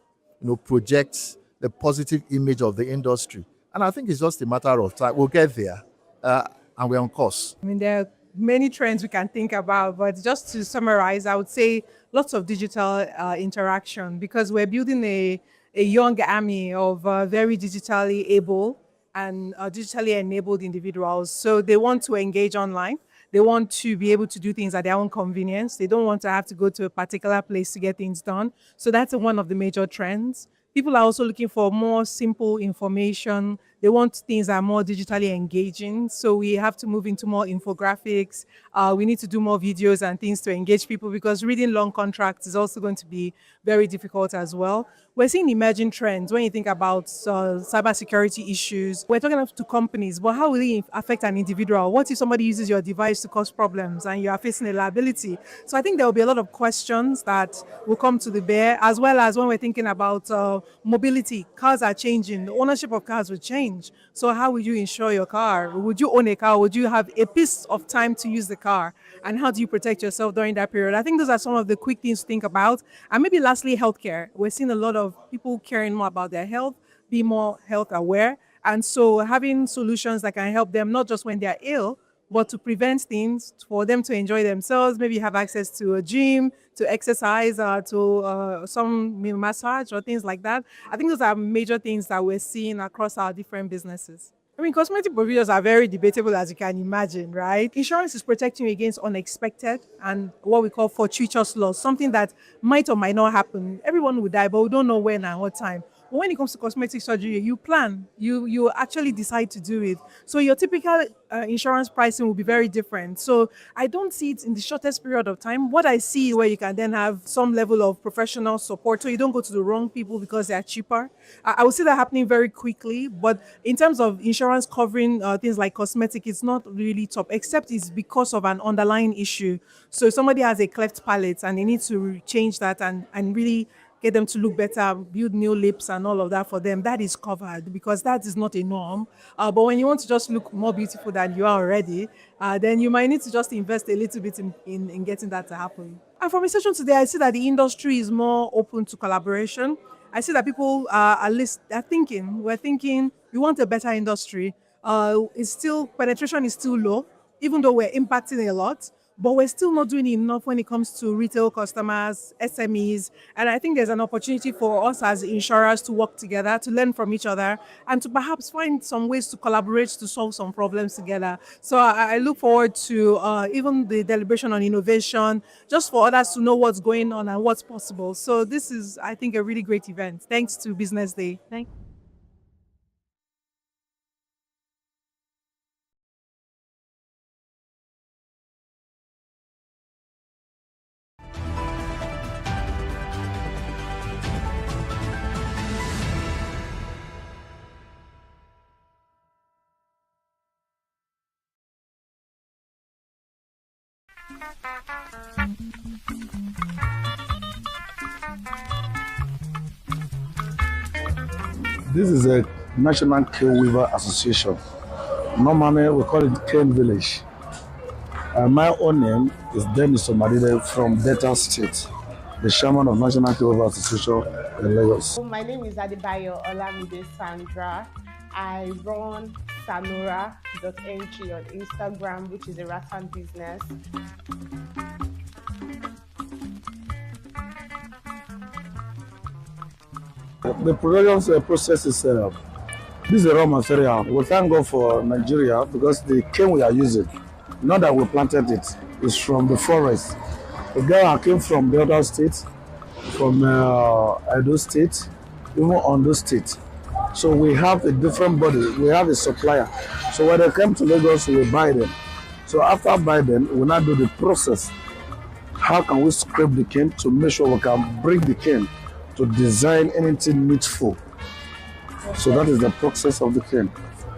project the positive image of the industry. And I think it's just a matter of time. We'll get there, and we're on course. I mean, there are many trends we can think about, but just to summarize, I would say lots of digital interaction, because we're building a young army of very digitally able and digitally enabled individuals. So they want to engage online. They want to be able to do things at their own convenience. They don't want to have to go to a particular place to get things done. So that's one of the major trends. People are also looking for more simple information. They want things that are more digitally engaging. So we have to move into more infographics. We need to do more videos and things to engage people, because reading long contracts is also going to be very difficult as well. We're seeing emerging trends when you think about cybersecurity issues. We're talking to companies, but how will it affect an individual? What if somebody uses your device to cause problems and you are facing a liability? So I think there will be a lot of questions that will come to the bear, as well as when we're thinking about mobility. Cars are changing. The ownership of cars will change. So how would you insure your car? Would you own a car? Would you have a piece of time to use the car? And how do you protect yourself during that period? I think those are some of the quick things to think about. And maybe lastly, healthcare. We're seeing a lot of people caring more about their health, be more health aware. And so having solutions that can help them, not just when they're ill, but to prevent things, for them to enjoy themselves. Maybe have access to a gym, to exercise, to some massage or things like that. I think those are major things that we're seeing across our different businesses. I mean, cosmetic procedures are very debatable, as you can imagine, right? Insurance is protecting you against unexpected and what we call fortuitous loss, something that might or might not happen. Everyone will die, but we don't know when and what time. But when it comes to cosmetic surgery, you plan, you actually decide to do it. So your typical insurance pricing will be very different. So I don't see it in the shortest period of time. What I see where you can then have some level of professional support, so you don't go to the wrong people because they are cheaper. I will see that happening very quickly. But in terms of insurance covering things like cosmetic, it's not really top, except it's because of an underlying issue. So if somebody has a cleft palate and they need to change that and really get them to look better, build new lips and all of that for them, that is covered because that is not a norm. But when you want to just look more beautiful than you are already, then you might need to just invest a little bit in getting that to happen. And from research today, I see that the industry is more open to collaboration. I see that people we're thinking, we want a better industry. Penetration is still low, even though we're impacting a lot, but we're still not doing enough when it comes to retail customers, SMEs. And I think there's an opportunity for us as insurers to work together, to learn from each other, and to perhaps find some ways to collaborate to solve some problems together. So I look forward to even the deliberation on innovation, just for others to know what's going on and what's possible. So this is, I think, a really great event. Thanks to Business Day. Thank you. This is a National Cane Weaver Association. Normally we call it Cane Village. My own name is Dennis Omadide from Delta State, the chairman of National Cane Weaver Association in Lagos. My name is Adebayo Olamide Sandra. I run sanora.ng on Instagram, which is a rattan business. The production process is this is a raw material. We thank God for Nigeria because the cane we are using, not that we planted it, is from the forest. The girl came from the other states, from Edo State, even Ondo State. So we have a different body. We have a supplier. So when they come to Lagos, we buy them. So after buy them, we now do the process. How can we scrape the cane to make sure we can break the cane to design anything needful? So that is the process of the cane.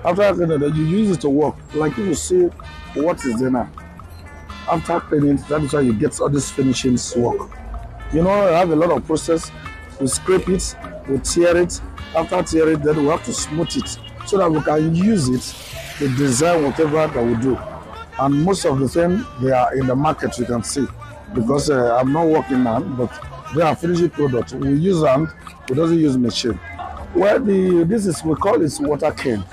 After that, you use it to work. Like you see what is there now. After cleaning, that is why you get all these finishings work. You know, I have a lot of process. We scrape it, we tear it. After tear it, then we have to smooth it so that we can use it to design whatever that we do. And most of the things, they are in the market, you can see. Because I'm not working now, but they are finishing products. We use hand, we doesn't use machine. Well, we call it water cane.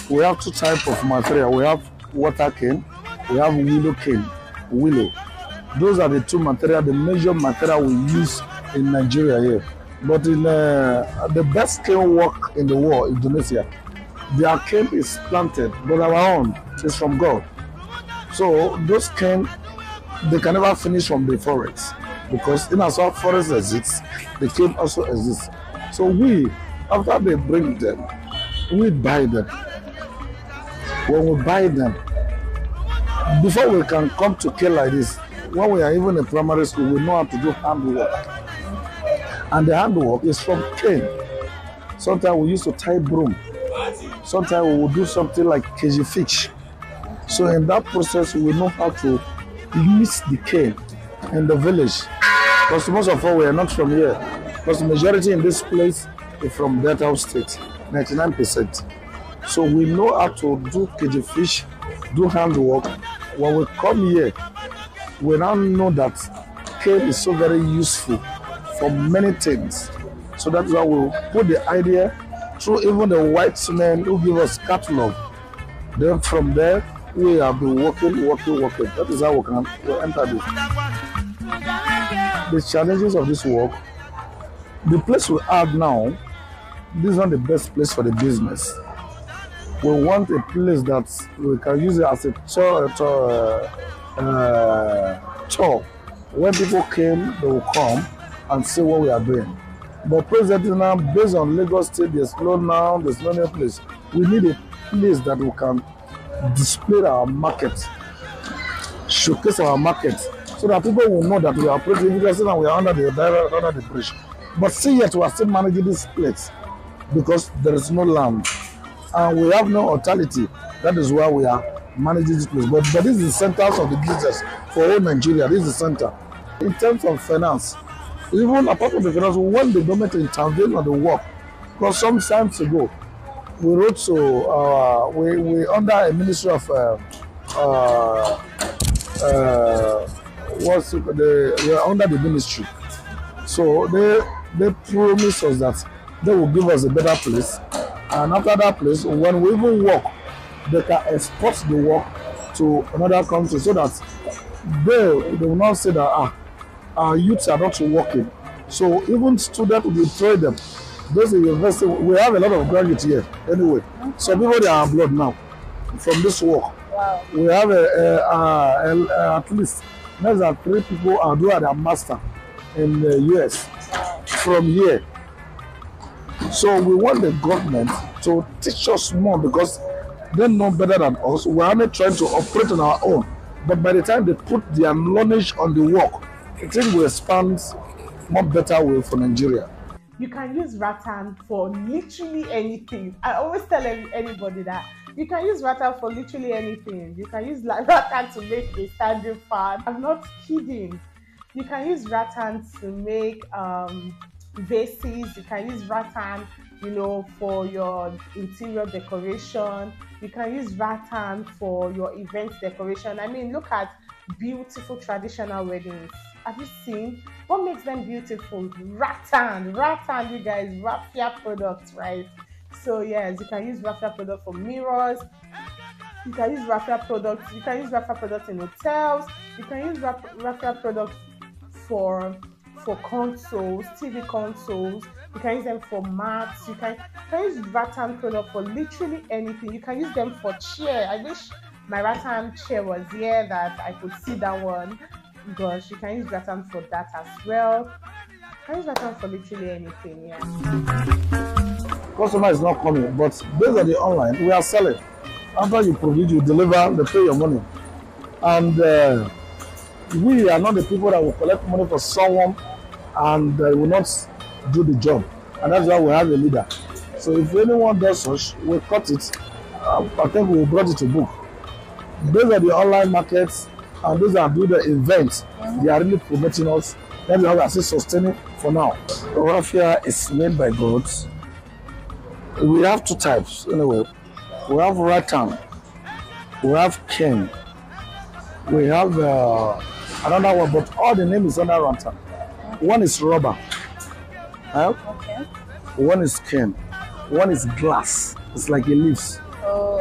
We have two types of material. We have water cane, we have willow cane. Willow. Those are the two material, the major material we use in Nigeria here. But in the best cane work in the world, Indonesia, their cane is planted, but our own is from God. So those cane, they can never finish from the forest because in as far as forest exists, the cane also exists. So we, after they bring them, we buy them. When we buy them, before we can come to cane like this, when we are even in primary school, we know how to do handwork. And the handwork is from cane. Sometimes we used to tie broom. Sometimes we will do something like KG fish. So in that process, we know how to mix the cane in the village. Because most of us, we are not from here. Because the majority in this place is from Delta State, 99%. So we know how to do KG fish, do handwork. When we come here, we now know that cane is so very useful for many things. So that's why we put the idea through even the white men who give us catalog. Then from there, we have been working. That is how we enter this. The challenges of this work, the place we are now, this is not the best place for the business. We want a place that we can use it as a tour. When people came, they will come and see what we are doing. But presently now, based on Lagos State, there's no new place. We need a place that we can display our market, showcase our market, so that people will know that we are operating. Because now we are under the bridge. But see yet we are still managing this place because there is no land and we have no authority. That is why we are managing this place. But this is the center of the business for all Nigeria. This is the center. In terms of finance, Even apart from the finance, when the government intervened on the work, because some times ago, we wrote to we under a ministry of we're under the ministry. So they promised us that they will give us a better place, and after that place, when we even work, they can export the work to another country so that they will not say that our youths are not working. So even students will train them. Those in university, we have a lot of graduates here anyway. Some people they are abroad now from this work. Wow. We have at least less than 3 people are doing their master in the US from here. So we want the government to teach us more because they know better than us. We are only trying to operate on our own. But by the time they put their knowledge on the work, I think we expand more better way for Nigeria. You can use rattan for literally anything. I always tell anybody that you can use rattan for literally anything. You can use rattan to make a standing fan. I'm not kidding. You can use rattan to make vases. You can use rattan, for your interior decoration. You can use rattan for your event decoration. I mean, look at beautiful traditional weddings. Have you seen what makes them beautiful? Rattan, you guys, raffia products, right? So yes, you can use raffia products for mirrors. You can use raffia products. You can use raffia products in hotels. You can use raffia products for consoles, TV consoles. You can use them for mats. You can use rattan product for literally anything. You can use them for chair. I wish my rattan chair was here that I could sit down one. Gosh, you can use rattan for that as well. You can use rattan for literally anything, yeah. Customer is not coming, but based on the online, we are selling. After you produce, you deliver, they pay your money. And we are not the people that will collect money for someone and will not do the job. And that's why we have a leader. So if anyone does such, we'll cut it. I think we brought it to book. Those are the online markets and those that do the events. They are really promoting us. That's how we are still sustaining for now. Raffia is made by goats. We have 2 types anyway. We have rattan. We have cane. We have another one, but all the name is under rattan. One is rubber. Okay. One is cane. One is glass. It's like a leaves. Oh.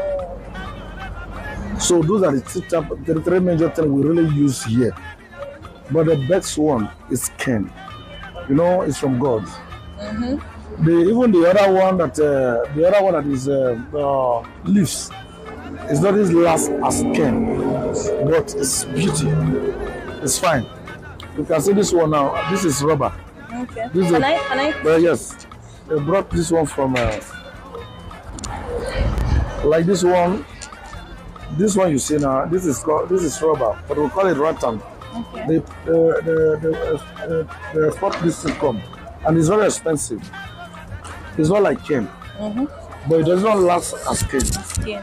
So those are the 3 major things we really use here. But the best one is cane. It's from God. Mm-hmm. Even the other one that is leaves is not as last as cane, but it's beauty. It's fine. You can see this one now. This is rubber. Okay. This Can I? Yes. They brought this one from like this one. This one you see now. This is rubber, but we call it rattan. Okay. They export this to come, and it's very expensive. It's not like cane, but it does not last as cane. Skin.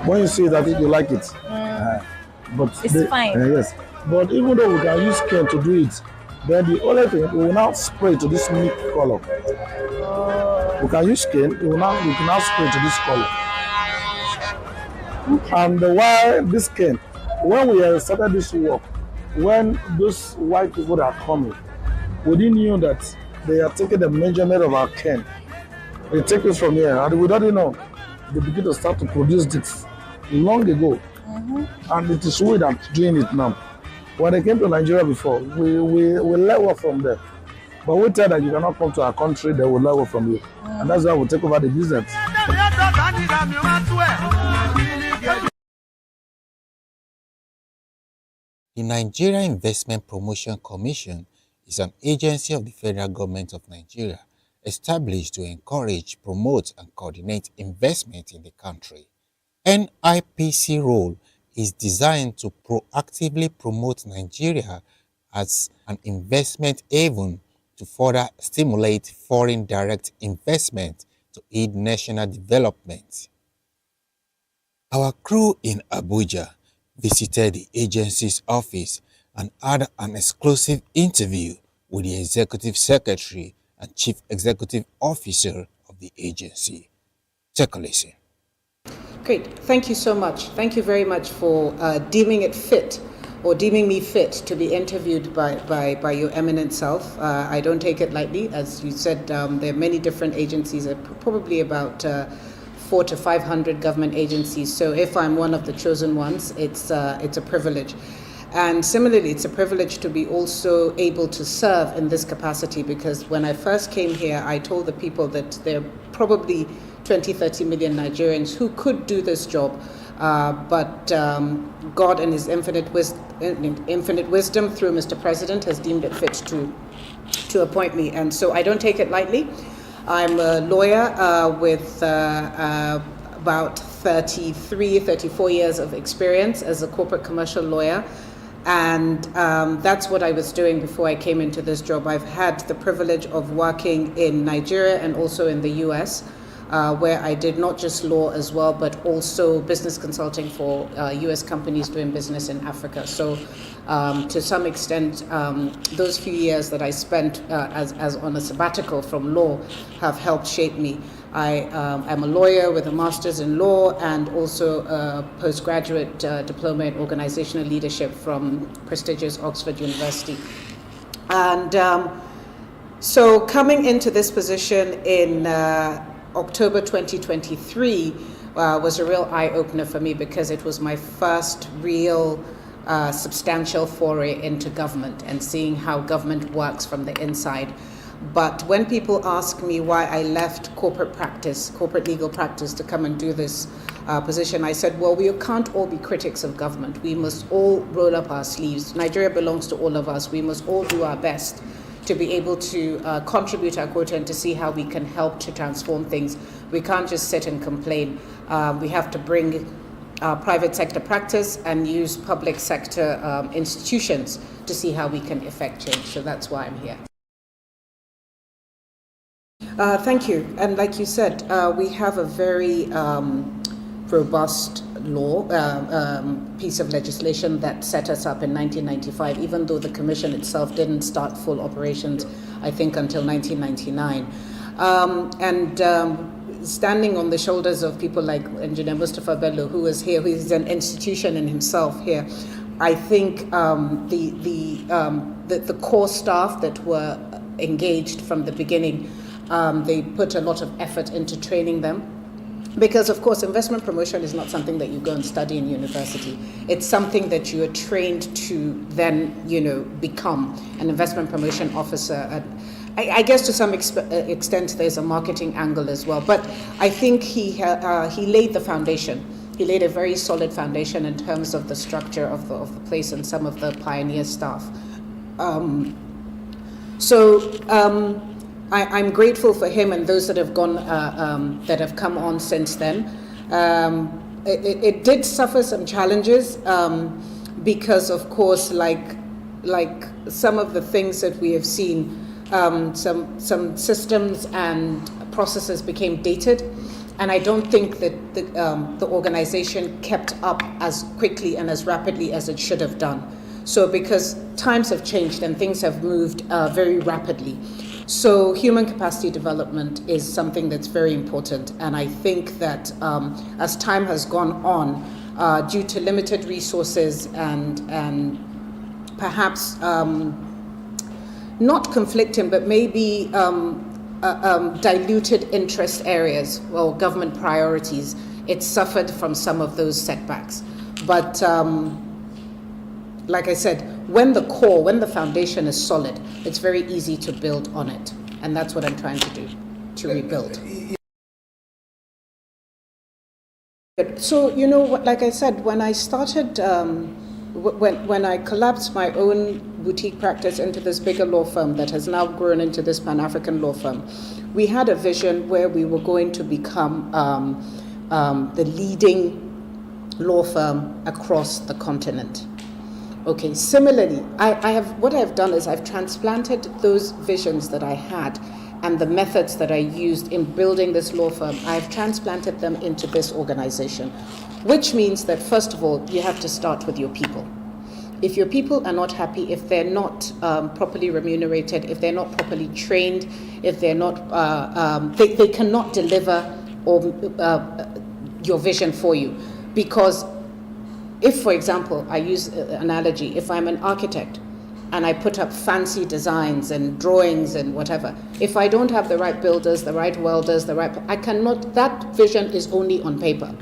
When you see that, you like it. But it's fine. Yes. But even though we can use cane to do it, then the only thing we will now spray to this milk color. We can use cane. We can now spray to this color. And why this cane? When we started this work, when those white people that are coming, we didn't know that they are taking the measurement of our cane. They take it from here, and we don't know. They begin to start to produce this long ago, and it is we that are doing it now. When they came to Nigeria before, we learn work from them. But we tell that you cannot come to our country, they will learn work from you. And that's why we take over the business. The Nigeria Investment Promotion Commission is an agency of the federal government of Nigeria established to encourage, promote, and coordinate investment in the country. NIPC role is designed to proactively promote Nigeria as an investment haven to further stimulate foreign direct investment to aid national development. Our crew in Abuja visited the agency's office and had an exclusive interview with the Executive Secretary and Chief Executive Officer of the agency. Take a listen. Great. Thank you so much. Thank you very much for deeming it fit or deeming me fit to be interviewed by your eminent self. I don't take it lightly. As you said, there are many different agencies, probably about 400 to 500 government agencies. So if I'm one of the chosen ones, it's a privilege. And similarly, it's a privilege to be also able to serve in this capacity, because when I first came here, I told the people that there are probably 20, 30 million Nigerians who could do this job. But God in His infinite wisdom through Mr. President has deemed it fit to appoint me. And so I don't take it lightly. I'm a lawyer with about 33, 34 years of experience as a corporate commercial lawyer. And that's what I was doing before I came into this job. I've had the privilege of working in Nigeria and also in the US, where I did not just law as well, but also business consulting for US companies doing business in Africa. So to some extent, those few years that I spent as on a sabbatical from law have helped shape me. I am a lawyer with a master's in law and also a postgraduate diploma in organizational leadership from prestigious Oxford University. And so coming into this position in October 2023 was a real eye-opener for me, because it was my first real substantial foray into government and seeing how government works from the inside. But when people ask me why I left corporate legal practice to come and do this position, I said, well, we can't all be critics of government. We must all roll up our sleeves. Nigeria belongs to all of us. We must all do our best to be able to contribute our quota and to see how we can help to transform things. We can't just sit and complain. We have to bring private sector practice and use public sector institutions to see how we can effect change. So that's why I'm here. Thank you. And like you said, we have a very robust law, piece of legislation that set us up in 1995, even though the Commission itself didn't start full operations, I think, until 1999. Standing on the shoulders of people like Engineer Mustafa Bello, who is here, who is an institution in himself here, I think the core staff that were engaged from the beginning, they put a lot of effort into training them. Because, of course, investment promotion is not something that you go and study in university. It's something that you are trained to then, become an investment promotion officer. I guess to some extent there's a marketing angle as well. But I think he laid the foundation. He laid a very solid foundation in terms of the structure of the place and some of the pioneer staff. I'm grateful for him and those that have gone, that have come on since then. It did suffer some challenges because, of course, like some of the things that we have seen, some systems and processes became dated, and I don't think that the organization kept up as quickly and as rapidly as it should have done. So because times have changed and things have moved very rapidly. So human capacity development is something that's very important, and I think that as time has gone on, due to limited resources and perhaps not conflicting, but maybe diluted interest areas or government priorities, it suffered from some of those setbacks. But like I said, when the foundation is solid, it's very easy to build on it. And that's what I'm trying to do, to rebuild. So, like I said, when I started, when I collapsed my own boutique practice into this bigger law firm that has now grown into this Pan-African law firm, we had a vision where we were going to become the leading law firm across the continent. Okay, similarly, what I've done is I've transplanted those visions that I had and the methods that I used in building this law firm, I've transplanted them into this organization, which means that, first of all, you have to start with your people. if your people are not happy, if they're not properly remunerated, if they're not properly trained, if they're not, they cannot deliver your vision for you. Because if, for example, I use an analogy, if I'm an architect and I put up fancy designs and drawings and whatever, if I don't have the right builders, the right welders, I cannot, that vision is only on paper.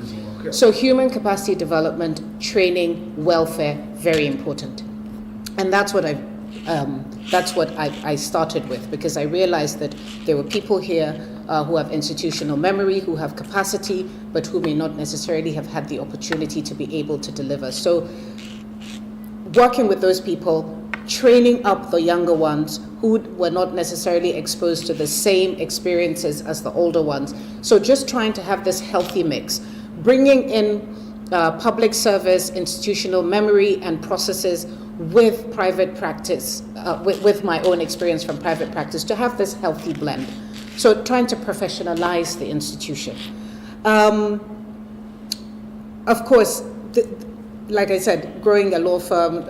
So human capacity development, training, welfare, very important. And that's what I started with, because I realized that there were people here who have institutional memory, who have capacity, but who may not necessarily have had the opportunity to be able to deliver. So working with those people, training up the younger ones who were not necessarily exposed to the same experiences as the older ones. So just trying to have this healthy mix, bringing in public service, institutional memory and processes with private practice, with my own experience from private practice, to have this healthy blend. So trying to professionalize the institution. Of course, like I said, growing a law firm,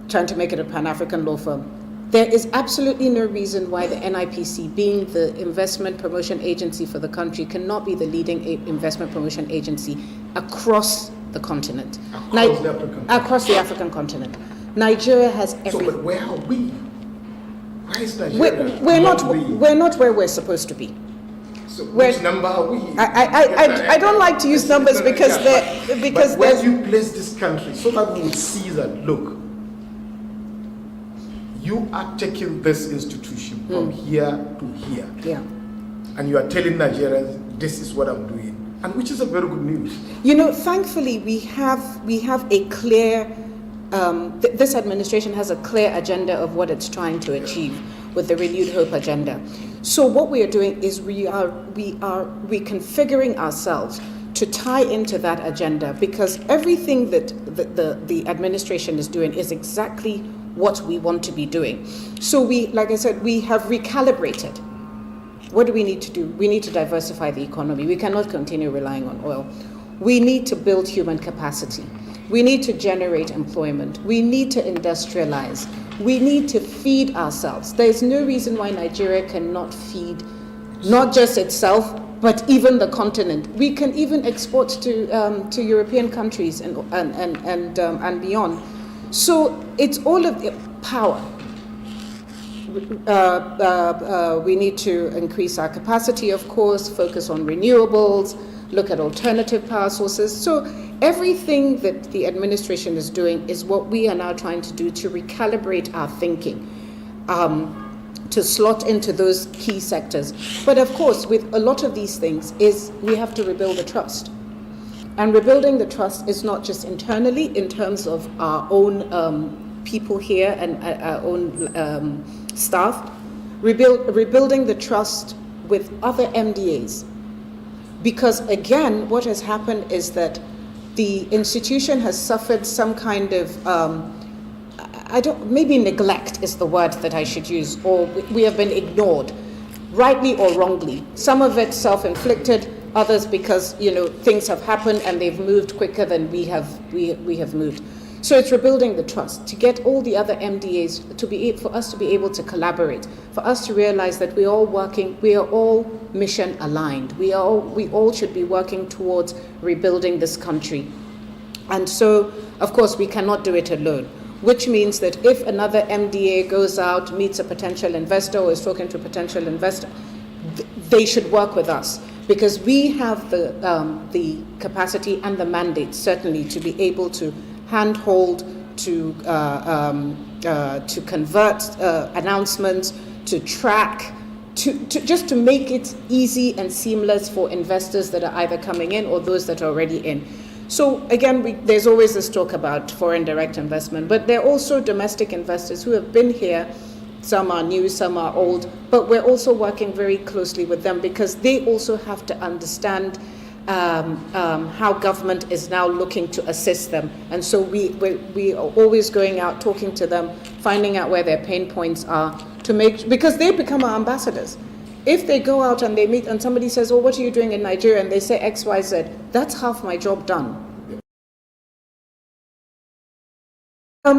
trying to make it a Pan-African law firm, there is absolutely no reason why the NIPC, being the investment promotion agency for the country, cannot be the leading investment promotion agency across the continent. Across the African continent. Nigeria has everything. So, but where are we? Why is Nigeria? We're not where we're supposed to be. So which number are we? I don't like to use numbers because but where do you place this country so that we will see that, look, you are taking this institution from here to here. Yeah. And you are telling Nigerians, this is what I'm doing. And which is a very good news. You know, thankfully, we have a clear, this administration has a clear agenda of what it's trying to achieve with the Renewed Hope agenda. So what we are doing is we are reconfiguring ourselves to tie into that agenda, because everything that the administration is doing is exactly what we want to be doing. So we, like I said, we have recalibrated. What do we need to do? We need to diversify the economy. We cannot continue relying on oil. We need to build human capacity. We need to generate employment. We need to industrialize. We need to feed ourselves. There is no reason why Nigeria cannot feed not just itself, but even the continent. We can even export to European countries and beyond. So it's all of the power. We need to increase our capacity, of course, focus on renewables, look at alternative power sources. So everything that the administration is doing is what we are now trying to do to recalibrate our thinking, to slot into those key sectors. But of course, with a lot of these things, is we have to rebuild the trust. And rebuilding the trust is not just internally in terms of our own people here and our own staff, rebuilding the trust with other MDAs. Because again, what has happened is that the institution has suffered some kind of, maybe neglect is the word that I should use, or we have been ignored, rightly or wrongly. Some of it self-inflicted, others because, you know, things have happened and they've moved quicker than we have moved. So it's rebuilding the trust to get all the other MDAs for us to be able to collaborate, for us to realize that we are all mission aligned. We all should be working towards rebuilding this country. And so, of course, we cannot do it alone, which means that if another MDA goes out, meets a potential investor or is talking to a potential investor, they should work with us, because we have the capacity and the mandate, certainly, to be able to handhold, to convert announcements, to track, to just to make it easy and seamless for investors that are either coming in or those that are already in. So again, there's always this talk about foreign direct investment, but there are also domestic investors who have been here. Some are new, some are old, but we're also working very closely with them, because they also have to understand how government is now looking to assist them. And so we are always going out, talking to them, finding out where their pain points are, because they become our ambassadors. If they go out and they meet and somebody says, oh, what are you doing in Nigeria? And they say X, Y, Z, that's half my job done.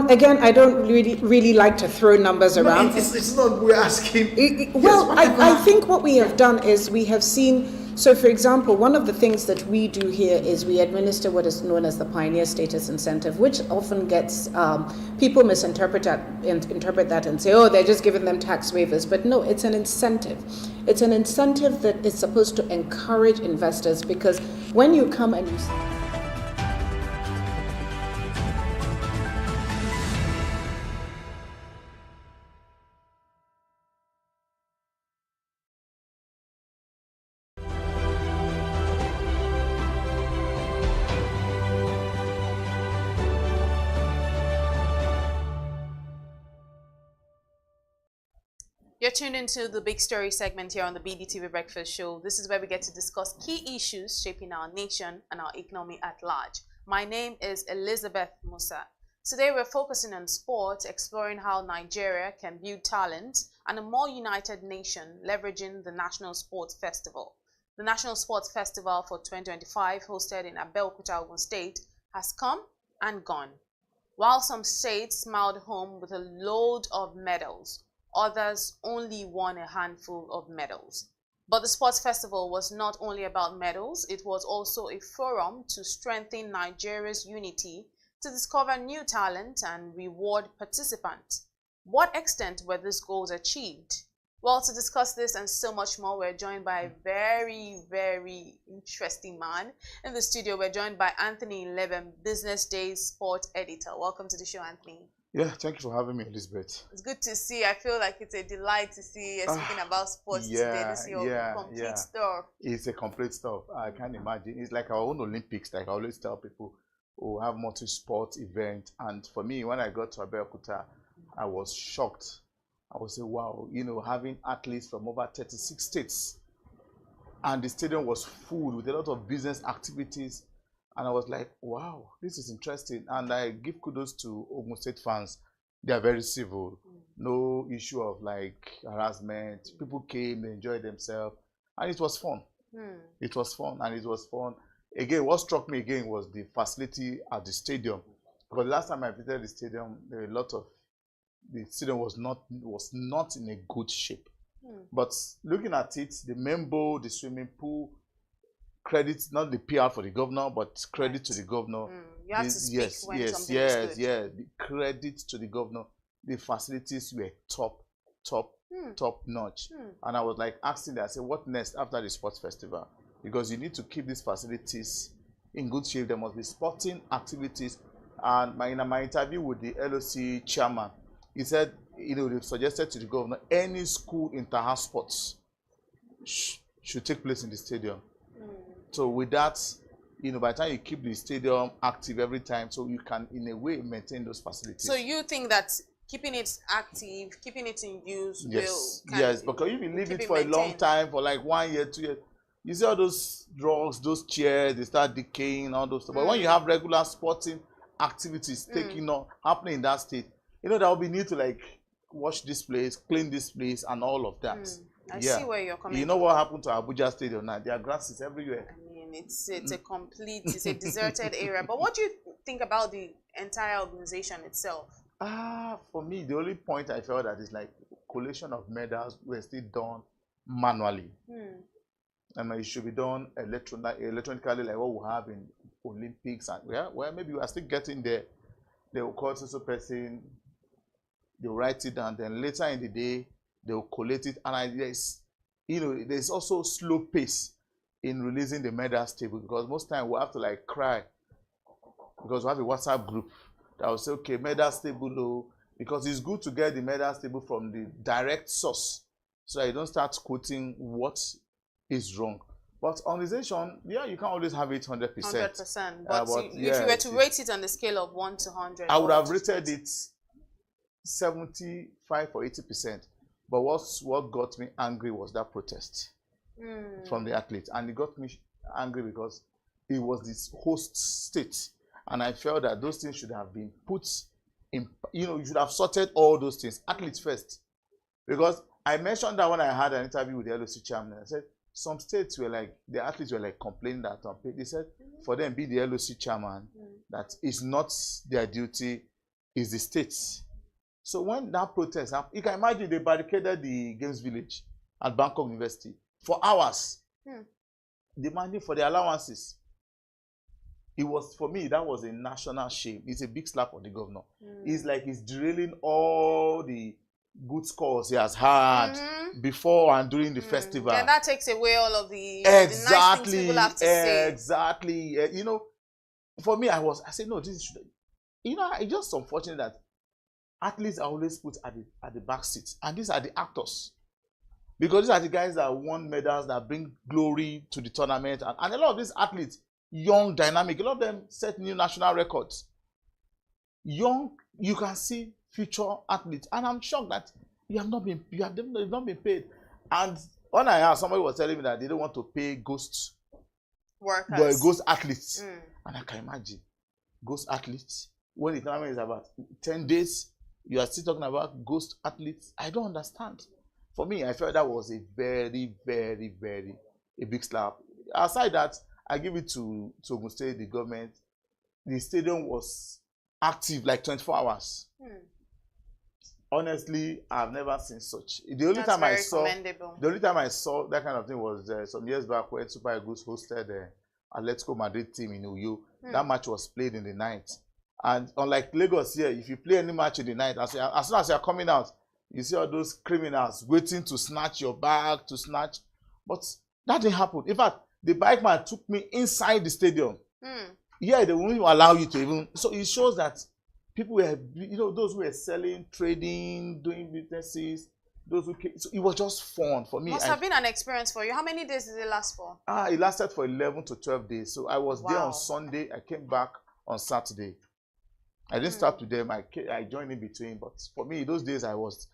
Again, I don't really like to throw numbers around. No, it's not. We're asking. Well, I think what we have done is we have seen. So, for example, one of the things that we do here is we administer what is known as the Pioneer Status Incentive, which often gets people interpret that and say, oh, they're just giving them tax waivers. But no, it's an incentive. It's an incentive that is supposed to encourage investors, because when you come and you You're tuned into the Big Story segment here on the BDTV Breakfast Show. This is where we get to discuss key issues shaping our nation and our economy at large. My name is Elizabeth Musa. Today we're focusing on sport, exploring how Nigeria can build talent and a more united nation, leveraging the National Sports Festival. The National Sports Festival for 2025, hosted in Abeokuta, Ogun State, has come and gone. While some states smiled home with a load of medals, others only won a handful of medals. But the sports festival was not only about medals, it was also a forum to strengthen Nigeria's unity, to discover new talent and reward participants. What extent were these goals achieved? Well, to discuss this and so much more, we're joined by a very, very interesting man. In the studio, we're joined by Anthony Lebem, BusinessDay's sport editor. Welcome to the show, Anthony. Yeah, thank you for having me, Elizabeth. It's good to see. I feel like it's a delight to see you speaking about sports today. This is your complete stuff. It's a complete stuff. I can't imagine. It's like our own Olympics. Like I always tell people, who have multi-sport event. And for me, when I got to Abeokuta, I was shocked. I was saying, wow, having athletes from over 36 states. And the stadium was full with a lot of business activities. And I was like, wow, this is interesting. And I give kudos to Ogun State fans. They are very civil. No issue of like harassment. People came, they enjoyed themselves. And it was fun. It was fun, and it was fun. Again, what struck me again was the facility at the stadium. Because last time I visited the stadium, there were a lot of, the stadium was not in a good shape. But looking at it, the main bowl, the swimming pool, credit, not the PR for the governor, but credit to the governor. You have to speak when something is good. The credit to the governor. The facilities were top notch. And I was like asking them, I said, what next after the sports festival? Because you need to keep these facilities in good shape. There must be sporting activities. And in my interview with the LOC chairman, he said, they've suggested to the governor, any school inter-house sports should take place in the stadium. So with that, by the time you keep the stadium active every time, so you can, in a way, maintain those facilities. So you think that keeping it active, keeping it in use Yes, because if you leave it for a long time, for like 1 year, 2 years, you see all those drugs, those chairs, they start decaying, all those stuff. But when you have regular sporting activities happening in that state, there will be need to like wash this place, clean this place, and all of that. I see where you're coming from. You know what happened to Abuja Stadium now? There are grasses everywhere. I mean, it's a deserted area. But what do you think about the entire organization itself? For me, the only point I felt that is like collation of medals were still done manually. And it should be done electronically, like what we have in Olympics. And well, maybe we are still getting there. They will call social person, they will write it down, then later in the day, they will collate it. And there's also slow pace in releasing the medals table, because most time we have to like cry because we have a WhatsApp group that will say, okay, medals table, because it's good to get the medals table from the direct source so that you don't start quoting what is wrong. But organization, you can't always have it 100%. 100%. But if you were to rate it on the scale of 1 to 100, I would have rated it 75 or 80%. But what got me angry was that protest from the athletes. And it got me angry because it was this host state. And I felt that those things should have been put in, you should have sorted all those things. Athletes first. Because I mentioned that when I had an interview with the LOC chairman, I said, some states were like, the athletes were like complaining that they said, for them, be the LOC chairman, that it's not their duty is the states. So when that protest happened, you can imagine they barricaded the Games Village at Bangkok University for hours, demanding for the allowances. It was, for me, that was a national shame. It's a big slap on the governor. It's like he's derailing all the good scores he has had before and during the festival. Yeah, that takes away all of the nice things people have to say. Exactly. You know, for me, I said, no, this is, you know, it's just unfortunate that athletes are always put at the back seat. And these are the actors. Because these are the guys that won medals, that bring glory to the tournament. And a lot of these athletes, young, dynamic, a lot of them set new national records. Young, you can see future athletes. And I'm shocked that you have not been paid. And when I asked, somebody was telling me that they don't want to pay ghost workers, ghost athletes. And I can imagine, ghost athletes, when the tournament is about 10 days, you are still talking about ghost athletes. I don't understand. For me, I felt that was a very, very, very a big slap. Aside that, I give it to Ogun State, the government. The stadium was active like 24 hours. Honestly, I've never seen such. The only time I saw that kind of thing was some years back when Super Eagles hosted the Atletico Madrid team in Uyo. That match was played in the night. And unlike Lagos here, if you play any match in the night, as soon as you're coming out, you see all those criminals waiting to snatch your bag, But that didn't happen. In fact, the bike man took me inside the stadium. Yeah, they won't even allow you to even. So it shows that people were, you know, those who were selling, trading, doing businesses, those who came. So it was just fun for me. Must have been an experience for you. How many days did it last for? It lasted for 11 to 12 days. So I was there on Sunday. I came back on Saturday. I didn't start with them. I joined in between. But for me, those days I was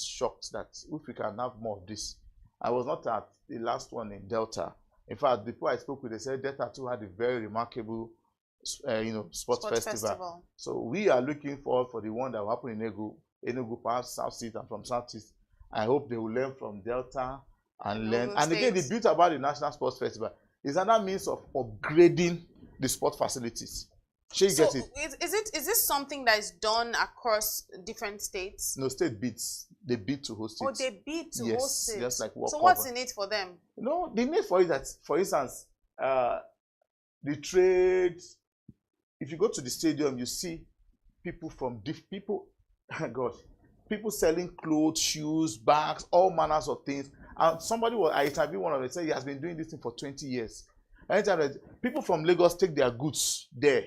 shocked that if we can have more of this. I was not at the last one in Delta. In fact, the people I spoke with, they said Delta too had a very remarkable, sports festival. So we are looking forward for the one that will happen in Enugu, perhaps South East and from South East. I hope they will learn from Delta and learn. And again, the beauty about the National Sports Festival is another means of upgrading the sport facilities. So get it? Is this something that is done across different states? No, state bids. They bid to host it. Oh, they bid to host it. Just like so what's in it for them? No, the need for it that, for instance, the trade. If you go to the stadium, you see people from people selling clothes, shoes, bags, all manners of things. And I interviewed one of them, said he has been doing this thing for 20 years. Anytime that people from Lagos take their goods there,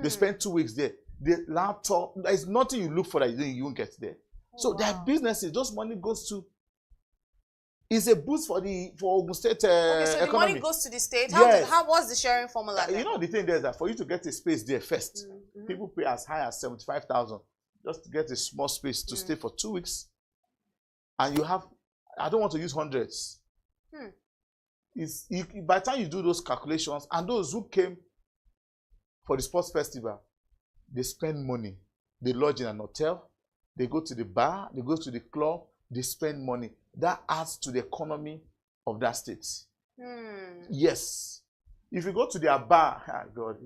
they spend 2 weeks there. The laptop, there's nothing you look for that you won't get there. So their businesses, those money goes to. It's a boost for Ogun State okay, so economy. the money goes to the state. Yes. How was the sharing formula? You know, the thing there is that for you to get a space there first, people pay as high as 75,000 just to get a small space to stay for 2 weeks. And you have, I don't want to use hundreds. By the time you do those calculations, and those who came for the sports festival, they spend money. They lodge in an hotel, they go to the bar, they go to the club, they spend money. That adds to the economy of that state. Yes. If you go to their bar, God,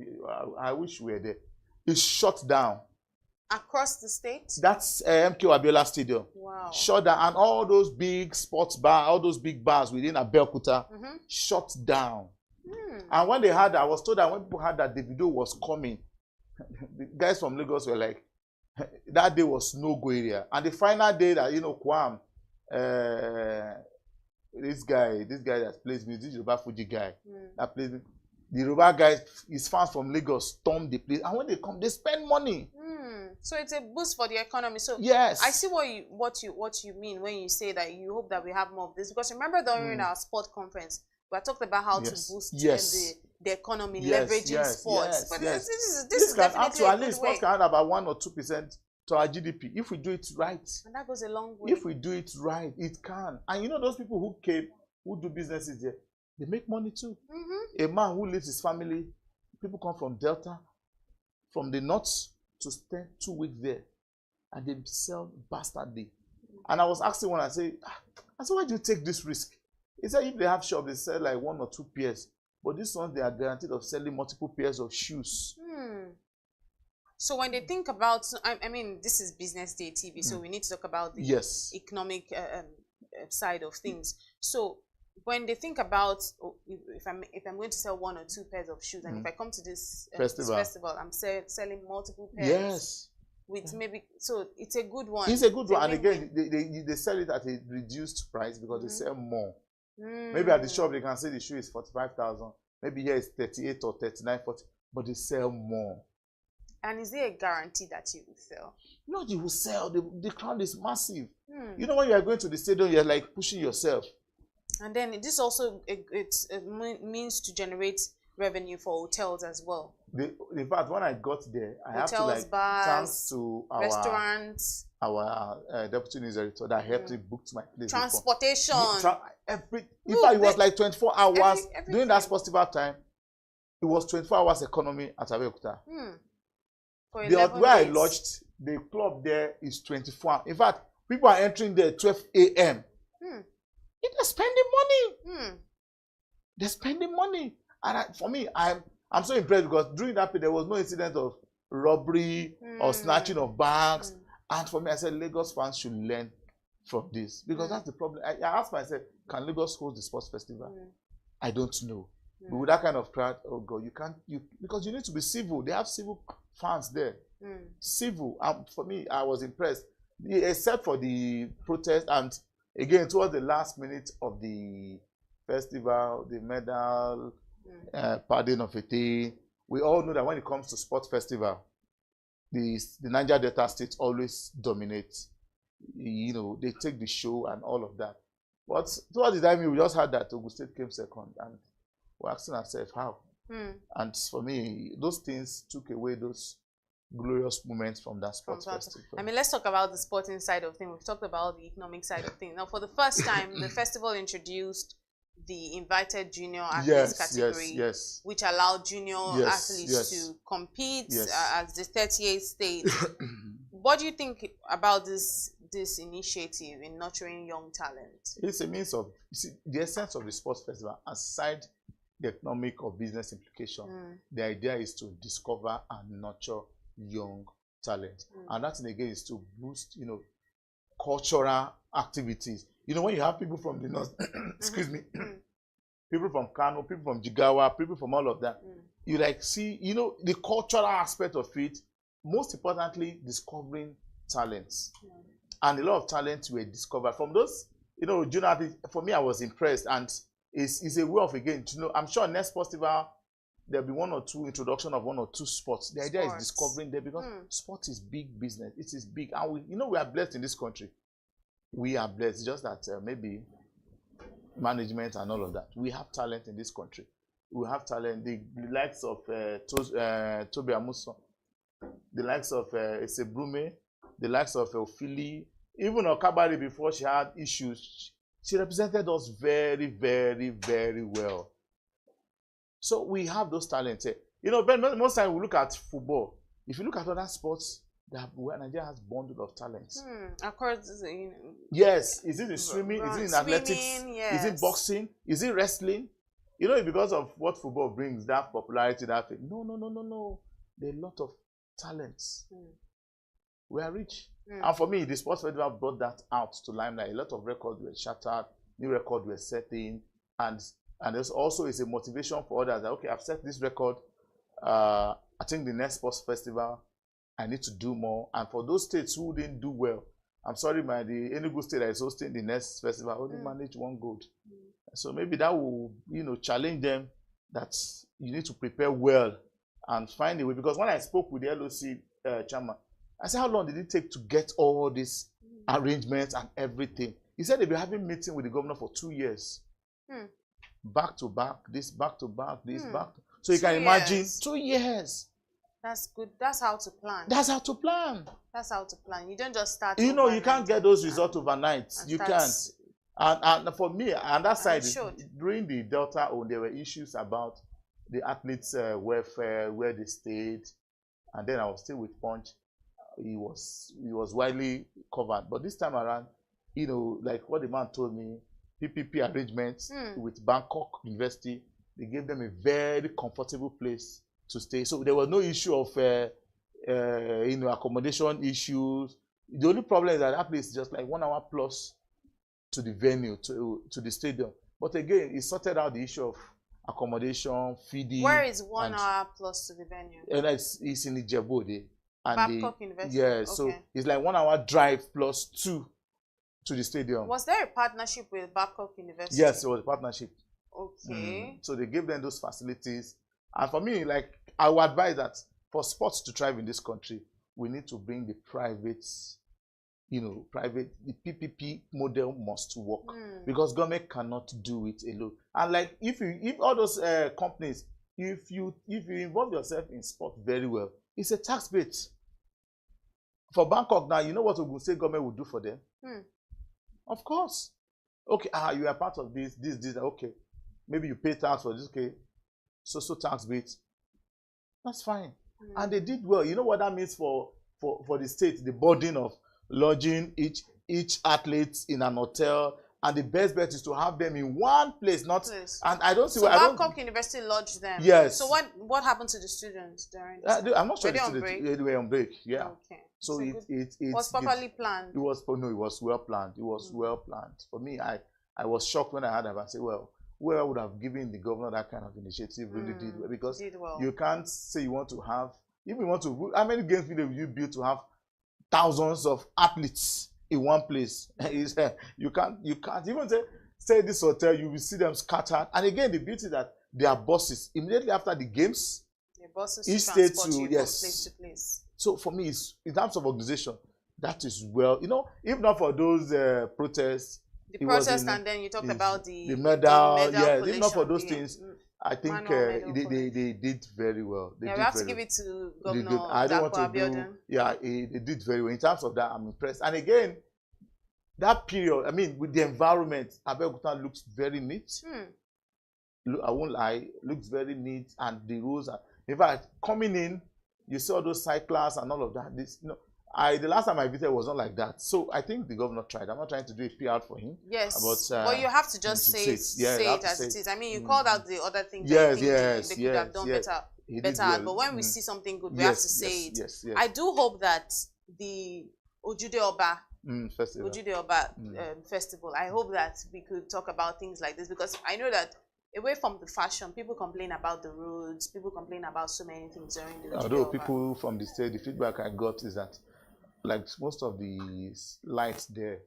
I wish we were there. It's shut down. Across the state? That's MK Abiola Stadium. Wow. Shut down. And all those big sports bars, all those big bars within Abeokuta, shut down. And when they had, I was told that when people heard that the video was coming, the guys from Lagos were like, that day was no-go area. And the final day that, Kwam, this guy that plays music, this Yoruba Fuji guy, that plays, the Yoruba guys, his fans from Lagos stormed the place. And when they come, they spend money. So it's a boost for the economy. So yes, I see what you mean when you say that you hope that we have more of this. Because remember during our sport conference, we talked about how to boost the economy, leveraging sports. But this is definitely at least sports can add about 1 or 2% to our GDP if we do it right. And that goes a long way. If we do it right, it can. And those people who do businesses there, they make money too. A man who leaves his family, people come from Delta, from the north, to spend 2 weeks there, and they sell bastardly. And I was asking one, I said, why do you take this risk? He said if they have shops, they sell like 1 or 2 pairs. But this one, they are guaranteed of selling multiple pairs of shoes. So when they think about, I mean, this is Business Day TV, so we need to talk about the economic side of things. So when they think about, if I'm going to sell 1 or 2 pairs of shoes, and if I come to this festival, I'm selling multiple pairs. Yes. With maybe, so it's a good one. It's a good one, and again, they sell it at a reduced price because they sell more. Maybe at the shop they can say the shoe is 45,000. Maybe here it's 38 or 39, 40, but they sell more. And is there a guarantee that you will sell? No, you will sell. The crowd is massive. You know, when you are going to the stadium, you're like pushing yourself. And then this also it means to generate revenue for hotels as well. In fact, when I got there, I have to like bars, thanks to our restaurants, our deputy news editor that helped me book my place. Transportation. In fact, it was like 24 hours during that festival time. It was 24 hours economy at Abeokuta. Where I lodged, the club there is 24 hours. In fact, people are entering there at 12 a.m. They're spending money. They're spending money. And for me, I'm so impressed because during that period, there was no incident of robbery or snatching of bags. And for me, I said, Lagos fans should learn from this. Because that's the problem. I asked myself, can Lagos host the sports festival? I don't know. But with that kind of crowd, oh God, you can't, because you need to be civil. They have civil fans there. Civil. For me, I was impressed. Except for the protest, and again, towards the last minute of the festival, the medal, pardon of a day, we all know that when it comes to sports festival, the Niger Delta states always dominate. You know, they take the show and all of that. But towards the time, we just had that Ogun State came second, and we're asking ourselves how. And for me, those things took away those glorious moments from that sports festival. I mean, let's talk about the sporting side of things. We've talked about the economic side of things. Now, for the first time, the festival introduced the invited junior athletes category, which allowed junior athletes to compete as the 38th state. What do you think about this initiative in nurturing young talent? It's a means of, you see, the essence of the sports festival, aside the economic or business implication, the idea is to discover and nurture young talent. And that, again, is to boost, you know, cultural activities. You know, when you have people from the north, excuse me, people from Kano, people from Jigawa, people from all of that, you like see, you know, the cultural aspect of it, most importantly, discovering talents. And a lot of talents were discovered from those, you know, junior. For me, I was impressed, and it's a way of, again, to know, I'm sure next festival, there'll be 1 or 2 introduction of 1 or 2 sports. The idea is discovering them, because sport is big business. It is big. And we, you know, we are blessed in this country. We are blessed. It's just that maybe management and all of that. We have talent in this country. We have talent. The likes of Toby Amuson, the likes of Esebrume, the likes of Ophili, even Okabari, before she had issues, she represented us very, very, very well. So we have those talents. You know, but most times we look at football. If you look at other sports, Nigeria has bundle of talents. Of course, yes. Is it in swimming? Is it in athletics? Is it boxing? Is it wrestling? You know, because of what football brings, that popularity, that thing. No. There are a lot of talents. We are rich. And for me, the sports festival brought that out to limelight. A lot of records were shattered, new records were setting, and there's also is a motivation for others that, okay, I've set this record. I think the next sports festival, I need to do more. And for those states who didn't do well, I'm sorry, the Enugu state that is hosting the next festival only managed 1 gold. So maybe that will, you know, challenge them that you need to prepare well and find a way. Because when I spoke with the LOC chairman, I said, how long did it take to get all these arrangements and everything? He said they've been having meeting with the governor for 2 years. Back to back, this, back to back, this, back to... So you can imagine 2 years. That's good. That's how to plan. That's how to plan. That's how to plan. You don't just start. You know, you can't get those results overnight. You can't. And for me, on that side, during the Delta, there were issues about the athletes' welfare, where they stayed, and then I was still with Punch. He was widely covered, but this time around, you know, like what the man told me, PPP arrangements with Bangkok University, they gave them a very comfortable place to stay. So there was no issue of accommodation issues. The only problem is that that place is just like 1 hour plus to the venue, to the stadium. But again, it sorted out the issue of accommodation, feeding. Where is 1 hour plus to the venue? And it's in Ijebu. Babcock University. Yeah, so okay. it's like 1 hour drive plus 2 to the stadium. Was there a partnership with Babcock University? Yes, it was a partnership. Okay. So they gave them those facilities. And for me, like, I would advise that for sports to thrive in this country, we need to bring the private, the PPP model must work because government cannot do it alone. And like, if all those companies, if you involve yourself in sport very well, it's a tax base. For Bangkok now, you know what Ogun State government will do for them? Of course. Okay, you are part of this, okay. Maybe you pay tax for this, okay. So tax base. That's fine. And they did well. You know what that means for the state, the burden of lodging each athlete in an hotel, and the best bet is to have them in one place, not. And I don't see. So why Babcock University lodged them. Yes. So what happened to the students during? I'm not sure. Were they on break? They were on break. Yeah. Okay. So it was properly planned. It was well planned. It was well planned. For me, I was shocked when I heard about it. I said, well, whoever would have given the governor that kind of initiative really did well, because you can't say you want to have. If you want to, how many games will you build to have thousands of athletes in one place? You can't even say this hotel, you will see them scattered. And again, the beauty that they are buses. Immediately after the games, each state to place to place. So for me, in terms of organization, that is well, if not for those protests. The protest, and then you talked about the medal, yes. If not for those things, I think they did very well. We have to give it to Governor Abiodun. They did very well. In terms of that, I'm impressed. And again, that period, I mean, with the environment, Abeokuta looks very neat. I won't lie, looks very neat, and the rules are. In fact, coming in, you see all those cyclists and all of that. The last time I visited was not like that. So I think the governor tried. I'm not trying to do a PR for him. Yes, but you have to just say it as it is. I mean, you called out the other things that they could have done better. But when we see something good, we have to say it. Yes. I do hope that the Ojude Oba festival, I hope that we could talk about things like this, because I know that away from the fashion, people complain about the roads, people complain about so many things during the Although people from the state, the feedback I got is that like most of the lights there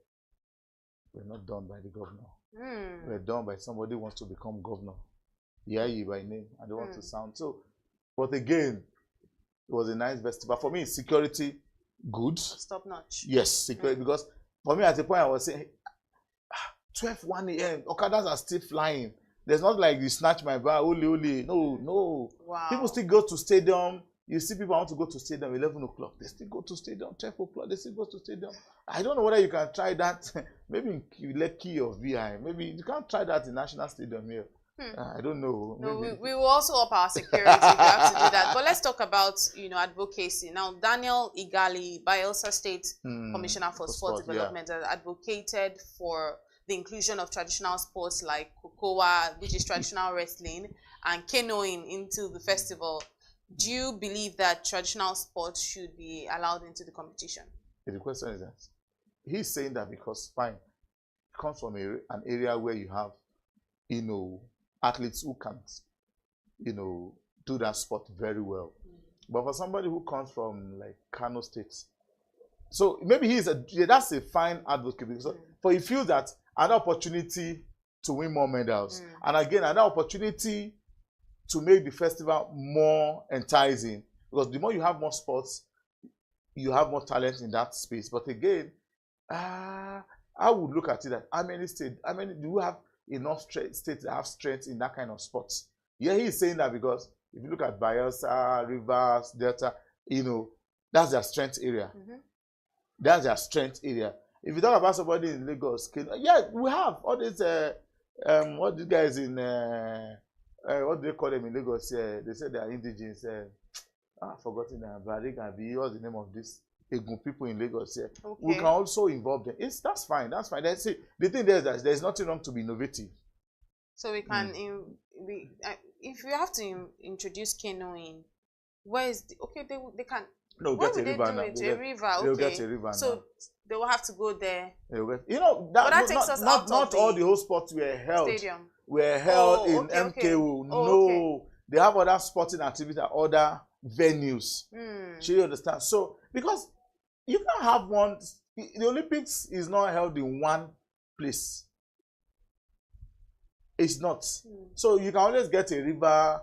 were not done by the governor. Were done by somebody who wants to become governor. Yayi by name. I don't want to sound so. But again, it was a nice festival. For me, security, good. Top notch. Yes, security. Because for me, at the point I was saying, 1 a.m., Okadas are still flying. There's not like you snatch my bag, only. No. Wow. People still go to stadium. You see people want to go to stadium 11 o'clock. They still go to stadium 12 o'clock. They still go to stadium. I don't know whether you can try that. Maybe in Lekki or VI. Maybe you can't try that in National Stadium here. I don't know. No, we will also up our security if we have to do that. But let's talk about advocacy. Now, Daniel Igali, Bayelsa State Commissioner for Sport Development, has advocated for the inclusion of traditional sports like Kokowa, which is traditional wrestling, and canoeing into the festival. Do you believe that traditional sports should be allowed into the competition? The question is that he's saying that because fine, it comes from an area where you have, athletes who can't, do that sport very well. But for somebody who comes from like Kano State, so maybe that's a fine advocate, because for he feels that an opportunity to win more medals, and again another opportunity to make the festival more enticing, because the more you have more sports, you have more talent in that space. But again, I would look at it that do you have enough states that have strength in that kind of sports? Yeah, he's saying that because if you look at Bayelsa, Rivers, Delta, that's their strength area. That's their strength area. If you talk about somebody in Lagos, we have all these what these guys in what do they call them in Lagos? They say they are indigenous. I've forgotten Barigabi. What's the name of this Egun people in Lagos? Okay. We can also involve them. That's fine. That's fine. Let's see. The thing is that there's nothing wrong to be innovative. So we can, if we have to introduce canoeing, where is they can They'll What get a would they river do now. with a river? Okay. They'll get a river So now. they will have to go there. You know, that, But that takes us out not of all the the whole sports stadium. were held Oh, in okay, okay. MKO. Oh, No, okay. they have other sporting activities at other venues. Hmm. Do you understand? So, because you can't have one, the Olympics is not held in one place. It's not. So you can always get a river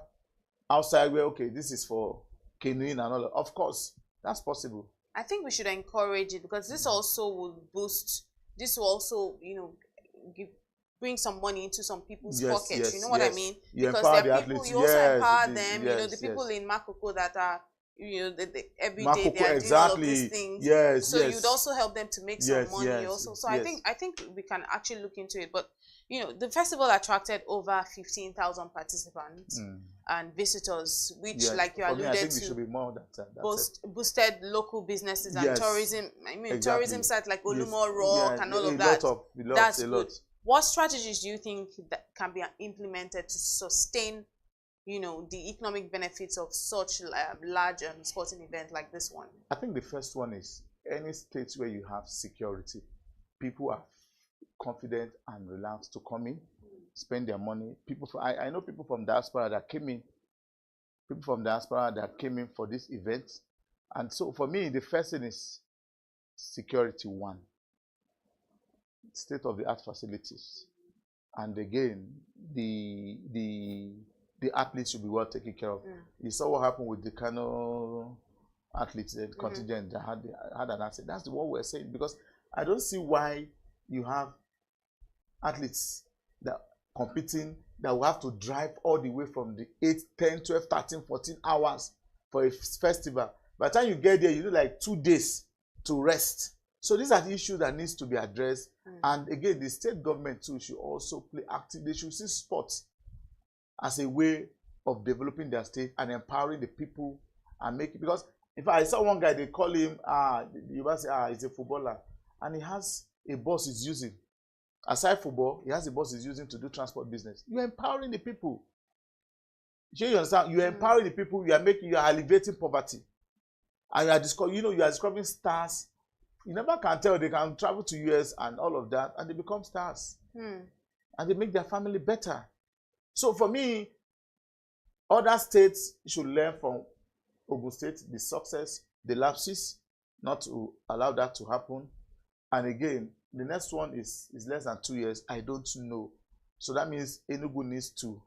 outside where, okay, this is for canoeing and all that. Of course, that's possible. I think we should encourage it because this also will boost. This will also, bring some money into some people's pockets. Yes, you know what I mean? You Because empower there are the people athletes. you also empower them. Yes, The people in Makoko that are, every day Makoko, they are doing all of these things. Yes, so you'd also help them to make some money also. So yes. I think we can actually look into it. But the festival attracted over 15,000 participants and visitors, which, like you alluded I think to, it should be more than boosted local businesses and tourism. I mean, exactly. tourism sites like Olumo Rock and all of that. That's good. What strategies do you think that can be implemented to sustain, the economic benefits of such large sporting event like this one? I think the first one is any state where you have security, people are confident and relaxed to come in, spend their money. I know people from diaspora that came in. People from diaspora that came in for this event, and so for me, the first thing is security. One, state-of-the-art facilities, and again, the athletes should be well taken care of. You saw what happened with the Kano athletes, the contingent that had an accident. That's what we're saying, because I don't see why you have athletes that competing that will have to drive all the way from the 8, 10, 12, 13, 14 hours for a festival. By the time you get there, you need like 2 days to rest. So these are the issues that needs to be addressed. And again, the state government too should also play active. They should see sports as a way of developing their state and empowering the people and make it. Because if I saw one guy, they call him, you must say, he's a footballer, and he has a bus he's using. Aside football, he has a bus he's using to do transport business. You're empowering the people. You understand? You're empowering the people. You are alleviating poverty, and you are discovering stars. You never can tell. They can travel to US and all of that, and they become stars, and they make their family better. So for me, other states should learn from Ogun State, the success, the lapses, not to allow that to happen. And again, the next one is less than 2 years. I don't know. So that means Enugu needs to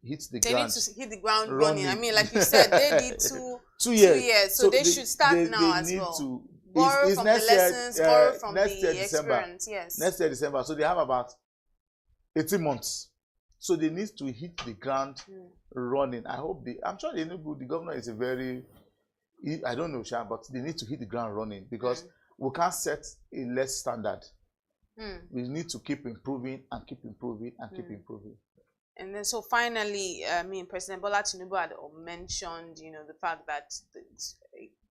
hit the ground. They need to hit the ground running. I mean, like you said, they did 2 years. years. So they should start now as well. Borrow from the lessons, borrow from the experience. Yes. Next year, December. So they have about 18 months. So they need to hit the ground running. I'm sure the governor is I don't know, Sha, but they need to hit the ground running, because we can't set a less standard. We need to keep improving and keep improving and keep improving. And then, so finally, President Bola Tinubu had mentioned, the fact that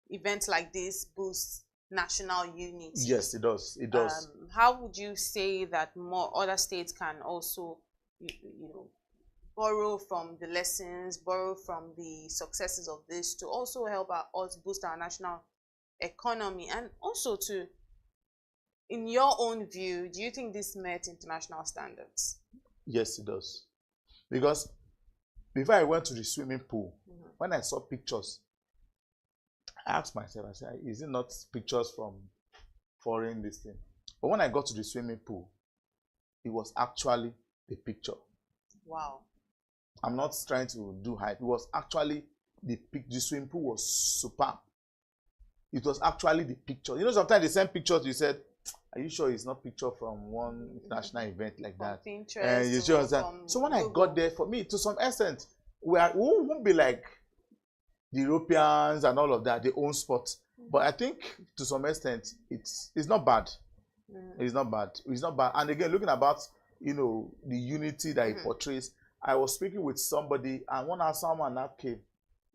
events like this boost national unity. Yes, it does. It does. How would you say that more other states can also, borrow from the lessons, borrow from the successes of this to also help us boost our national economy, and also to, in your own view, do you think this met international standards? Yes, it does. Because before I went to the swimming pool, when I saw pictures, I asked myself, I said, is it not pictures from foreign this thing? But when I got to the swimming pool, it was actually the picture. Wow. I'm not trying to do hype. It was actually the swimming pool was superb. It was actually the picture. Sometimes they send pictures, you said, are you sure it's not picture from one international event like that? Pinterest, so when I got there, for me, to some extent, we won't be like the Europeans and all of that, they own sports. But I think to some extent, it's not bad. It's not bad. It's not bad. And again, looking about, the unity that it portrays, I was speaking with somebody, and when someone that came,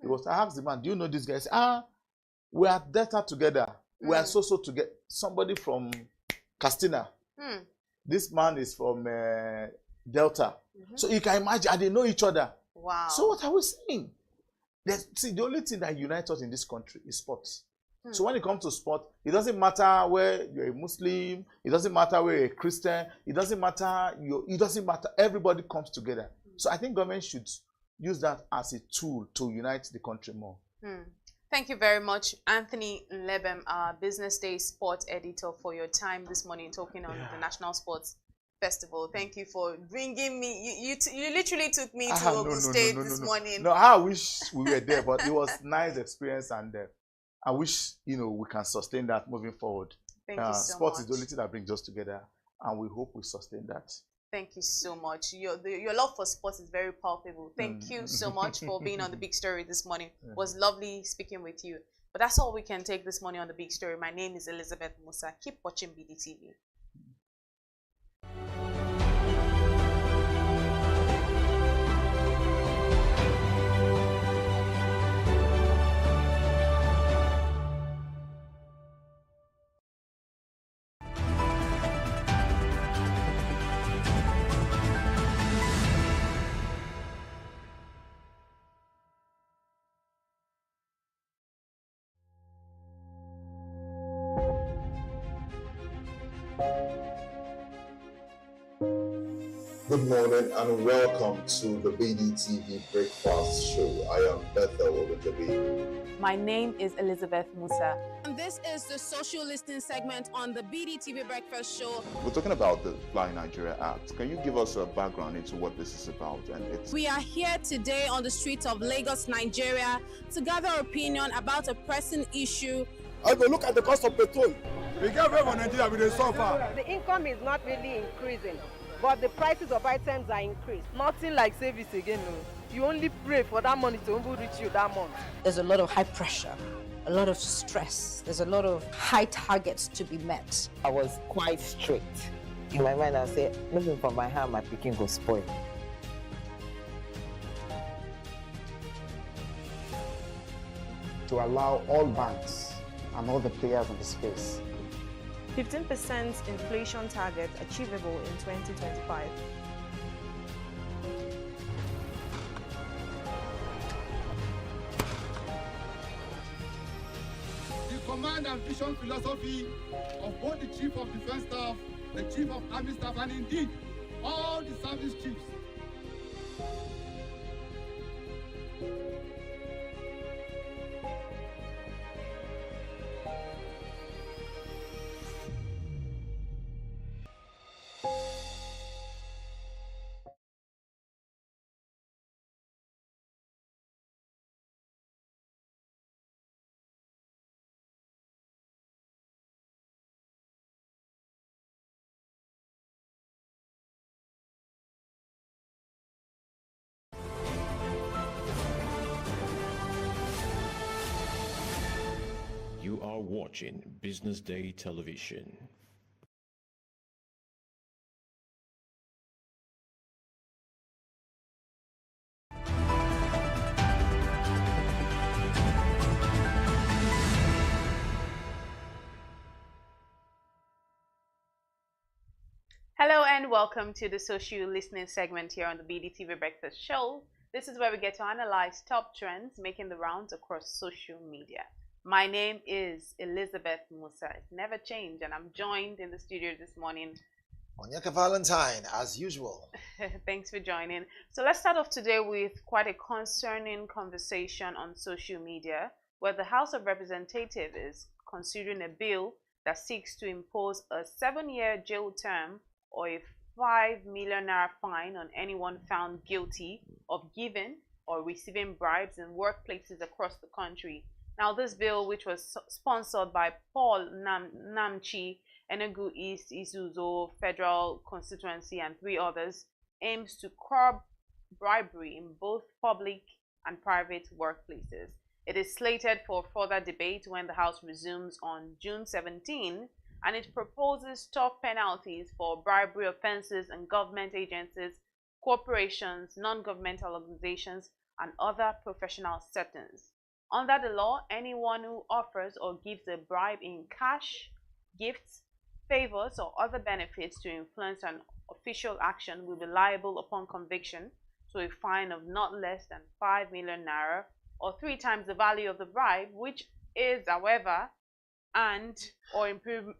I asked the man, do you know this guy? He said, we are Delta together. We are so together. Somebody from Castina. This man is from Delta. So you can imagine, and they know each other. Wow. So what are we saying? See, the only thing that unites us in this country is sports. So when it comes to sport, it doesn't matter where you're a Muslim, it doesn't matter where you're a Christian, it doesn't matter, everybody comes together. So I think government should use that as a tool to unite the country more. Thank you very much, Anthony Lebem, our Business Day sports editor, for your time this morning talking on the National Sports Festival. Thank you for bringing me. You literally took me to Ogun State this morning. No, I wish we were there, but it was nice experience, and I wish we can sustain that moving forward. Thank you so Sport much. is the only thing that brings us together, and we hope we sustain that. Thank you so much. Your love for sports is very palpable. Thank you so much for being on The Big Story this morning. It was lovely speaking with you. But that's all we can take this morning on The Big Story. My name is Elizabeth Musa. Keep watching BDTV. Good morning and welcome to the BDTV Breakfast Show. I am Bethel Oladabi. My name is Elizabeth Musa. And this is the social listening segment on the BDTV Breakfast Show. We're talking about the Fly Nigeria Act. Can you give us a background into what this is about? We are here today on the streets of Lagos, Nigeria, to gather opinion about a pressing issue. I will look at the cost of petrol. We get away from Nigeria with the suffer. The income is not really increasing, but the prices of items are increased. Nothing like service again. No. You only pray for that money to reach you that month. There's a lot of high pressure, a lot of stress. There's a lot of high targets to be met. I was quite strict. In my mind, I said, moving from my hand, my picking will spoil. To allow all banks and all the players in the space 15% inflation target achievable in 2025. The command and vision philosophy of both the Chief of Defense Staff, the Chief of Army Staff, and indeed all the service chiefs. You are watching Business Day Television. Hello and welcome to the social listening segment here on the BDTV Breakfast Show. This is where we get to analyze top trends making the rounds across social media. My name is Elizabeth Musa. It's never changed, and I'm joined in the studio this morning. Onyeka Valentine, as usual. Thanks for joining. So let's start off today with quite a concerning conversation on social media, where the House of Representatives is considering a bill that seeks to impose a 7-year jail term or a 5 million naira fine on anyone found guilty of giving or receiving bribes in workplaces across the country. Now, this bill, which was sponsored by Paul Namchi, Enugu East, Isuzu Federal Constituency, and 3 others, aims to curb bribery in both public and private workplaces. It is slated for further debate when the House resumes on June 17, and it proposes tough penalties for bribery offenses in government agencies, corporations, non-governmental organizations, and other professional settings. Under the law, anyone who offers or gives a bribe in cash, gifts, favors, or other benefits to influence an official action will be liable upon conviction to a fine of not less than 5 million naira or 3 times the value of the bribe, which is, however, or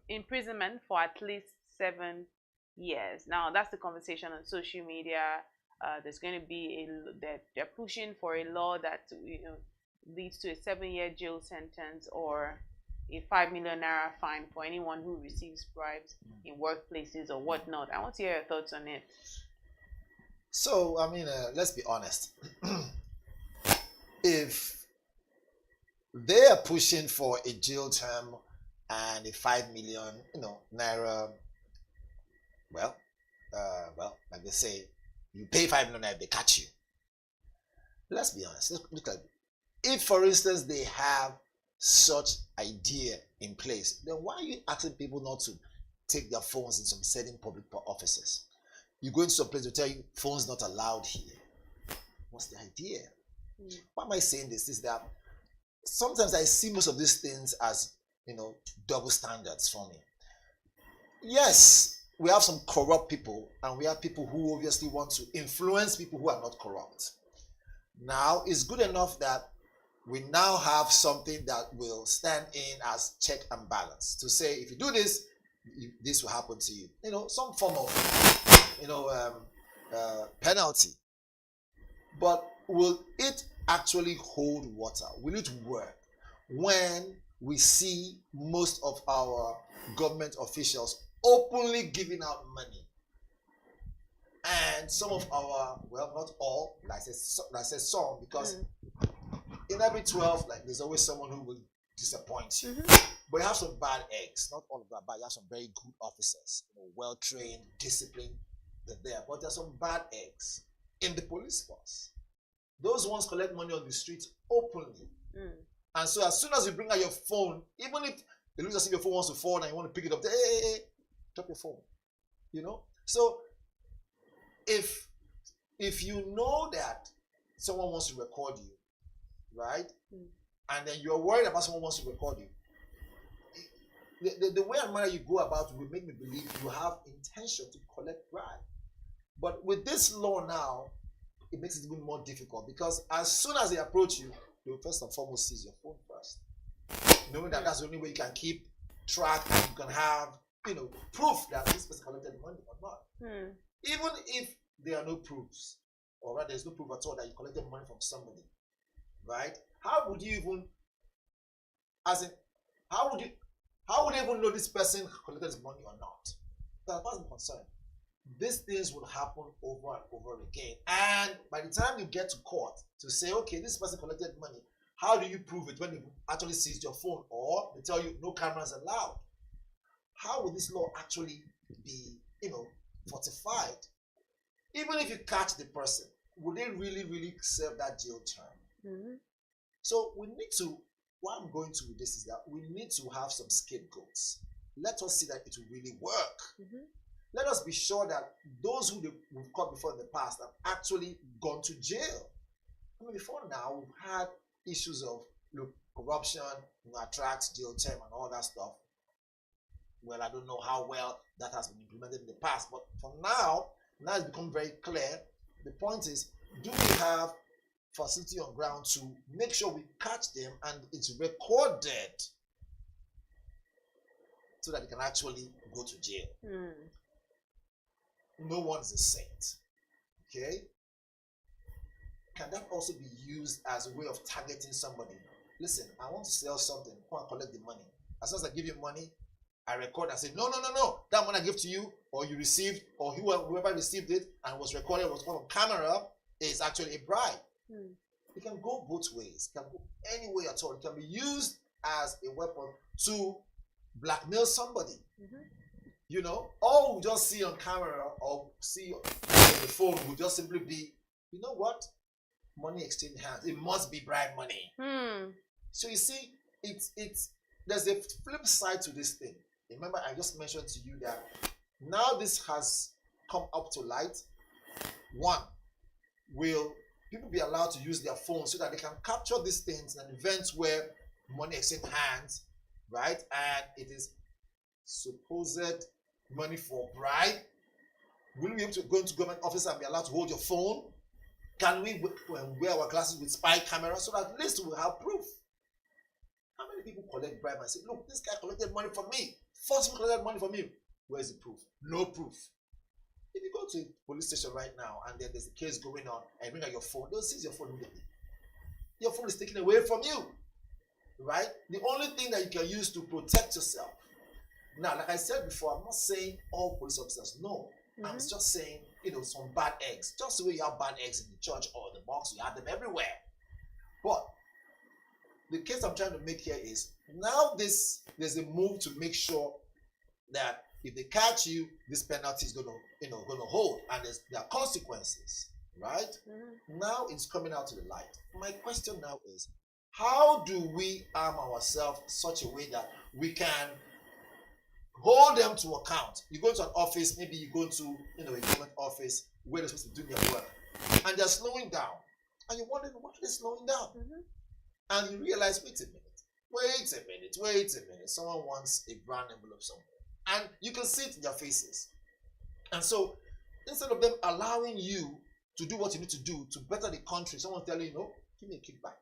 imprisonment for at least 7 years. Now, that's the conversation on social media. There's going to be they're pushing for a law that leads to a 7-year jail sentence or a 5 million naira fine for anyone who receives bribes in workplaces or whatnot. I want to hear your thoughts on it. So, I mean, let's be honest. If they are pushing for a jail term and a 5 million, naira, well, like they say, you pay 5 million naira if they catch you. Let's be honest. Let's look at it. If, for instance, they have such idea in place, then why are you asking people not to take their phones in some certain public offices? You go into some place to tell you phones not allowed here. What's the idea? Why am I saying this? Is that sometimes I see most of these things as double standards for me. Yes, we have some corrupt people, and we have people who obviously want to influence people who are not corrupt. Now, it's good enough that we now have something that will stand in as check and balance to say, if you do this, this will happen to you. Some form of penalty. But will it actually hold water? Will it work when we see most of our government officials openly giving out money? And some of our, well, not all, like I said some, because in every 12, there's always someone who will disappoint you. But you have some bad eggs, not all of that bad. You have some very good officers, well-trained, disciplined, they're there. But there's some bad eggs in the police force. Those ones collect money on the street openly. And so as soon as you bring out your phone, even if it looks as if your phone wants to fall and you want to pick it up, hey, drop your phone. So if you know that someone wants to record you, right? And then you're worried about someone wants to record you, the way and manner you go about it will make me believe you have intention to collect bribe. But with this law now, it makes it even more difficult, because as soon as they approach you, they will first and foremost seize your phone first. Knowing that that's the only way you can keep track and you can have, proof that this person collected money or not. Even if there are no proofs, or rather there's no proof at all that you collected money from somebody, right? How would you even, how would you even know this person collected his money or not? That's my concern. These things will happen over and over again. And by the time you get to court to say, okay, this person collected money, how do you prove it when you actually seized your phone or they tell you no cameras allowed? How will this law actually be, fortified? Even if you catch the person, would they really, really serve that jail term? So we need to, what I'm going to with this is that we need to have some scapegoats. Let us see that it will really work. Let us be sure that those who we've caught before in the past have actually gone to jail. Before now, we've had issues of corruption, attracts jail term and all that stuff. Well, I don't know how well that has been implemented in the past, but for now it's become very clear. The point is, do we have facility on ground to make sure we catch them and it's recorded so that they can actually go to jail? No one is a saint. Okay? Can that also be used as a way of targeting somebody? Listen, I want to sell something. Go and collect the money. As soon as I give you money, I record and say, no. That money I give to you, or you received, or whoever received it and was recorded, was on camera, is actually a bribe. It can go both ways. It can go any way at all. It can be used as a weapon to blackmail somebody. All we just see on camera or see on the phone would just simply be, you know what? Money exchange hands. It must be bribe money. So you see, there's a flip side to this thing. Remember, I just mentioned to you that now this has come up to light. One, will people be allowed to use their phones so that they can capture these things in events where money exchange hands, right? And it is supposed money for bribe? Will you be able to go into government office and be allowed to hold your phone? Can we wear our glasses with spy cameras so that at least we'll have proof? How many people collect bribe and say, look, this guy collected money from me, forced me to collect money from him? Where's the proof? No proof. If you go to a police station right now and then there's a case going on and you bring out your phone, they'll seize your phone immediately. Your phone is taken away from you, right? The only thing that you can use to protect yourself. Now, like I said before, I'm not saying all police officers, no. I'm just saying, some bad eggs. Just the way you have bad eggs in the church or the box, you have them everywhere. But the case I'm trying to make here is, now there's a move to make sure that if they catch you, this penalty is going to hold, and there are consequences, right? Now it's coming out to the light. My question now is, how do we arm ourselves such a way that we can hold them to account? You go to an office, maybe you go to a government office where they're supposed to be doing their work, and they're slowing down, and you wonder, why are they slowing down? And you realize, wait a minute, someone wants a brown envelope somewhere. And you can see it in their faces. And so, instead of them allowing you to do what you need to do to better the country, someone telling you, no, give me a kickback.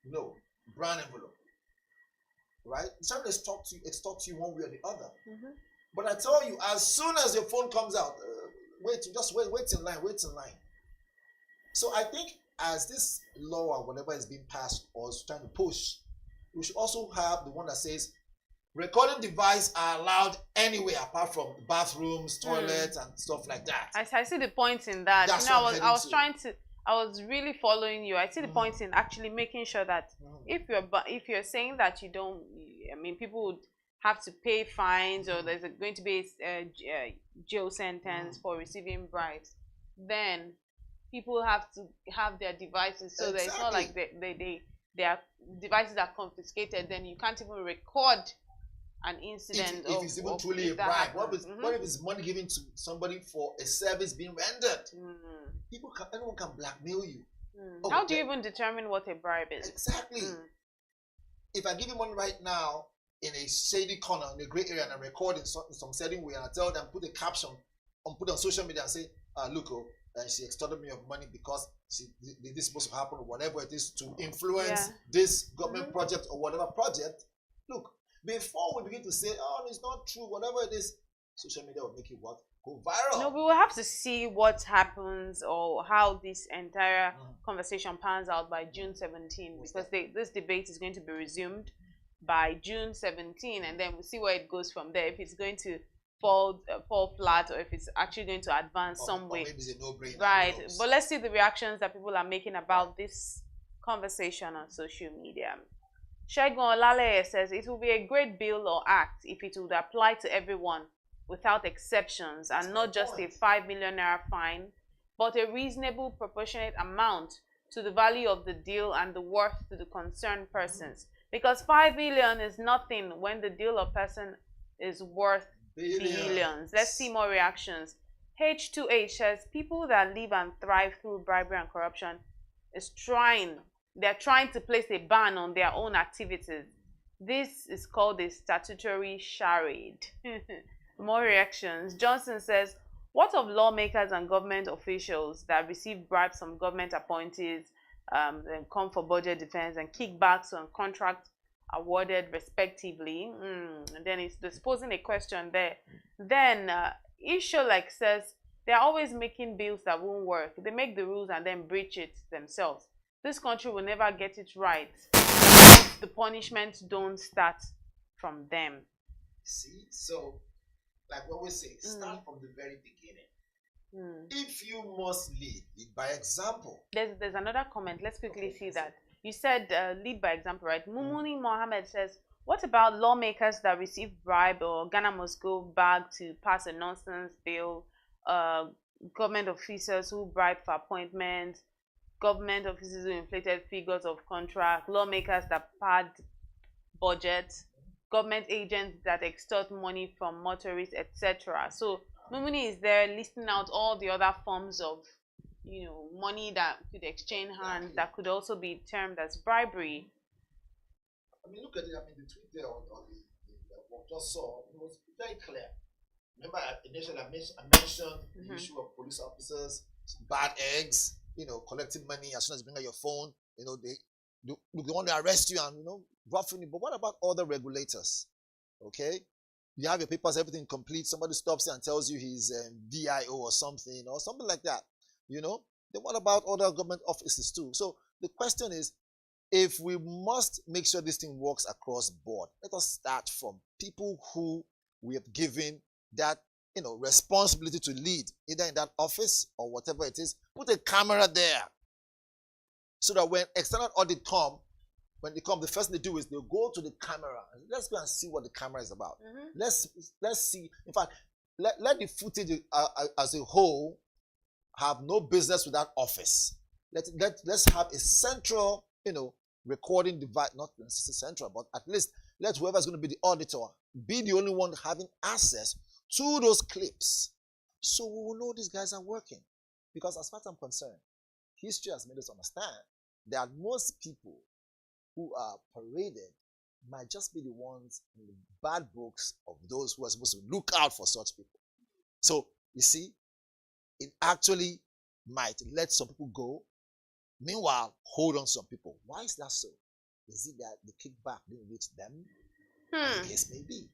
No, brown envelope. Right? It's trying to extort you one way or the other. But I tell you, as soon as your phone comes out, wait in line. So I think as this law or whatever is being passed or is trying to push, we should also have the one that says recording devices are allowed anywhere apart from bathrooms, toilets, and stuff like that. I see the point in that. That's I was really following you. I see the point in actually making sure that if you're saying that you don't, people would have to pay fines or there's going to be a jail sentence for receiving bribes, then people have to have their devices so that it's not like their devices are confiscated. Then you can't even record an incident. If it's even truly a bribe, what if it's money given to somebody for a service being rendered? Anyone can blackmail you. How do you even determine what a bribe is? Exactly. If I give you money right now in a shady corner, in a gray area, and I record in some setting way, and I tell them, put a caption, put on social media and say, look, she extorted me of money because this is supposed to happen, or whatever it is, to influence this government project or whatever project. Look, before we begin to say, oh, it's not true, whatever it is, social media will make it what? Go viral. No, we will have to see what happens or how this entire conversation pans out by June 17, because this debate is going to be resumed by June 17, and then we'll see where it goes from there. If it's going to fall flat, or if it's actually going to advance some way. Maybe it's a no-brainer. Right. But let's see the reactions that people are making about this conversation on social media. Shegun Olale says it will be a great bill or act if it would apply to everyone without exceptions, and not just a 5 million naira fine, but a reasonable proportionate amount to the value of the deal and the worth to the concerned persons. Because 5 million is nothing when the deal or person is worth billions. Let's see more reactions. H2H says people that live and thrive through bribery and corruption they're trying to place a ban on their own activities. This is called a statutory charade. More reactions. Johnson says, what of lawmakers and government officials that receive bribes from government appointees, and come for budget defense and kickbacks on contracts awarded respectively? And then it's posing a question there. Then Isholek says they're always making bills that won't work. They make the rules and then breach it themselves. This country will never get it right if the punishments don't start from them. See, so like what we say, start from the very beginning. If you must lead by example. There's another comment. Let's quickly see that. You said lead by example, right? Mumuni Mohammed says, what about lawmakers that receive bribe or Ghana must go back to pass a nonsense bill, government officers who bribe for appointments, government officers who inflated figures of contract, lawmakers that pad budgets, government agents that extort money from motorists, etc. So Mumuni is there listing out all the other forms of money that could exchange hands, that could also be termed as bribery. I mean, look at it. I mean, the tweet there on what I just saw, it was very clear. Remember, initially I mentioned the issue of police officers, bad eggs, collecting money as soon as you bring out your phone, they want to arrest you and, roughing you. But what about other regulators? Okay? You have your papers, everything complete. Somebody stops you and tells you he's DIO or something like that. Then what about other government offices too? So the question is, if we must make sure this thing works across board, let us start from people who we have given that responsibility to lead, either in that office or whatever it is. Put a camera there so that when external audit when they come, the first thing they do is they'll go to the camera and let's go and see what the camera is about. Let's see. In fact, let the footage as a whole have no business with that office. Let's have a central, recording device, not necessarily central, but at least let whoever's going to be the auditor be the only one having access to those clips, so we will know these guys are working. Because as far as I'm concerned, history has made us understand that most people who are paraded might just be the ones in the bad books of those who are supposed to look out for such people. So, you see, it actually might let some people go, meanwhile, hold on some people. Why is that so? Is it that the kickback didn't reach them? As the case may be.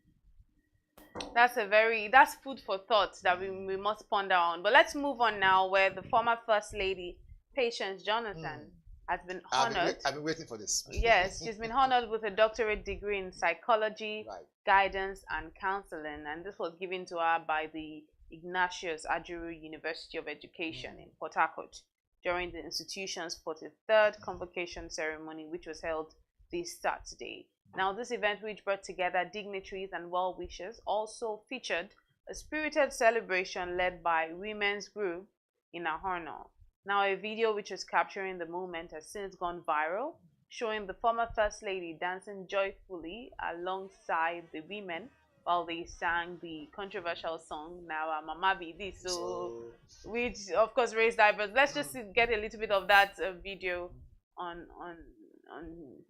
That's food for thought that we must ponder on. But let's move on now, where the former First Lady, Patience Jonathan, has been honored. I've been waiting for this. Yes, she's been honored with a doctorate degree in psychology, guidance, and counseling. And this was given to her by the Ignatius Ajuru University of Education in Port Harcourt during the institution's 43rd convocation ceremony, which was held this Saturday. Now, this event, which brought together dignitaries and well-wishers, also featured a spirited celebration led by women's group in her honor. Now, a video which was capturing the moment has since gone viral, showing the former First Lady dancing joyfully alongside the women while they sang the controversial song "Now Mama Be This," which of course raised eyebrows. Let's just get a little bit of that video on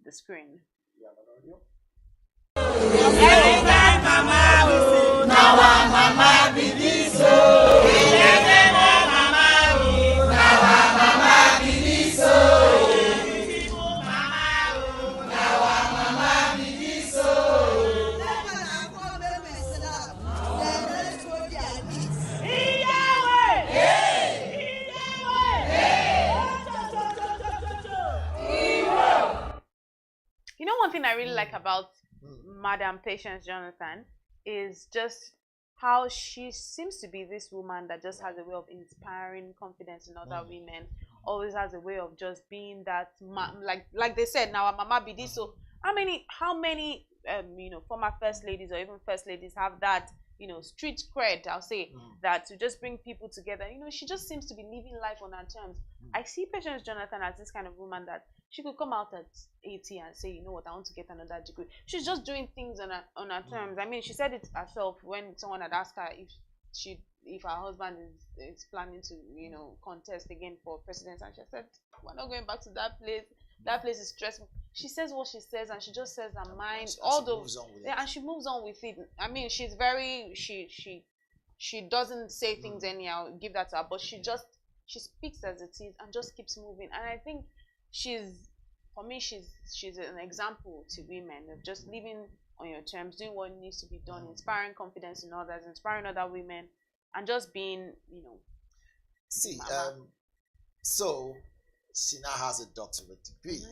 the screen. One thing I really like about Madam Patience Jonathan is just how she seems to be this woman that just has a way of inspiring confidence in other women, always has a way of just being that, like they said, now Mama be this. So how many former First Ladies or even First Ladies have that, street cred, I'll say, that to just bring people together. She just seems to be living life on her terms. I see Patience Jonathan as this kind of woman that she could come out at 80 and say, I want to get another degree. She's just doing things on her terms. I mean, she said it herself when someone had asked her if her husband is planning to, contest again for presidency, and she said, we're not going back to that place. That place is stressful. She says what she says, and she just says her mind. And she moves on with it. I mean, she's very she doesn't say things anyhow. Give that to her, but she speaks as it is and just keeps moving. And I think she's an example to women of just living on your terms, doing what needs to be done, inspiring confidence in others, inspiring other women, and just being, See, so she now has a doctorate degree.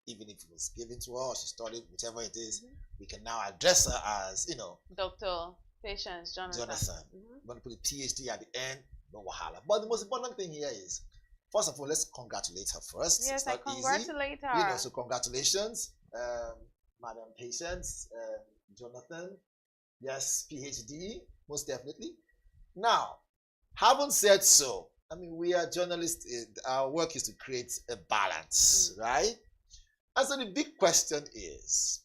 Even if it was given to her, she studied, whichever it is, we can now address her as, Dr. Patience Jonathan. I'm going to put a PhD at the end, no wahala. But the most important thing here is, first of all, let's congratulate her first. Yes, I congratulate her. So congratulations, Madam Patience Jonathan. Yes, PhD, most definitely. Now, having said so, I mean, we are journalists. Our work is to create a balance, right? And so the big question is,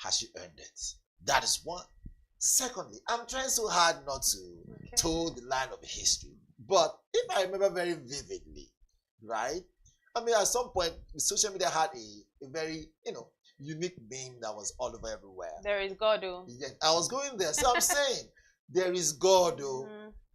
has she earned it? That is one. Secondly, I'm trying so hard not to toe the line of history. But if I remember very vividly, right? I mean, at some point, social media had a very, unique meme that was all over everywhere. There is God, oh. Yeah, I was going there. So I'm saying, there is God, oh.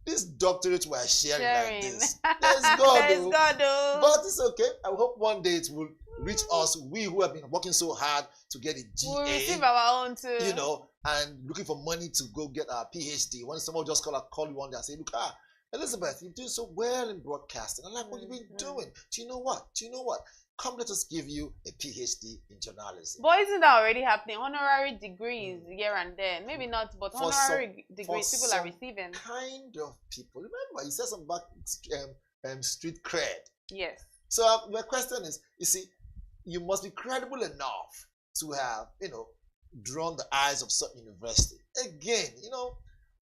this doctorate we're sharing like this. Let's go, Let's though. go, though. But it's okay. I hope one day it will reach us, we who have been working so hard to get a GA. We'll receive our own too. You know, and looking for money to go get our PhD. When someone just call you one day and say, look, Elizabeth, you're doing so well in broadcasting. I like what you've been doing. Do you know what? Come, let us give you a PhD in journalism. But isn't that already happening? Honorary degrees here and there. Maybe not, but For honorary some, degrees for people some are receiving. Kind of people. Remember, you said something about street cred. Yes. So my question is, you see, you must be credible enough to have, drawn the eyes of certain university. Again,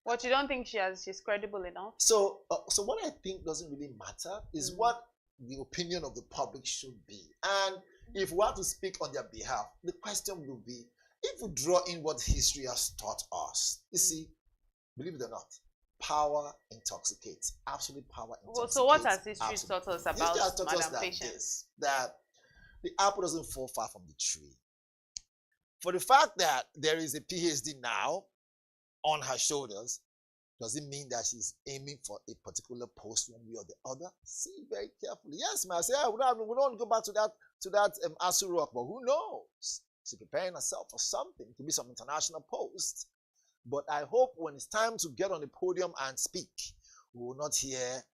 What, you don't think she's credible enough? So what I think doesn't really matter is what the opinion of the public should be. And if we have to speak on their behalf, the question will be, if we draw in what history has taught us, you see, believe it or not, power intoxicates. Absolute power intoxicates. So what has history taught us about history has taught us Madam that Patience? that the apple doesn't fall far from the tree. For the fact that there is a PhD now on her shoulders, does it mean that she's aiming for a particular post one way or the other? See very carefully. Yes, man. I say, we don't want to go back to that Asu Rock, but who knows? She's preparing herself for something. It could be some international post. But I hope when it's time to get on the podium and speak, we will not hear,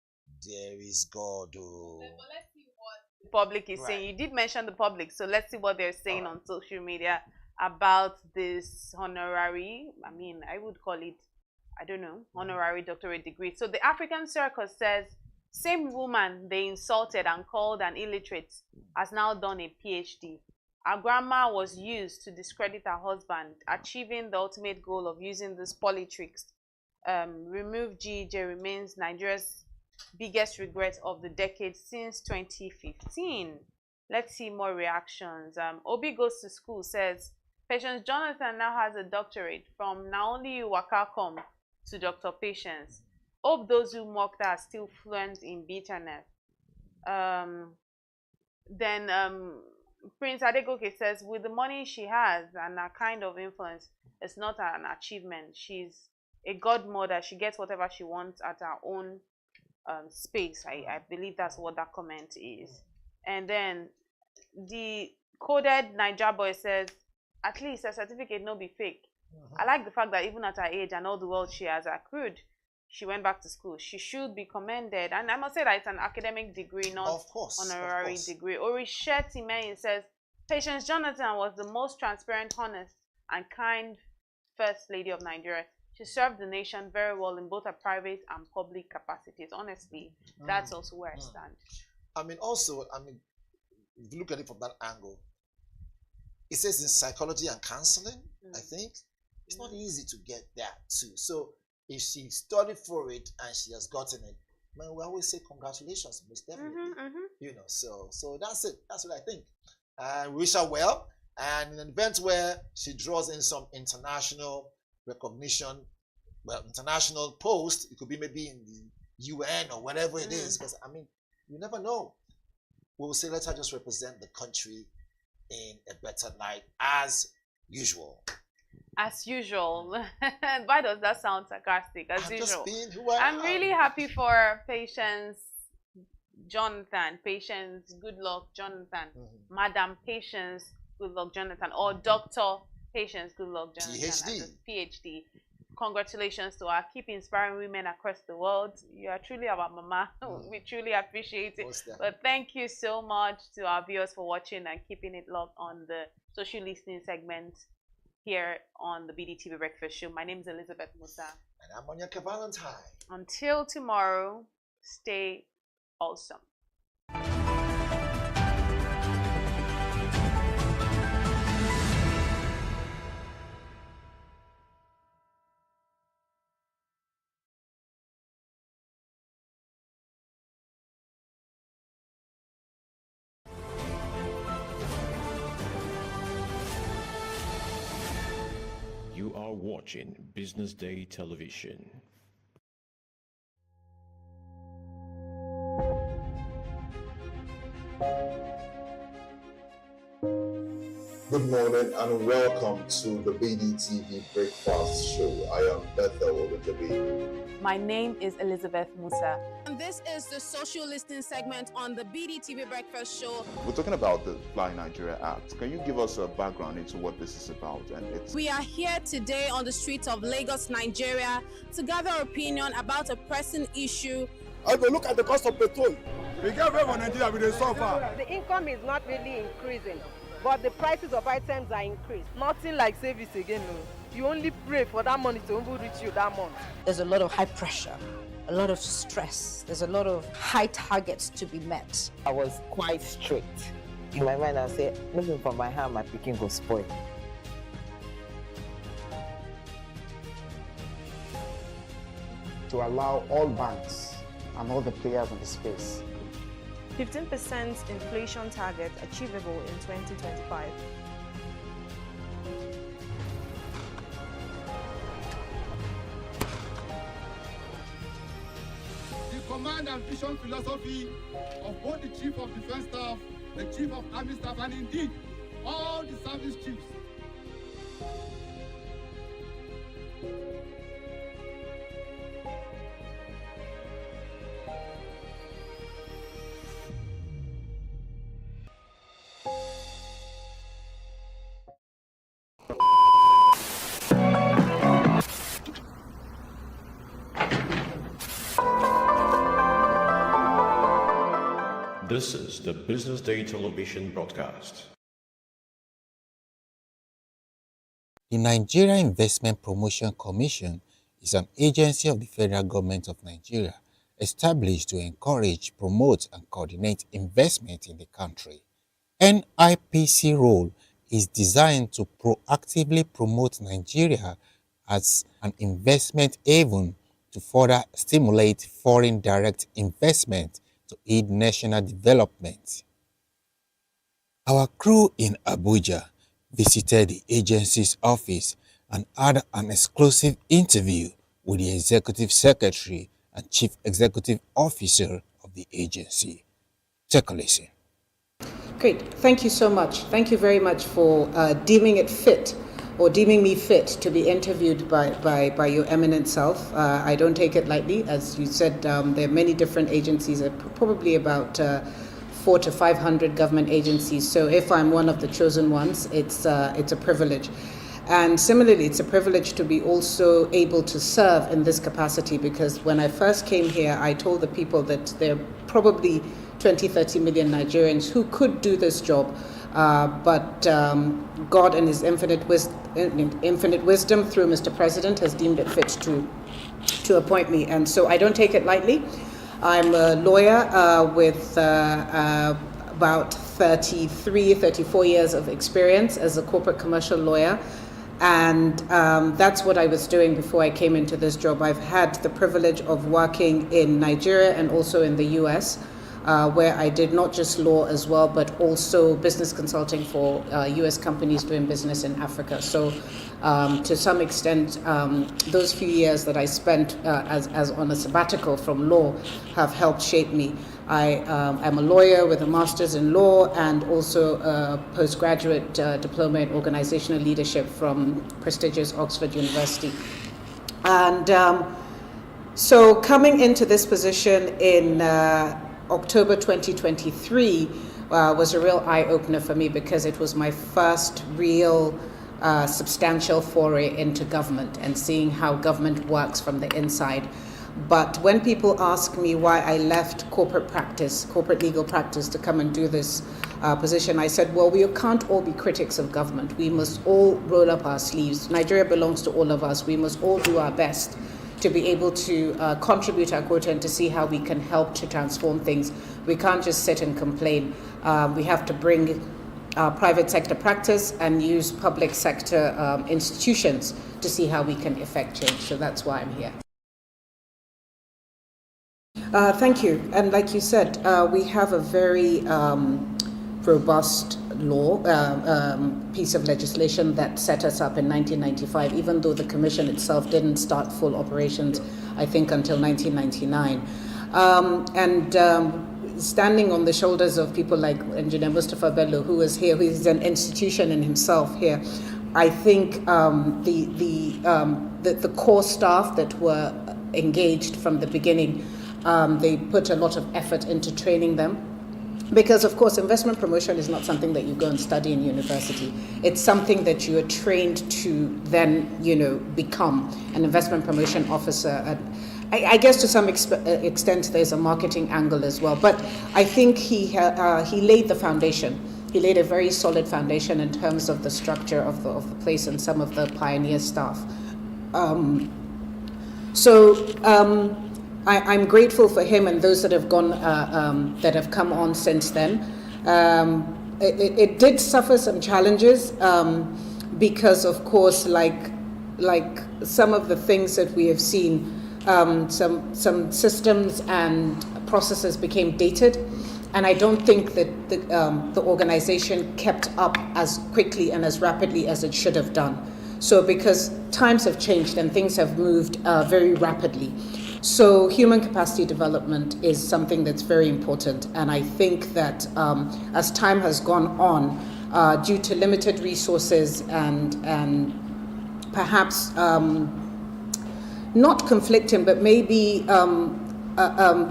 there is God. Oh. Let's see what the public is saying. You did mention the public, so let's see what they're saying on social media about this honorary, I would call it, I don't know, honorary doctorate degree. So the African Circus says, same woman they insulted and called an illiterate has now done a PhD. Her grandma was used to discredit her husband, achieving the ultimate goal of using this politics. Remove GEJ remains Nigeria's biggest regret of the decade since 2015. Let's see more reactions. Obi Goes to School says, Patience Jonathan now has a doctorate from now only you waka come to Dr. Patience. Hope those who mocked her are still fluent in bitterness. Then Prince Adegoke says, with the money she has and her kind of influence, it's not an achievement. She's a godmother. She gets whatever she wants at her own space. I believe that's what that comment is. And then the coded Niger boy says, at least a certificate no be fake. I like the fact that even at her age and all the wealth she has accrued, she went back to school. She should be commended. And I must say that it's an academic degree, not honorary degree. Orishet Timeyin says, Patience Jonathan was the most transparent, honest, and kind First Lady of Nigeria. She served the nation very well in both her private and public capacities. Honestly, that's also where I stand. If you look at it from that angle, it says in psychology and counseling, I think, it's not easy to get that too. So if she studied for it and she has gotten it, man, we always say congratulations, most definitely. So that's it. That's what I think. And we wish her well. And in an event where she draws in some international recognition, international post, it could be maybe in the UN or whatever it is, because you never know. We will say, let her just represent the country in a better light as usual. As usual. Why does that sound sarcastic? As usual. Just being who I am. Really happy for Patience Jonathan. Patience, good luck, Jonathan. Madam Patience, good luck, Jonathan. Or Dr. Patience, good luck, Jonathan. PhD. Congratulations to her. Keep inspiring women across the world. You are truly our mama. We truly appreciate it. But thank you so much to our viewers for watching and keeping it locked on the social listening segment here on the BDTV Breakfast Show. My name is Elizabeth Musa. And I'm Onyeka Valentine. Until tomorrow, stay awesome. You are watching Business Day Television. Good morning and welcome to the BDTV Breakfast Show. I am Bethel Oladabe. My name is Elizabeth Musa. And this is the social listening segment on the BDTV Breakfast Show. We're talking about the Fly Nigeria Act. Can you give us a background into what this is about? We are here today on the streets of Lagos, Nigeria, to gather opinion about a pressing issue. I go look at the cost of petrol. We get very Nigeria with the suffer. The income is not really increasing, but the prices of items are increased. Nothing like service again. No. You only pray for that money to reach you that month. There's a lot of high pressure, a lot of stress. There's a lot of high targets to be met. I was quite strict. In my mind, I said, moving from my hand, my picking go spoil. To allow all banks and all the players in the space 15% inflation target achievable in 2025. The command and vision philosophy of both the Chief of Defense Staff, the Chief of Army Staff, and indeed all the service chiefs. This is the Business Day television broadcast. The Nigeria Investment Promotion Commission is an agency of the federal government of Nigeria established to encourage, promote, and coordinate investment in the country. NIPC role is designed to proactively promote Nigeria as an investment haven to further stimulate foreign direct investment to aid national development. Our crew in Abuja visited the agency's office and had an exclusive interview with the Executive Secretary and Chief Executive Officer of the agency. Take a listen. Great. Thank you so much. Thank you very much for deeming it fit or deeming me fit to be interviewed by your eminent self. I don't take it lightly. As you said, there are many different agencies, probably about 400 to 500 government agencies. So if I'm one of the chosen ones, it's a privilege. And similarly, it's a privilege to be also able to serve in this capacity, because when I first came here, I told the people that there are probably 20, 30 million Nigerians who could do this job. But God in His infinite wisdom through Mr. President has deemed it fit to appoint me. And so I don't take it lightly. I'm a lawyer with about 33, 34 years of experience as a corporate commercial lawyer. And that's what I was doing before I came into this job. I've had the privilege of working in Nigeria and also in the US, where I did not just law as well, but also business consulting for US companies doing business in Africa. So to some extent, those few years that I spent as on a sabbatical from law have helped shape me. I am a lawyer with a master's in law and also a postgraduate diploma in organizational leadership from prestigious Oxford University. And so coming into this position in October 2023 was a real eye-opener for me, because it was my first real substantial foray into government and seeing how government works from the inside. But when people ask me why I left corporate legal practice to come and do this position, I said, well, we can't all be critics of government. We must all roll up our sleeves. Nigeria belongs to all of us. We must all do our best to be able to contribute our quota and to see how we can help to transform things. We can't just sit and complain. We have to bring private sector practice and use public sector institutions to see how we can effect change. So that's why I'm here. Thank you. And like you said, we have a very robust law, piece of legislation that set us up in 1995, even though the commission itself didn't start full operations, I think, until 1999. standing on the shoulders of people like Engineer Mustafa Bello, who is here, who is an institution in himself here. I think the core staff that were engaged from the beginning, they put a lot of effort into training them. Because, of course, investment promotion is not something that you go and study in university. It's something that you are trained to then, become an investment promotion officer. I guess to some extent there's a marketing angle as well. But I think he laid the foundation. He laid a very solid foundation in terms of the structure of the place and some of the pioneer staff. I'm grateful for him and those that have gone, that have come on since then. It did suffer some challenges because, of course, like some of the things that we have seen, some systems and processes became dated, and I don't think that the organization kept up as quickly and as rapidly as it should have done. So because times have changed and things have moved very rapidly. So human capacity development is something that's very important, and I think that as time has gone on, due to limited resources and perhaps not conflicting, but maybe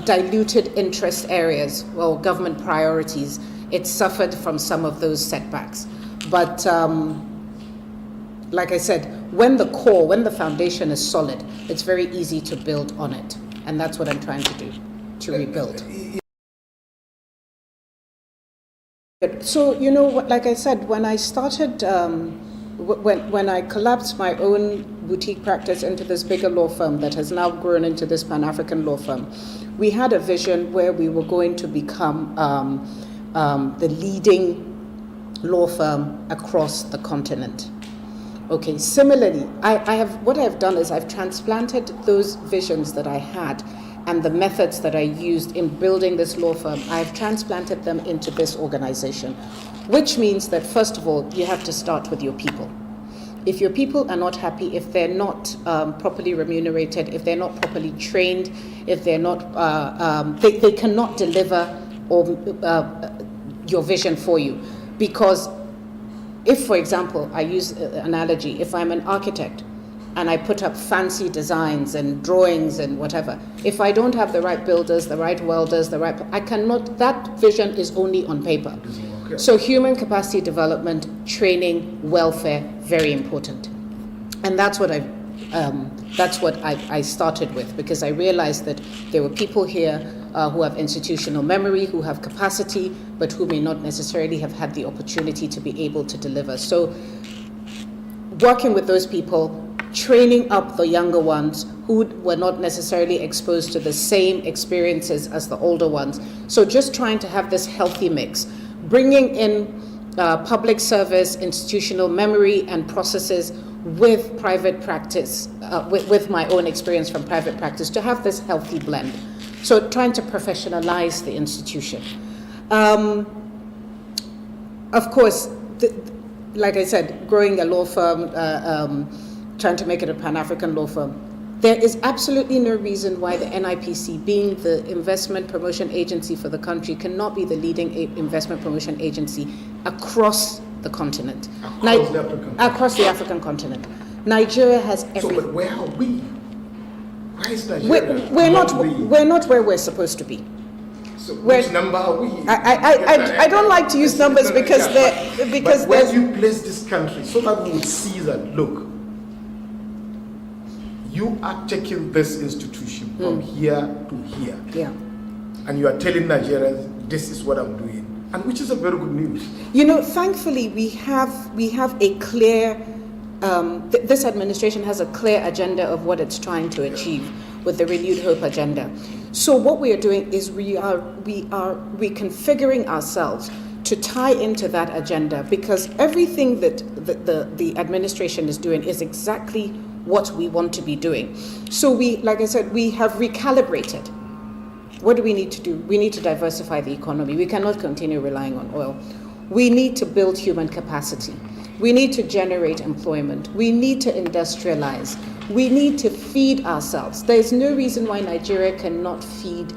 diluted interest areas, well, government priorities, it suffered from some of those setbacks. But like I said, when the foundation is solid, it's very easy to build on it. And that's what I'm trying to do, to rebuild. So, like I said, when I started, when I collapsed my own boutique practice into this bigger law firm that has now grown into this Pan-African law firm, we had a vision where we were going to become the leading law firm across the continent. Okay, similarly, what I've done is I've transplanted those visions that I had and the methods that I used in building this law firm, I've transplanted them into this organization, which means that, first of all, you have to start with your people. If your people are not happy, if they're not properly remunerated, if they're not properly trained, if they're not, they cannot deliver your vision for you. Because if, for example, I use an analogy, if I'm an architect and I put up fancy designs and drawings and whatever, if I don't have the right builders, the right welders, that vision is only on paper. Okay. So human capacity development, training, welfare, very important. And that's what I started with, because I realized that there were people here who have institutional memory, who have capacity, but who may not necessarily have had the opportunity to be able to deliver. So working with those people, training up the younger ones who were not necessarily exposed to the same experiences as the older ones. So just trying to have this healthy mix, bringing in public service, institutional memory and processes with private practice, with my own experience from private practice, to have this healthy blend. So trying to professionalize the institution. Of course, like I said, growing a law firm, trying to make it a Pan-African law firm, there is absolutely no reason why the NIPC, being the investment promotion agency for the country, cannot be the leading investment promotion agency across the continent. Across the African continent. Nigeria has everything. So, but where are we? Why is Nigeria? We're not where we're supposed to be. So which number are we? I don't like to use numbers because but where do you place this country so that we would see that, look, you are taking this institution from here to here. Yeah. And you are telling Nigerians, this is what I'm doing. And which is a very good news. Thankfully, we have a clear, this administration has a clear agenda of what it's trying to achieve with the Renewed Hope agenda. So what we are doing is we are reconfiguring ourselves to tie into that agenda, because everything that the administration is doing is exactly what we want to be doing. So like I said, we have recalibrated. What do we need to do? We need to diversify the economy. We cannot continue relying on oil. We need to build human capacity. We need to generate employment. We need to industrialize. We need to feed ourselves. There's no reason why Nigeria cannot feed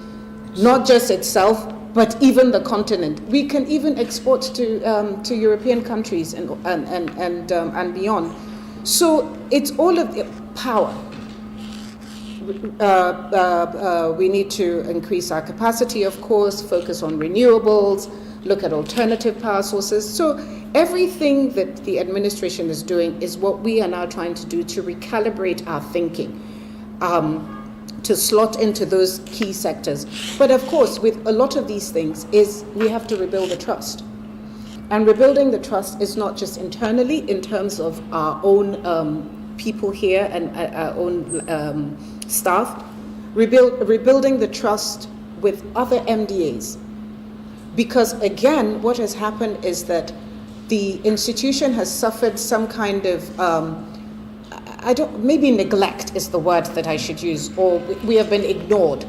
not just itself, but even the continent. We can even export to European countries and beyond. So it's all of the power. We need to increase our capacity, of course, focus on renewables, look at alternative power sources. So everything that the administration is doing is what we are now trying to do to recalibrate our thinking, to slot into those key sectors. But of course, with a lot of these things, is we have to rebuild the trust. And rebuilding the trust is not just internally in terms of our own people here and our own staff, rebuilding the trust with other MDAs. Because again, what has happened is that the institution has suffered some kind of, maybe neglect is the word that I should use, or we have been ignored,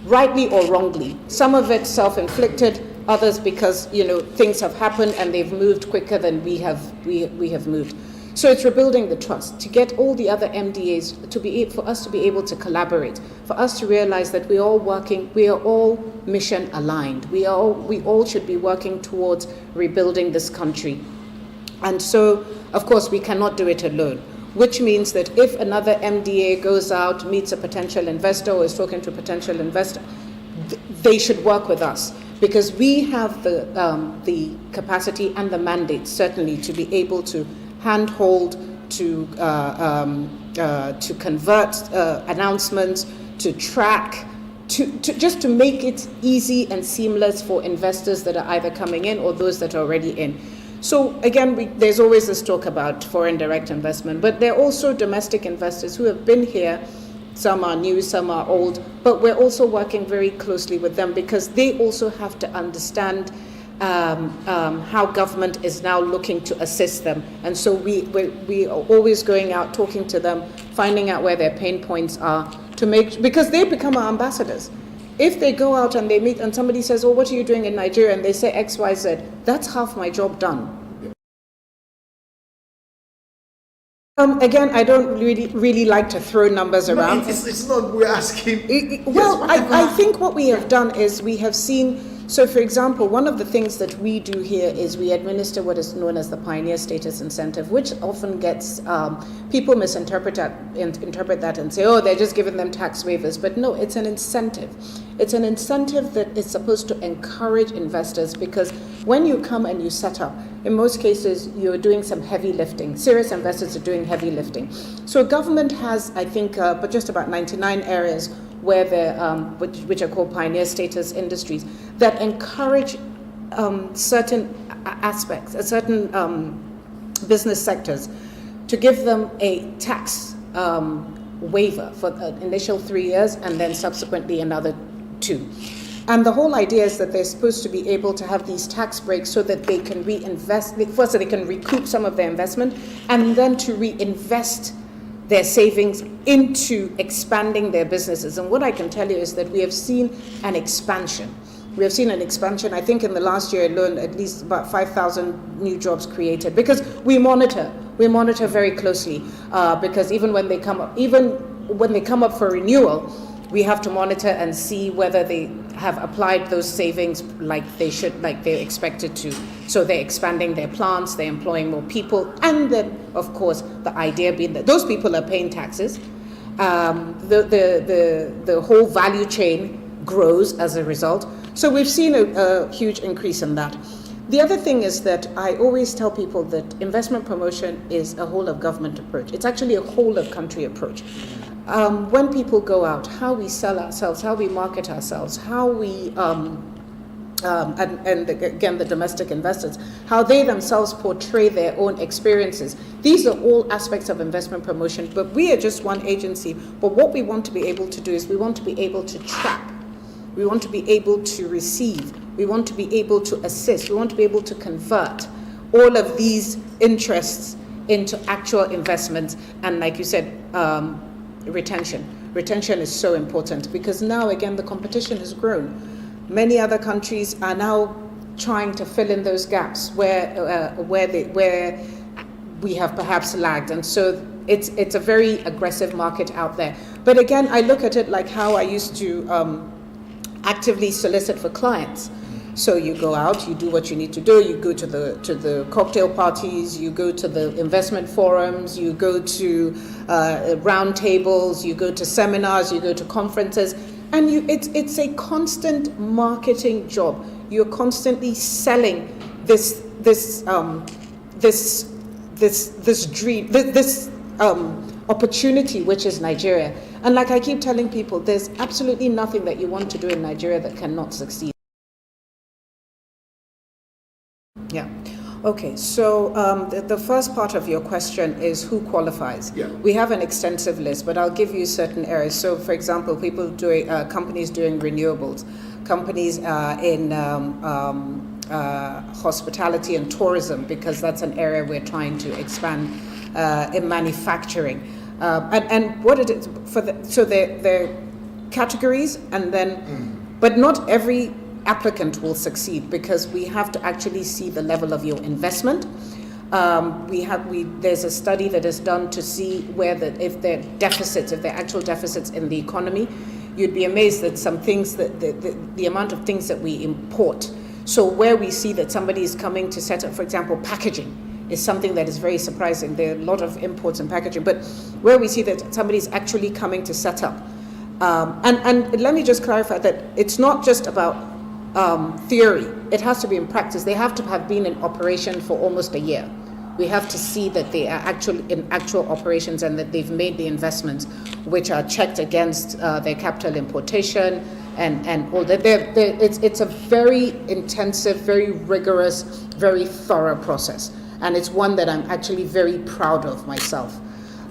rightly or wrongly. Some of it self-inflicted, others because, things have happened and they've moved quicker than we have moved. So it's rebuilding the trust, to get all the other MDAs for us to be able to collaborate, for us to realize that we are all mission aligned. We all should be working towards rebuilding this country. And so, of course, we cannot do it alone, which means that if another MDA goes out, meets a potential investor or is talking to a potential investor, they should work with us, because we have the capacity and the mandate, certainly, to be able to handhold, to convert announcements, to track, to just to make it easy and seamless for investors that are either coming in or those that are already in. So again, there's always this talk about foreign direct investment, but there are also domestic investors who have been here. Some are new, some are old, but we're also working very closely with them, because they also have to understand how government is now looking to assist them. And so we are always going out, talking to them, finding out where their pain points are, because they become our ambassadors. If they go out and they meet and somebody says, oh, what are you doing in Nigeria? And they say X, Y, Z, that's half my job done. Again, I don't really like to throw numbers around. It's not, we're asking. I think what we have done is we have seen. So, for example, one of the things that we do here is we administer what is known as the Pioneer Status Incentive, which often gets, people misinterpret that and say, oh, they're just giving them tax waivers. But no, it's an incentive. It's an incentive that is supposed to encourage investors, because when you come and you set up, in most cases, you're doing some heavy lifting. Serious investors are doing heavy lifting. So government has, I think, but just about 99 areas where which are called pioneer status industries, that encourage certain aspects, certain business sectors, to give them a tax waiver for the initial 3 years and then subsequently another 2. And the whole idea is that they're supposed to be able to have these tax breaks so that they can reinvest, first so they can recoup some of their investment, and then to reinvest their savings into expanding their businesses. And what I can tell you is that we have seen an expansion. We have seen an expansion. I think in the last year alone, at least about 5,000 new jobs created, because we monitor very closely, because even when they come up for renewal, we have to monitor and see whether they have applied those savings like they should, like they're expected to. So they're expanding their plants, they're employing more people, and then, of course, the idea being that those people are paying taxes. The whole value chain grows as a result. So we've seen a huge increase in that. The other thing is that I always tell people that investment promotion is a whole of government approach. It's actually a whole of country approach. When people go out, how we sell ourselves, how we market ourselves, how we, and again, the domestic investors, how they themselves portray their own experiences. These are all aspects of investment promotion, but we are just one agency. But what we want to be able to do is we want to be able to track. We want to be able to receive. We want to be able to assist. We want to be able to convert all of these interests into actual investments. And like you said, retention. Retention is so important, because now, again, the competition has grown. Many other countries are now trying to fill in those gaps where we have perhaps lagged. And so it's a very aggressive market out there. But again, I look at it like how I used to actively solicit for clients. So you go out, you do what you need to do. You go to the cocktail parties, you go to the investment forums, you go to round tables, you go to seminars, you go to conferences, and it's a constant marketing job. You're constantly selling this dream, this opportunity, which is Nigeria. And like I keep telling people, there's absolutely nothing that you want to do in Nigeria that cannot succeed. Yeah. Okay, so the first part of your question is who qualifies. Yeah. We have an extensive list, but I'll give you certain areas. So, for example, companies doing renewables, companies in hospitality and tourism, because that's an area we're trying to expand, in manufacturing, and what it is so they're categories, and then, but not every applicant will succeed, because we have to actually see the level of your investment. There's a study that is done to see if there are actual deficits in the economy. You'd be amazed that some things that the amount of things that we import. So where we see that somebody is coming to set up, for example, packaging is something that is very surprising. There are a lot of imports in packaging, but where we see that somebody is actually coming to set up. And let me just clarify that it's not just about theory. It has to be in practice. They have to have been in operation for almost a year. We have to see that they are in actual operations and that they've made the investments, which are checked against their capital importation and all that. It's a very intensive, very rigorous, very thorough process, and it's one that I'm actually very proud of myself.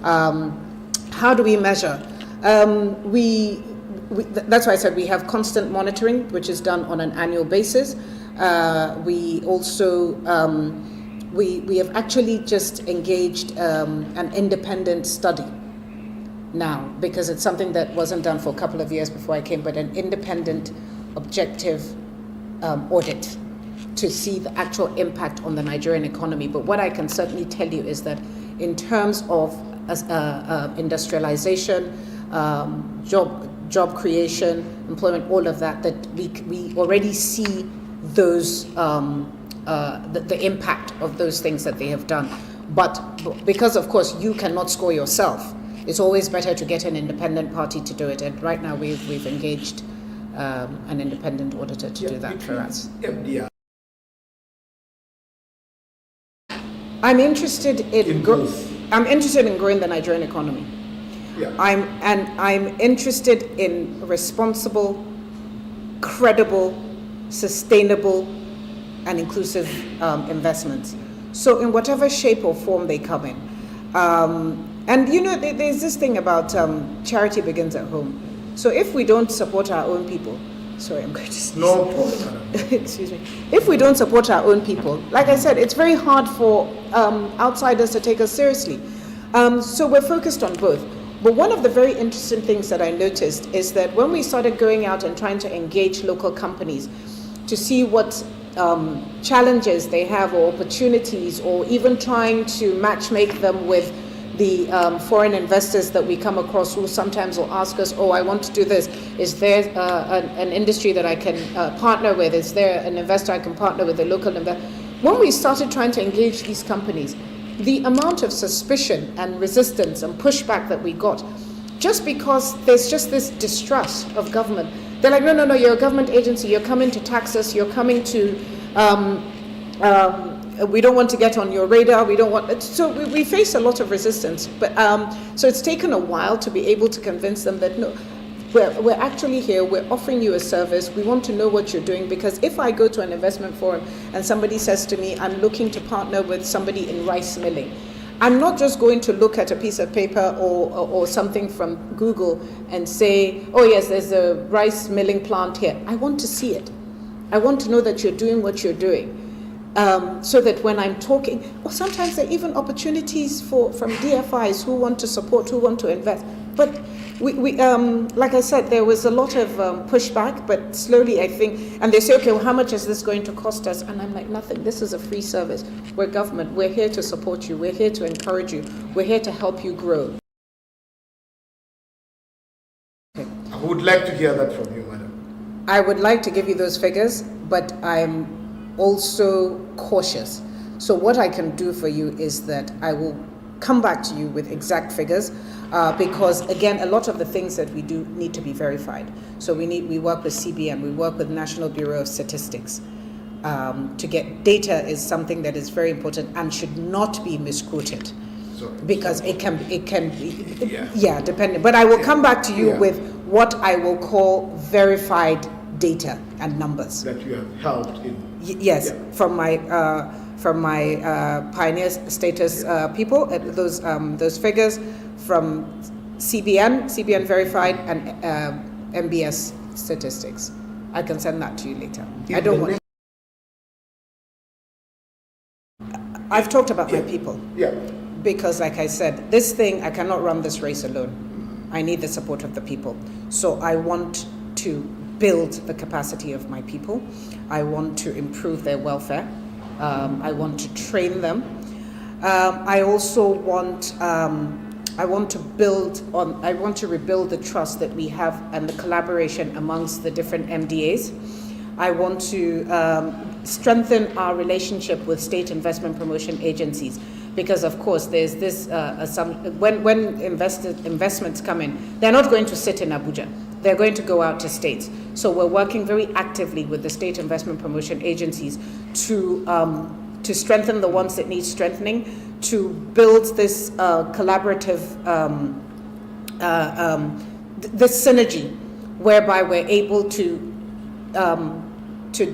How do we measure? That's why I said we have constant monitoring, which is done on an annual basis. We also we have actually just engaged an independent study now, because it's something that wasn't done for a couple of years before I came, but an independent, objective audit to see the actual impact on the Nigerian economy. But what I can certainly tell you is that in terms of industrialization, job creation, employment, all of that we already see those the impact of those things that they have done. But because of course you cannot score yourself, it's always better to get an independent party to do it. And right now we've engaged an independent auditor to do that for us. FDI. I'm interested in growing the Nigerian economy. Yeah. I'm interested in responsible, credible, sustainable, and inclusive investments. So in whatever shape or form they come in. And there's this thing about charity begins at home. So if we don't support our own people, sorry, I'm going to say no problem. Excuse me. If we don't support our own people, like I said, it's very hard for outsiders to take us seriously. So we're focused on both. But one of the very interesting things that I noticed is that when we started going out and trying to engage local companies to see what challenges they have or opportunities, or even trying to matchmake them with the foreign investors that we come across, who sometimes will ask us, oh, I want to do this. Is there an industry that I can partner with? Is there an investor I can partner with, a local investor? When we started trying to engage these companies, the amount of suspicion and resistance and pushback that we got, just because there's just this distrust of government. They're like, no, you're a government agency, you're coming to tax us, you're coming to, we don't want to get on your radar, we don't want, so we face a lot of resistance. But so it's taken a while to be able to convince them that no, we're actually here, we're offering you a service, we want to know what you're doing, because if I go to an investment forum and somebody says to me, I'm looking to partner with somebody in rice milling, I'm not just going to look at a piece of paper or something from Google and say, oh yes, there's a rice milling plant here. I want to see it. I want to know that you're doing what you're doing. So that when I'm talking, or sometimes there are even opportunities from DFIs who want to support, who want to invest. But we like I said, there was a lot of pushback, but slowly I think, and they say, okay, well, how much is this going to cost us? And I'm like, nothing, this is a free service. We're government, we're here to support you, we're here to encourage you, we're here to help you grow. Okay. I would like to hear that from you, madam. I would like to give you those figures, but I'm also cautious. So what I can do for you is that I will come back to you with exact figures, because again, a lot of the things that we do need to be verified. So we work with CBN, we work with National Bureau of Statistics. To get data is something that is very important and should not be misquoted, because it can be dependent. But I will come back to you with what I will call verified data and numbers that you have helped in. Yes, from my pioneer status people, those figures from CBN verified, and MBS statistics. I can send that to you later. I don't want. I've talked about my people. Yeah. Because, like I said, this thing, I cannot run this race alone. I need the support of the people. So I want to build the capacity of my people. I want to improve their welfare. I want to train them. I also want. I want to rebuild the trust that we have and the collaboration amongst the different MDAs. I want to strengthen our relationship with state investment promotion agencies, because of course there's this when investments come in, they're not going to sit in Abuja. They're going to go out to states. So we're working very actively with the state investment promotion agencies to strengthen the ones that need strengthening, to build this collaborative, this synergy, whereby we're able to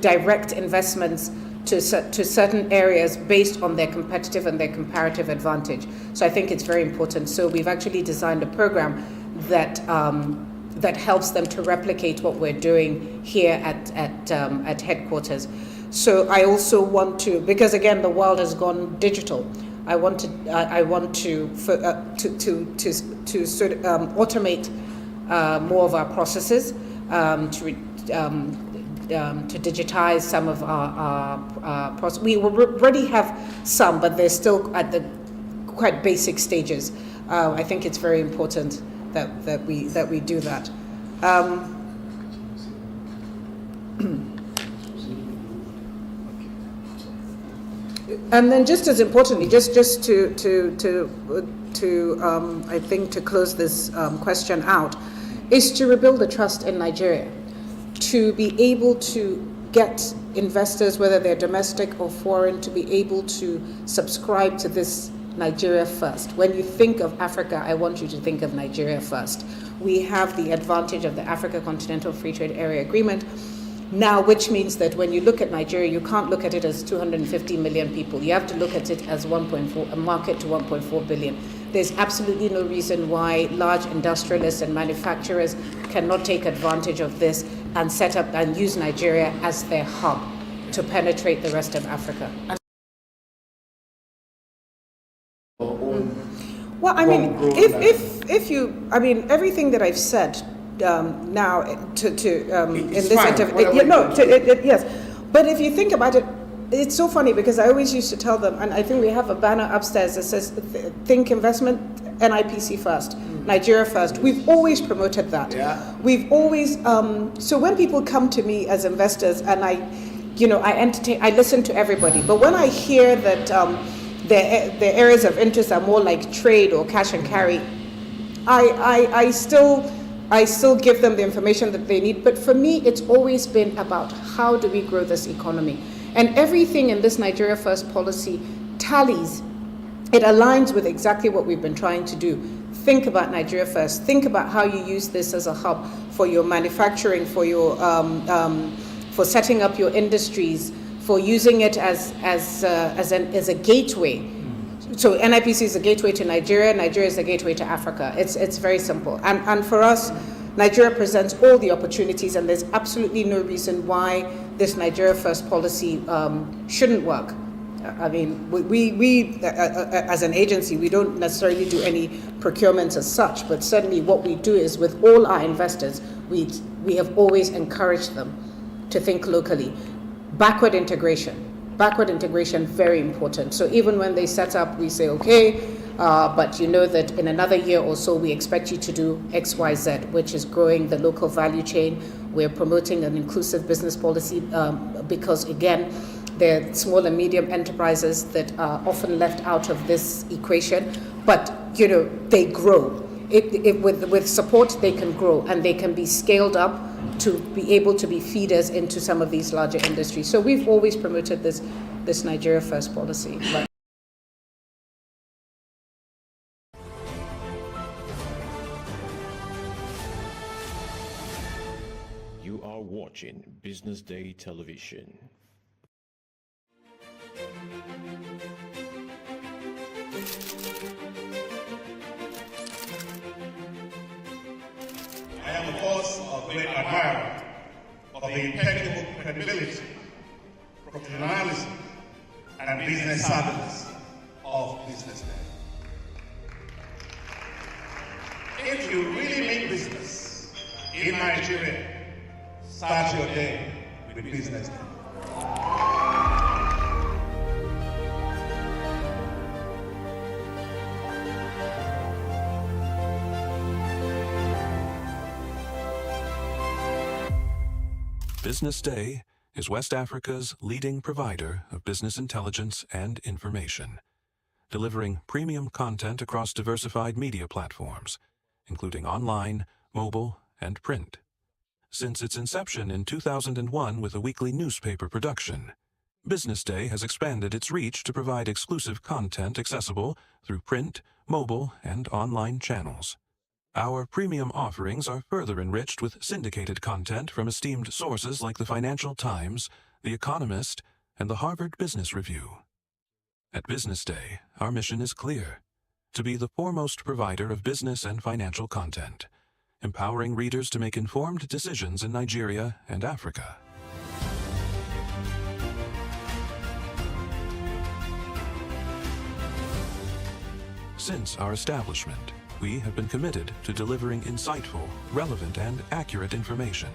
direct investments to certain areas based on their competitive and their comparative advantage. So I think it's very important. So we've actually designed a program that helps them to replicate what we're doing here at headquarters. So I also want to, because again the world has gone digital, I want to sort of automate more of our processes, to digitize some of our process. We already have some, but they're still at the quite basic stages. I think it's very important that we do that. And then, just as importantly, just to I think to close this question out, is to rebuild the trust in Nigeria, to be able to get investors, whether they're domestic or foreign, to be able to subscribe to this Nigeria first. When you think of Africa, I want you to think of Nigeria first. We have the advantage of the Africa Continental Free Trade Area Agreement now, which means that when you look at Nigeria, you can't look at it as 250 million people. You have to look at it as a market to 1.4 billion. There's absolutely no reason why large industrialists and manufacturers cannot take advantage of this and set up and use Nigeria as their hub to penetrate the rest of Africa. Well, I mean, if you, I mean, everything that I've said now in this interview, yes. But if you think about it, it's so funny because I always used to tell them, and I think we have a banner upstairs that says, think investment, NIPC first, Nigeria first. We've always promoted that. Yeah. We've always, so when people come to me as investors and I listen to everybody, but when I hear that their areas of interest are more like trade or cash and carry, I still give them the information that they need. But for me, it's always been about how do we grow this economy? And everything in this Nigeria First policy tallies. It aligns with exactly what we've been trying to do. Think about Nigeria First. Think about how you use this as a hub for your manufacturing, for your for setting up your industries, for using it as a gateway. So NIPC is a gateway to Nigeria. Nigeria is a gateway to Africa. It's very simple. And for us, Nigeria presents all the opportunities, and there's absolutely no reason why this Nigeria First policy shouldn't work. I mean, we as an agency, we don't necessarily do any procurements as such, but certainly what we do is with all our investors, we have always encouraged them to think locally. Backward integration, very important. So even when they set up, we say, okay, but you know that in another year or so, we expect you to do XYZ, which is growing the local value chain. We're promoting an inclusive business policy because, again, there are small and medium enterprises that are often left out of this equation, but they grow. With support, they can grow and they can be scaled up to be able to be feeders into some of these larger industries. So we've always promoted this Nigeria First policy. You are watching Business Day Television. I am, of course, a great admirer of the impeccable credibility, professionalism, and business savviness of BusinessDay. If you really mean business in Nigeria, start your day with BusinessDay. BusinessDay is West Africa's leading provider of business intelligence and information, delivering premium content across diversified media platforms, including online, mobile, and print. Since its inception in 2001 with a weekly newspaper production, BusinessDay has expanded its reach to provide exclusive content accessible through print, mobile, and online channels. Our premium offerings are further enriched with syndicated content from esteemed sources like the Financial Times, The Economist, and the Harvard Business Review. At BusinessDay, our mission is clear: to be the foremost provider of business and financial content, empowering readers to make informed decisions in Nigeria and Africa. Since our establishment, we have been committed to delivering insightful, relevant, and accurate information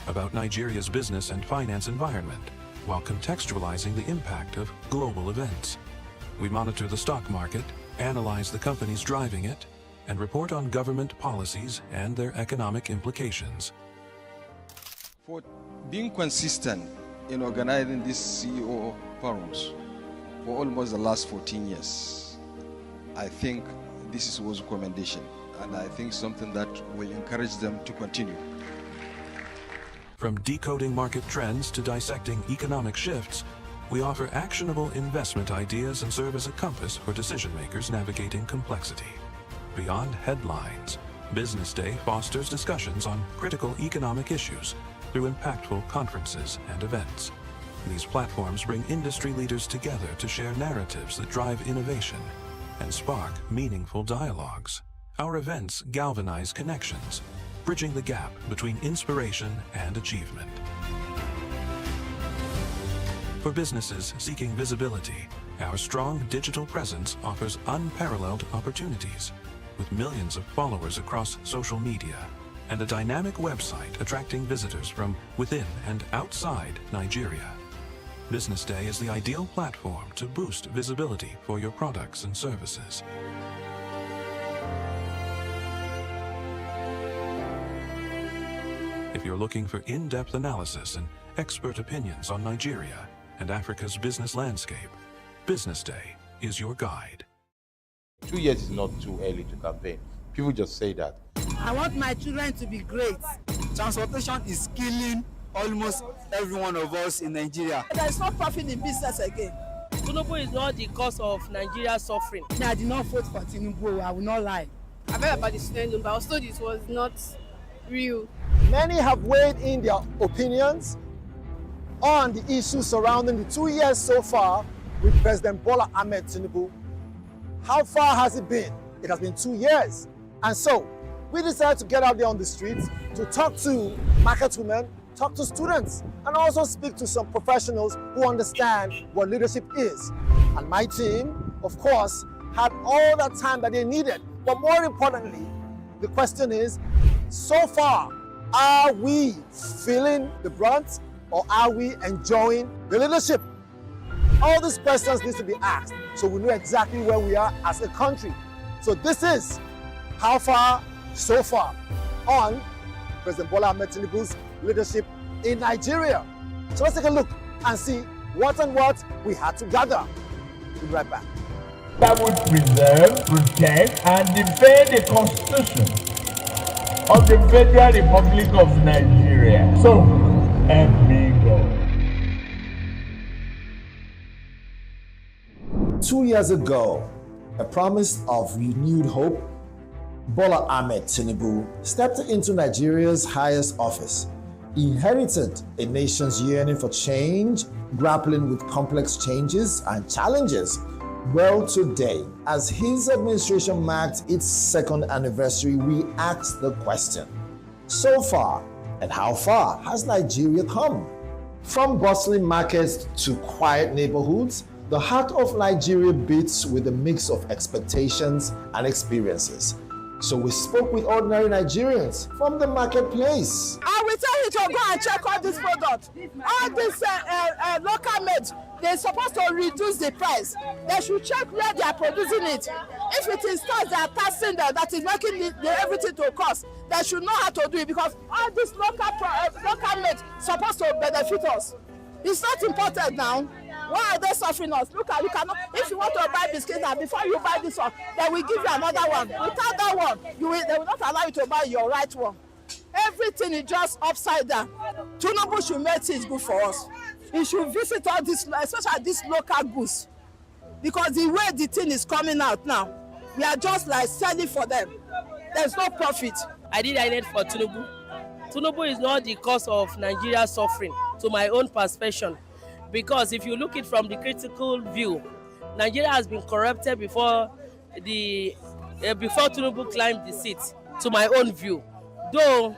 about Nigeria's business and finance environment, while contextualizing the impact of global events. We monitor the stock market, analyze the companies driving it, and report on government policies and their economic implications. For being consistent in organizing these CEO forums for almost the last 14 years, I think this was a commendation, and I think something that will encourage them to continue. From decoding market trends to dissecting economic shifts, we offer actionable investment ideas and serve as a compass for decision makers navigating complexity. Beyond headlines, BusinessDay fosters discussions on critical economic issues through impactful conferences and events. These platforms bring industry leaders together to share narratives that drive innovation and spark meaningful dialogues. Our events galvanize connections, bridging the gap between inspiration and achievement. For businesses seeking visibility, our strong digital presence offers unparalleled opportunities, with millions of followers across social media and a dynamic website attracting visitors from within and outside Nigeria. BusinessDay is the ideal platform to boost visibility for your products and services. If you're looking for in-depth analysis and expert opinions on Nigeria and Africa's business landscape, BusinessDay is your guide. 2 years is not too early to campaign. People just say that. I want my children to be great. Transportation is killing almost every one of us in Nigeria. There is no profit in business again. Tinubu is not the cause of Nigeria's suffering. I did not vote for Tinubu, I will not lie. I heard about the referendum, but I was told it was not real. Many have weighed in their opinions on the issues surrounding the 2 years so far with President Bola Ahmed Tinubu. How far has it been? It has been 2 years. And so, we decided to get out there on the streets to talk to market women, talk to students, and also speak to some professionals who understand what leadership is. And my team, of course, had all that time that they needed. But more importantly, the question is, so far, are we feeling the brunt or are we enjoying the leadership? All these questions need to be asked so we know exactly where we are as a country. So this is how far so far on President Bola Ahmed Tinubu's leadership in Nigeria. So let's take a look and see what we had to gather. We'll be right back. That would preserve, protect, and defend the Constitution of the Federal Republic of Nigeria. So, help me God. 2 years ago, a promise of renewed hope, Bola Ahmed Tinubu stepped into Nigeria's highest office. He inherited a nation's yearning for change, grappling with complex changes and challenges. Well, today, as his administration marked its second anniversary, we asked the question, so far, and how far has Nigeria come? From bustling markets to quiet neighborhoods, the heart of Nigeria beats with a mix of expectations and experiences. So we spoke with ordinary Nigerians from the marketplace. I will tell you to go and check all this product. All this local made, they're supposed to reduce the price. They should check where they are producing it. If it is stores they are taxing them, that is making everything to cost, they should know how to do it, because all this local made supposed to benefit us. It's not important now. Why are they suffering us? Look, you cannot. If you want to buy biscuits now, before you buy this one, they will give you another one. Without that one, they will not allow you to buy your right one. Everything is just upside down. Tinubu should make things good for us. He should visit all this, especially this local goods, because the way the thing is coming out now, we are just like selling for them. There's no profit. I did it for Tinubu. Tinubu is not the cause of Nigeria's suffering, to my own perception. Because if you look it from the critical view, Nigeria has been corrupted before Tinubu climbed the seat, to my own view. Though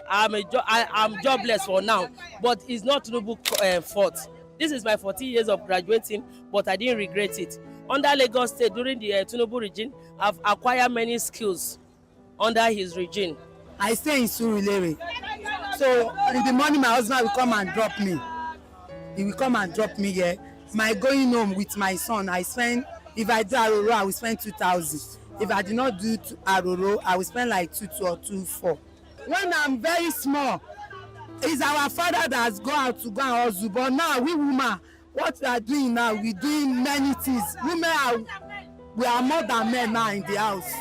I'm jobless for now, but it's not Tinubu's fault. This is my 14 years of graduating, but I didn't regret it. Under Lagos State, during the Tinubu regime, I've acquired many skills under his regime. I stay in Surulere. So in the morning, my husband will come and drop me. He will come and drop me here. My going home with my son, I spend, if I do Aroro, I will spend 2,000. If I do not do Aroro, I will spend like 2,200 or 2,400. When I'm very small, it's our father that has gone out to go and hustle. But now, we women, what we are doing now, we're doing many things. We are more than men now in the house.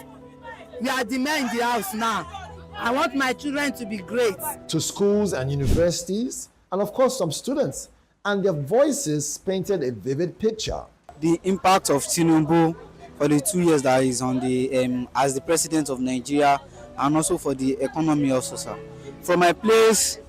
We are the men in the house now. I want my children to be great. To schools and universities, and of course some students, and their voices painted a vivid picture. The impact of Tinubu for the 2 years that he's on the as the president of Nigeria, and also for the economy also, sir. From my place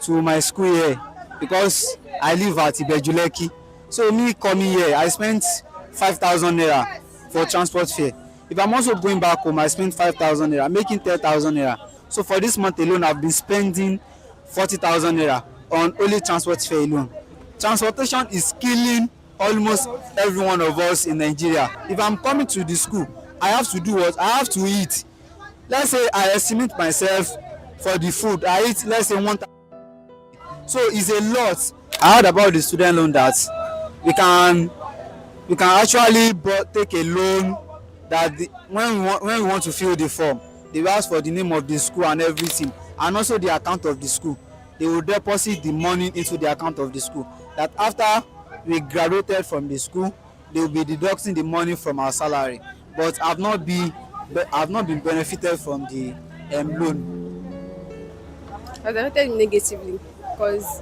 to my school here, because I live at Ibejuleki, so me coming here, I spent 5,000 naira for transport fare. If I'm also going back home, I spend 5,000 naira, making 10,000 naira. So for this month alone, I've been spending 40,000 naira on only transport fare alone. Transportation is killing almost every one of us in Nigeria. If I'm coming to the school, I have to do what? I have to eat. Let's say I estimate myself for the food. I eat, let's say 1,000. So it's a lot. I heard about the student loan that we can actually take a loan that when we want to fill the form, they will ask for the name of the school and everything, and also the account of the school. They will deposit the money into the account of the school. That after we graduated from the school, they will be deducting the money from our salary. But I've not been benefited from the loan. I've benefited negatively because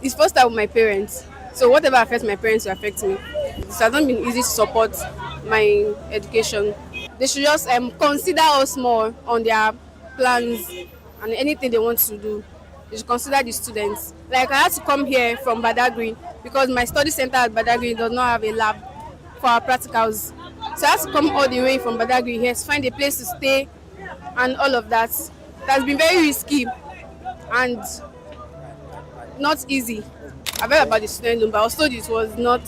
it's first time with my parents. So whatever affects my parents will affect me. It has not been easy to support my education. They should just consider us more on their plans and anything they want to do. They should consider the students. Like I had to come here from Badagry because my study center at Badagry does not have a lab for our practicals. So I had to come all the way from Badagry here to find a place to stay and all of that. It has been very risky and not easy. I've heard about the student loan, but I was told it was not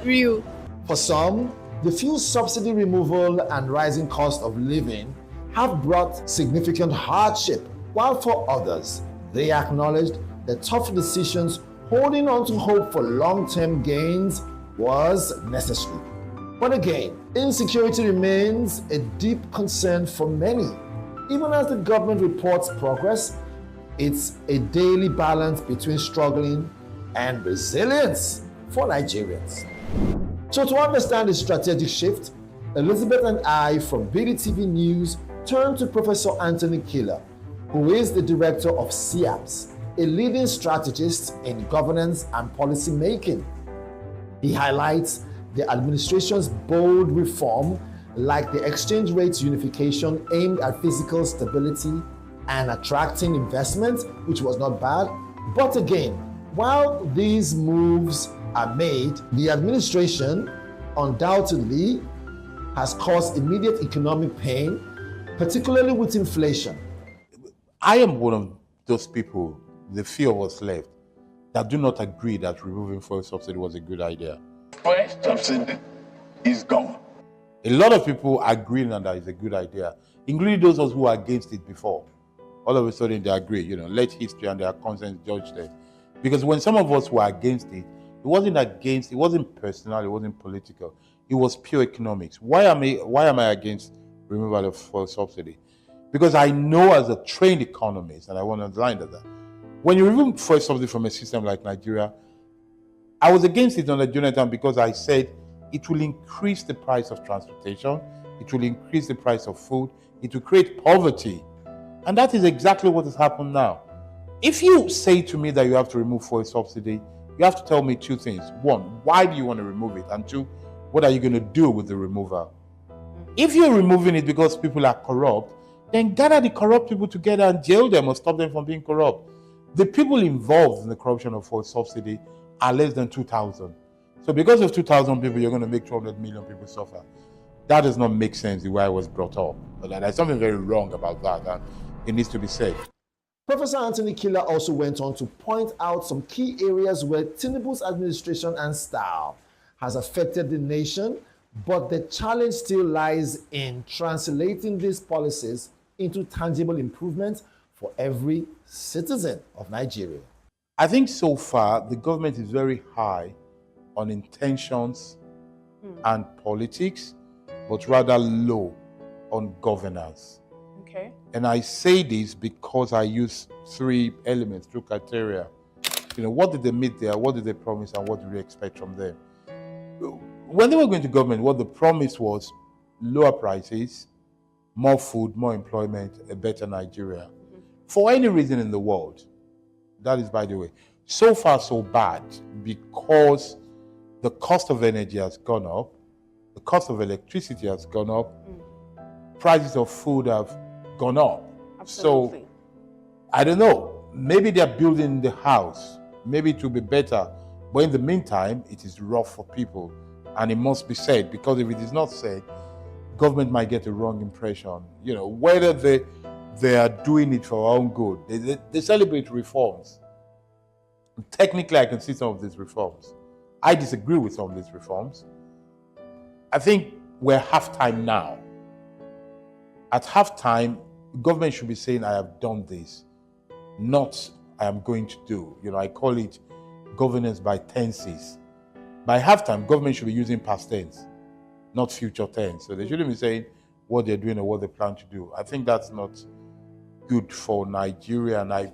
real. For some, the fuel subsidy removal and rising cost of living have brought significant hardship, while for others, they acknowledged the tough decisions holding on to hope for long-term gains was necessary. But again, insecurity remains a deep concern for many. Even as the government reports progress, it's a daily balance between struggling and resilience for Nigerians. So to understand the strategic shift, Elizabeth and I from BDTV News turn to Professor Anthony Killer, who is the director of CIAPS, a leading strategist in governance and policy making. He highlights the administration's bold reform, like the exchange rate unification aimed at fiscal stability and attracting investment, which was not bad. But again, while these moves are made, the administration undoubtedly has caused immediate economic pain, particularly with inflation. I am one of those people, the few of us left, that do not agree that removing fuel subsidy was a good idea. Fuel subsidy is gone. A lot of people agree that it's a good idea, including those of us who were against it before. All of a sudden they agree, let history and their conscience judge them. Because when some of us were against it, it wasn't personal, it wasn't political. It was pure economics. Why am I against removal of fuel subsidy? Because I know as a trained economist, and I want to underline that, when you remove fuel subsidy from a system like Nigeria, I was against it under Jonathan because I said it will increase the price of transportation, it will increase the price of food, it will create poverty. And that is exactly what has happened now. If you say to me that you have to remove fuel subsidy, you have to tell me two things. One, why do you want to remove it? And two, what are you going to do with the removal? If you're removing it because people are corrupt, then gather the corrupt people together and jail them or stop them from being corrupt. The people involved in the corruption of fuel subsidy are less than 2,000. So because of 2,000 people, you're going to make 200 million people suffer. That does not make sense the way I was brought up. But there's something very wrong about that, and it needs to be said. Professor Anthony Killer also went on to point out some key areas where Tinubu's administration and style has affected the nation, but the challenge still lies in translating these policies into tangible improvements for every citizen of Nigeria. I think so far the government is very high on intentions and politics, but rather low on governance. Okay. And I say this because I use three elements, three criteria. What did they meet there? What did they promise? And what do we expect from them? When they were going to government, what the promise was lower prices, more food, more employment, a better Nigeria. For any reason in the world. That is, by the way, so far so bad because the cost of energy has gone up, the cost of electricity has gone up, prices of food have gone up. Absolutely. So, I don't know, maybe they're building the house, maybe it will be better, but in the meantime, it is rough for people, and it must be said, because if it is not said, government might get a wrong impression. Whether they are doing it for our own good. They celebrate reforms. Technically, I can see some of these reforms. I disagree with some of these reforms. I think we're halftime now. At halftime, government should be saying, I have done this, not I am going to do. I call it governance by tenses. By halftime, government should be using past tense, not future tense. So they shouldn't be saying what they're doing or what they plan to do. I think that's not good for Nigeria. And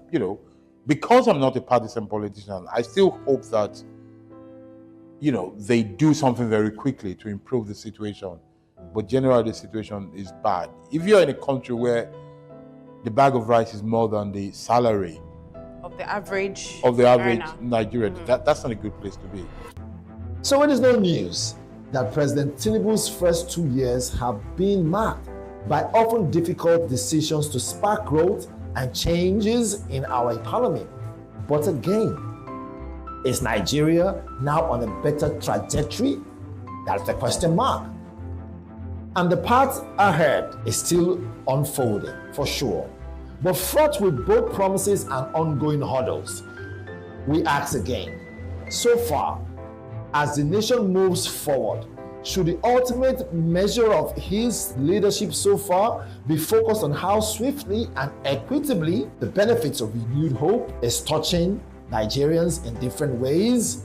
because I'm not a partisan politician, I still hope that, they do something very quickly to improve the situation. But generally, the situation is bad. If you're in a country where the bag of rice is more than the salary Of the average Nigerian, that's not a good place to be. So it is no news that President Tinubu's first 2 years have been marked by often difficult decisions to spark growth and changes in our economy. But again, is Nigeria now on a better trajectory? That's the question mark. And the path ahead is still unfolding, for sure, but fraught with both promises and ongoing hurdles. We ask again, so far, as the nation moves forward, should the ultimate measure of his leadership so far be focused on how swiftly and equitably the benefits of renewed hope is touching Nigerians in different ways?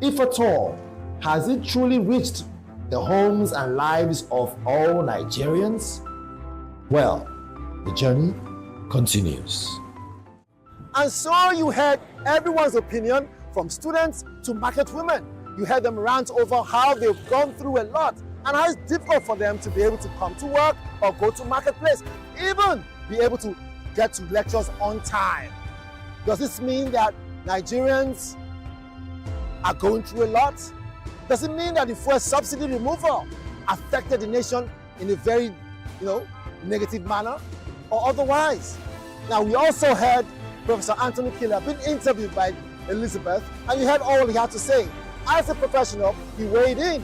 If at all, has it truly reached the homes and lives of all Nigerians? Well, the journey continues. And so you heard everyone's opinion, from students to market women. You heard them rant over how they've gone through a lot and how it's difficult for them to be able to come to work or go to marketplace, even be able to get to lectures on time. Does this mean that Nigerians are going through a lot? Does it mean that the fuel subsidy removal affected the nation in a very, negative manner or otherwise? Now, we also heard Professor Anthony Killer being interviewed by Elizabeth, and you heard all he had to say. As a professional, he weighed in.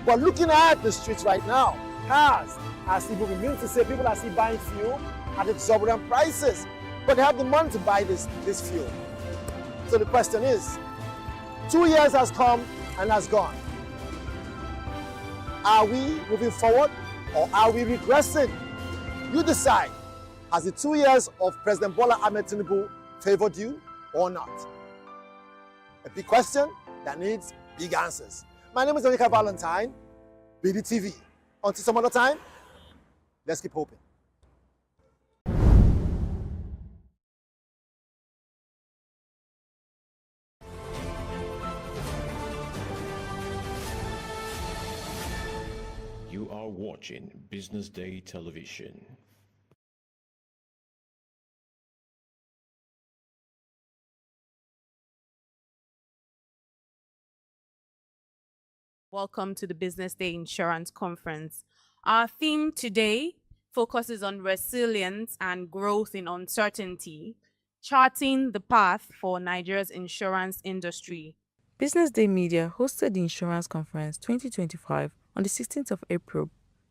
But looking at the streets right now, cars are still moving. Meaning to say people are still buying fuel at exorbitant prices, but they have the money to buy this fuel. So the question is, 2 years has come and has gone. Are we moving forward or are we regressing? You decide. Has the 2 years of President Bola Ahmed Tinubu favored you or not? A big question that needs big answers. My name is Onika Valentine, BDTV. Until some other time, let's keep hoping. You are watching Business Day Television. Welcome to the Business Day Insurance Conference. Our theme today focuses on resilience and growth in uncertainty, charting the path for Nigeria's insurance industry. Business Day Media hosted the Insurance Conference 2025 on the 16th of April,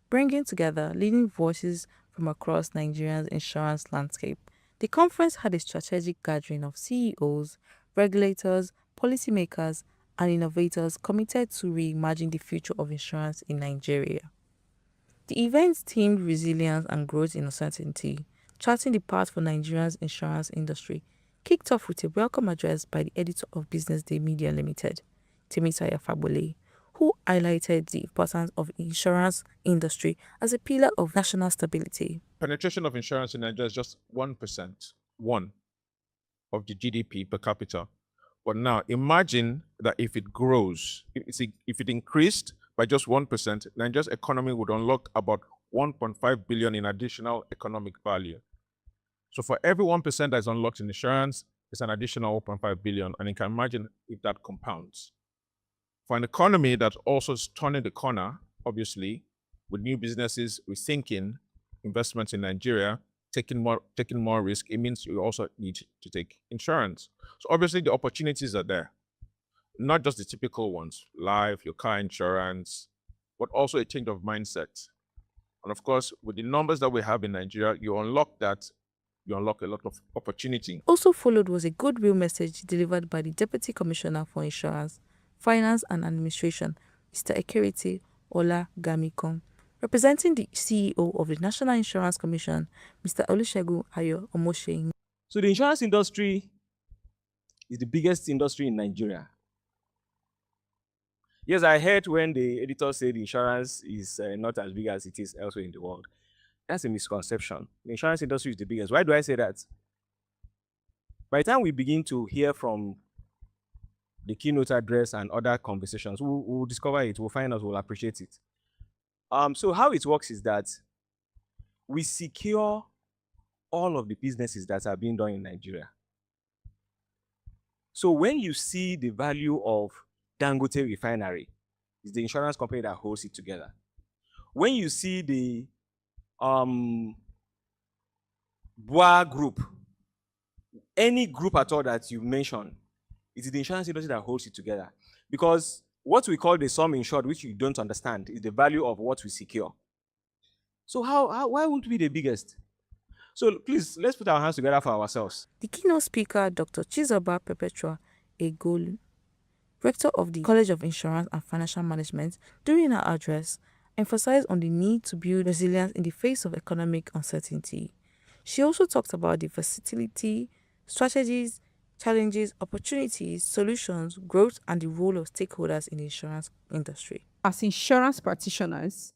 bringing together leading voices from across Nigeria's insurance landscape. The conference had a strategic gathering of CEOs, regulators, policymakers, and innovators committed to reimagine the future of insurance in Nigeria. The event themed resilience and growth in uncertainty, charting the path for Nigeria's insurance industry, kicked off with a welcome address by the editor of Business Day Media Limited, Temitayo Fabole, who highlighted the importance of the insurance industry as a pillar of national stability. Penetration of insurance in Nigeria is just 1%, of the GDP per capita. But now imagine that if it grows, if it increased by just 1%, Nigeria's economy would unlock about 1.5 billion in additional economic value. So for every 1% that is unlocked in insurance, it's an additional 1.5 billion. And you can imagine if that compounds. For an economy that also is turning the corner, obviously, with new businesses rethinking investments in Nigeria, taking more risk, it means you also need to take insurance. So obviously the opportunities are there, not just the typical ones, life, your car insurance, but also a change of mindset. And of course, with the numbers that we have in Nigeria, you unlock a lot of opportunity. Also followed was a goodwill message delivered by the Deputy Commissioner for Insurance, Finance and Administration, Mr. Ekerete Ola Gamikon. Representing the CEO of the National Insurance Commission, Mr. Olusegun Ayo Omosheyin. So the insurance industry is the biggest industry in Nigeria. Yes, I heard when the editor said insurance is not as big as it is elsewhere in the world. That's a misconception. The insurance industry is the biggest. Why do I say that? By the time we begin to hear from the keynote address and other conversations, we'll discover it, we'll find out, we'll appreciate it. So how it works is that we secure all of the businesses that are being done in Nigeria. So when you see the value of Dangote Refinery, it's the insurance company that holds it together. When you see the BUA group, any group at all that you mention, it's the insurance industry that holds it together. Because what we call the sum insured, which you don't understand, is the value of what we secure. So why won't we be the biggest? So please, let's put our hands together for ourselves. The keynote speaker, Dr. Chizoba Perpetua Egolu, rector of the College of Insurance and Financial Management, during her address, emphasized on the need to build resilience in the face of economic uncertainty. She also talked about the versatility, strategies, challenges, opportunities, solutions, growth, and the role of stakeholders in the insurance industry. As insurance practitioners,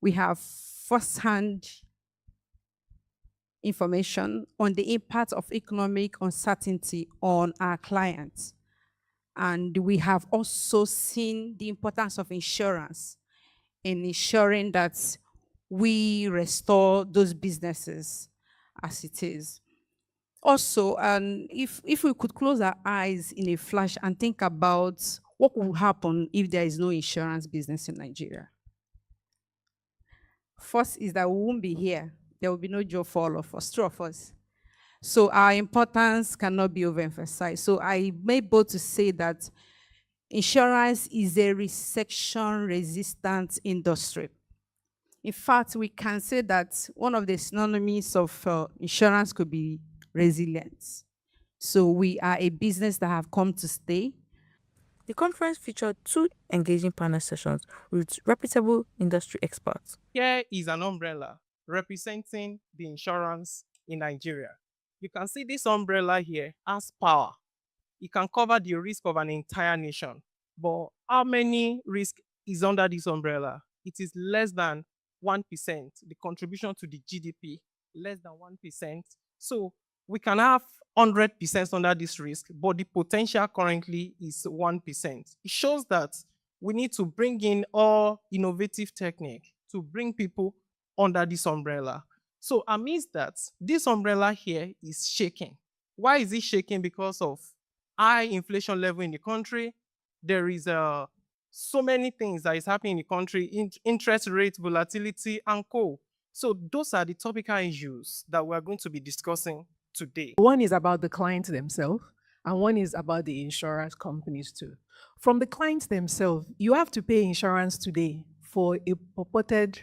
we have first-hand information on the impact of economic uncertainty on our clients. And we have also seen the importance of insurance in ensuring that we restore those businesses as it is. Also, if we could close our eyes in a flash and think about what will happen if there is no insurance business in Nigeria. First is that we won't be here. There will be no job for all of us, two of us. So our importance cannot be overemphasized. So I may bold to say that insurance is a recession-resistant industry. In fact, we can say that one of the synonyms of insurance could be resilience. So we are a business that have come to stay. The conference featured 2 engaging panel sessions with reputable industry experts. Here is an umbrella representing the insurance in Nigeria. You can see this umbrella here has power. It can cover the risk of an entire nation. But how many risk is under this umbrella? It is less than 1%. The contribution to the GDP, less than 1%. So we can have 100% under this risk, but the potential currently is 1%. It shows that we need to bring in all innovative technique to bring people under this umbrella. So amidst that, this umbrella here is shaking. Why is it shaking? Because of high inflation level in the country. There is so many things that is happening in the country, interest rate, volatility, and co. So those are the topical issues that we're going to be discussing today. One is about the clients themselves, and one is about the insurance companies too. From the clients themselves, you have to pay insurance today for a purported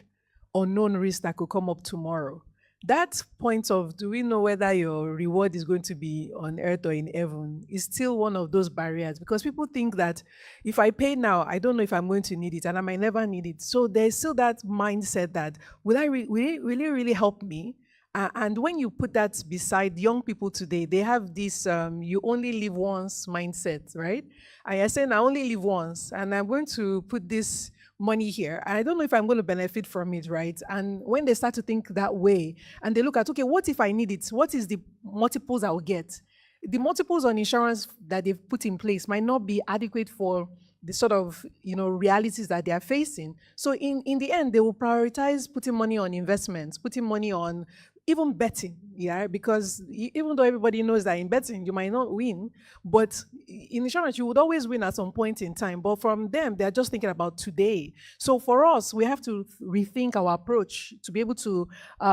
unknown risk that could come up tomorrow. That point of, do we know whether your reward is going to be on earth or in heaven, is still one of those barriers, because people think that if I pay now, I don't know if I'm going to need it and I might never need it. So there's still that mindset that, will it really help me? And when you put that beside young people today, they have this you only live once mindset, right? And you're saying, I only live once and I'm going to put this money here. I don't know if I'm going to benefit from it, right? And when they start to think that way and they look at, okay, what if I need it? What is the multiples I'll get? The multiples on insurance that they've put in place might not be adequate for the sort of realities that they are facing. So in the end, they will prioritize putting money on investments, putting money on even betting, yeah, because even though everybody knows that in betting you might not win, but in insurance you would always win at some point in time. But from them, they're just thinking about today. So for us, we have to rethink our approach to be able to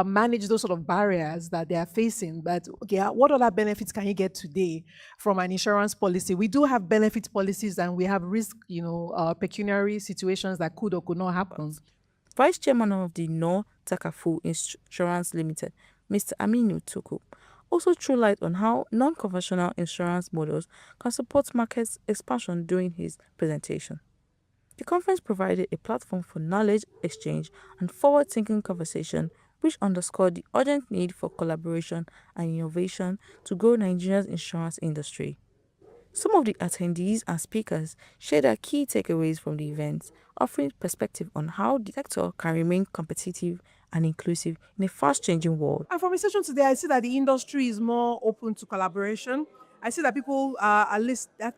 manage those sort of barriers that they are facing. But okay, what other benefits can you get today from an insurance policy? We do have benefit policies and we have risk, pecuniary situations that could or could not happen. Vice Chairman of the No Takafu Insurance Limited, Mr. Aminu Tuku, also threw light on how non-conventional insurance models can support market expansion during his presentation. The conference provided a platform for knowledge exchange and forward-thinking conversation, which underscored the urgent need for collaboration and innovation to grow Nigeria's insurance industry. Some of the attendees and speakers shared their key takeaways from the event, offering perspective on how the sector can remain competitive and inclusive in a fast-changing world. And from the session today, I see that the industry is more open to collaboration. I see that people are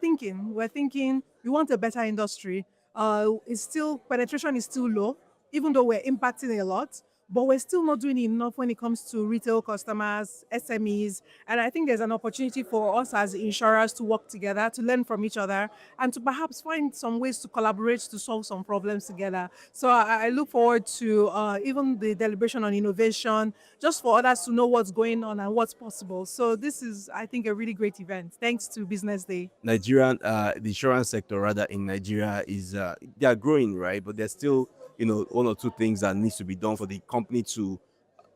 thinking, we want a better industry. Penetration is still low, even though we're impacting a lot. But we're still not doing enough when it comes to retail customers, SMEs. And I think there's an opportunity for us as insurers to work together, to learn from each other, and to perhaps find some ways to collaborate to solve some problems together. So I look forward to even the deliberation on innovation, just for others to know what's going on and what's possible. So this is, I think, a really great event. Thanks to Business Day. The insurance sector rather in Nigeria is, they are growing, right? But there's still one or two things that needs to be done for the company to,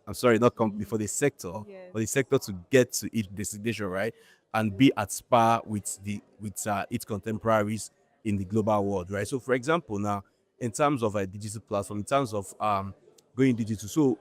for the sector, for the sector to get to its destination, right? And be at par with its contemporaries in the global world, right? So for example, now, in terms of a digital platform, in terms of going digital, so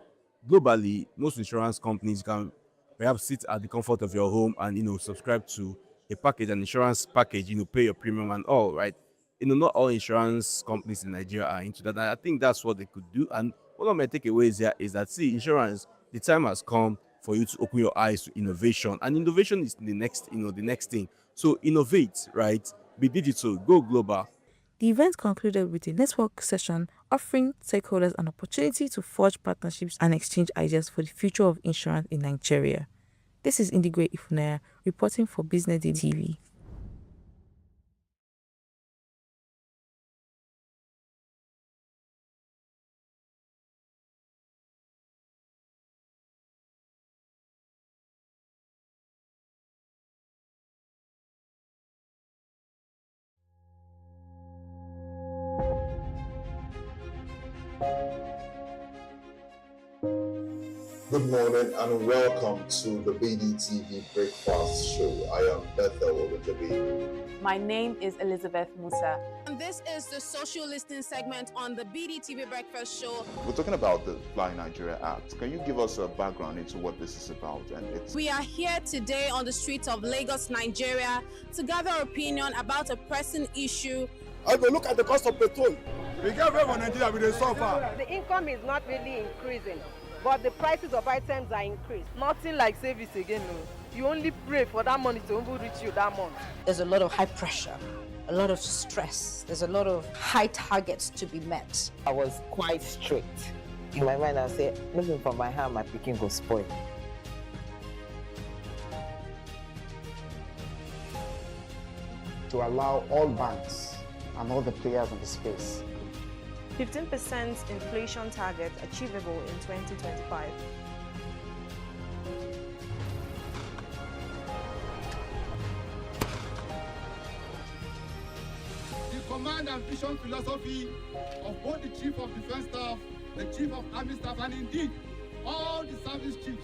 globally, most insurance companies can perhaps sit at the comfort of your home and, subscribe to a package, an insurance package, pay your premium and all, right? not all insurance companies in Nigeria are into that. And I think that's what they could do. And one of my takeaways here is that, see, insurance, the time has come for you to open your eyes to innovation. And innovation is the next thing. So innovate, right? Be digital, go global. The event concluded with a network session offering stakeholders an opportunity to forge partnerships and exchange ideas for the future of insurance in Nigeria. This is Indigwe Ifunaya reporting for BusinessDay TV. Good morning and welcome to the BDTV Breakfast Show. I am Bethel Ogajabi. My name is Elizabeth Musa. And this is the social listening segment on the BDTV Breakfast Show. We're talking about the Fly Nigeria Act. Can you give us a background into what this is about? We are here today on the streets of Lagos, Nigeria, to gather opinion about a pressing issue. I go look at the cost of petrol. We get very Nigeria with the suffer. The income is not really increasing, but the prices of items are increased. Nothing like service again, no. You only pray for that money to reach you that month. There's a lot of high pressure, a lot of stress. There's a lot of high targets to be met. I was quite strict. In my mind, I said, looking for my hand, my picking go spoil. To allow all banks and all the players in the space 15% inflation target achievable in 2025. The command and vision philosophy of both the Chief of Defense Staff, the Chief of Army Staff, and indeed all the service chiefs.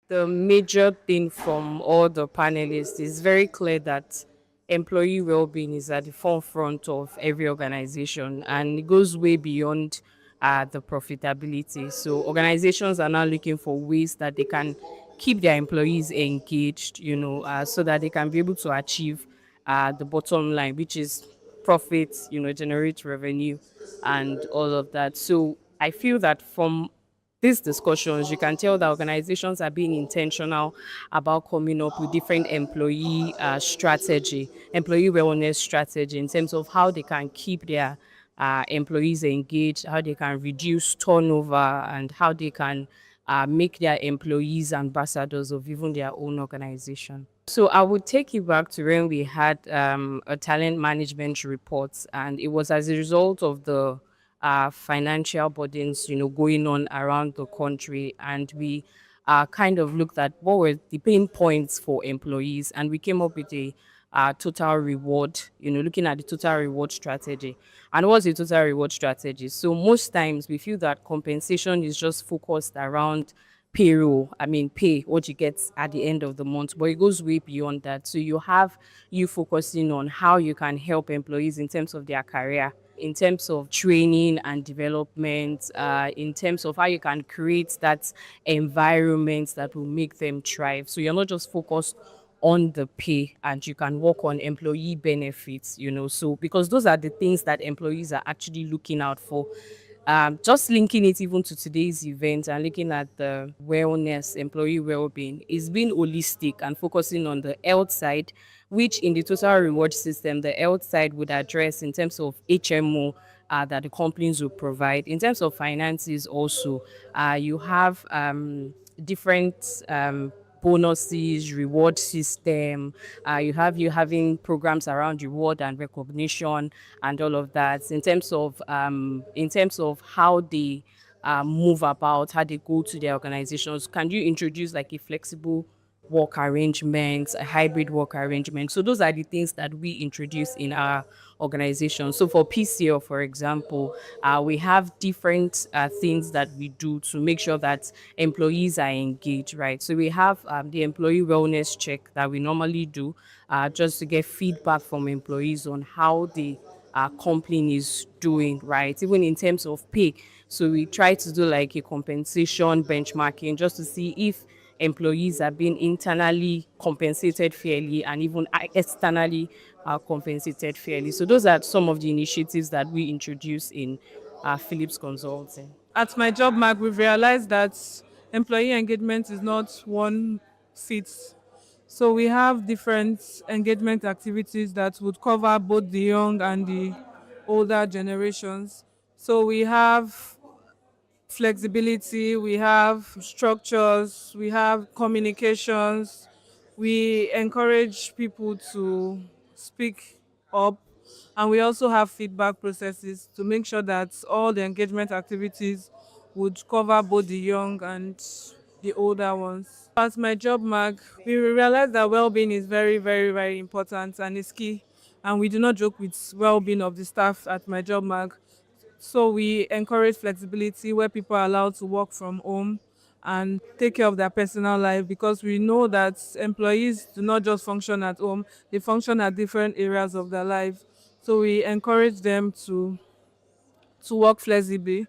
The major thing from all the panelists is very clear that employee well-being is at the forefront of every organization, and it goes way beyond the profitability. So organizations are now looking for ways that they can keep their employees engaged, so that they can be able to achieve the bottom line, which is profit, generate revenue and all of that. So I feel that from these discussions, you can tell that organizations are being intentional about coming up with different employee strategy, employee wellness strategy in terms of how they can keep their employees engaged, how they can reduce turnover, and how they can make their employees ambassadors of even their own organization. So I would take you back to when we had a talent management report, and it was as a result of the financial burdens, going on around the country, and we kind of looked at what were the pain points for employees, and we came up with a total reward, looking at the total reward strategy. And what's the total reward strategy? So most times we feel that compensation is just focused around payroll, pay what you get at the end of the month, but it goes way beyond that. So you focusing on how you can help employees in terms of their career, in terms of training and development, in terms of how you can create that environment that will make them thrive. So you're not just focused on the pay, and you can work on employee benefits, so because those are the things that employees are actually looking out for. Just linking it even to today's event and looking at the wellness, employee well-being, is being holistic and focusing on the health side, which in the total reward system, the health side would address in terms of HMO that the companies will provide. In terms of finances also, you have different bonuses, reward system. You having programs around reward and recognition and all of that. In terms of how they move about, how they go to their organizations, can you introduce like a flexible work arrangements, a hybrid work arrangement. So those are the things that we introduce in our organization. So for PCO, for example, we have different things that we do to make sure that employees are engaged, right? So we have the employee wellness check that we normally do just to get feedback from employees on how the company is doing, right? Even in terms of pay. So we try to do like a compensation benchmarking just to see if employees are being internally compensated fairly and even externally compensated fairly. So those are some of the initiatives that we introduce in Philips Consulting. At my job mark, we've realized that employee engagement is not one fit. So we have different engagement activities that would cover both the young and the older generations. So we have flexibility, we have structures, we have communications. We encourage people to speak up, and we also have feedback processes to make sure that all the engagement activities would cover both the young and the older ones. As my job mark, we realize that well-being is very, very, very important and is key, and we do not joke with well-being of the staff at my job mark. So we encourage flexibility where people are allowed to work from home and take care of their personal life, because we know that employees do not just function at home, they function at different areas of their life. So we encourage them to work flexibly.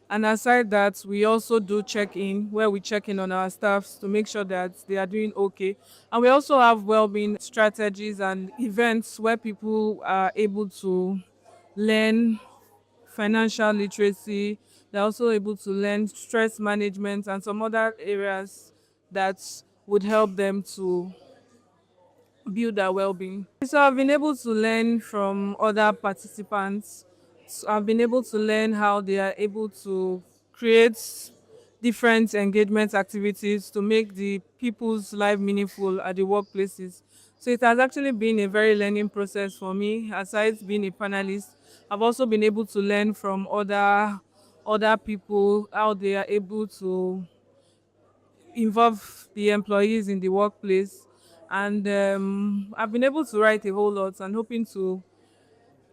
And aside that, we also do check-in where we check in on our staffs to make sure that they are doing okay. And we also have well-being strategies and events where people are able to learn financial literacy. They're also able to learn stress management and some other areas that would help them to build their well-being. So I've been able to learn from other participants. So I've been able to learn how they are able to create different engagement activities to make the people's life meaningful at the workplaces. So it has actually been a very learning process for me. Aside being a panelist, I've also been able to learn from other people how they are able to involve the employees in the workplace. And I've been able to write a whole lot and hoping to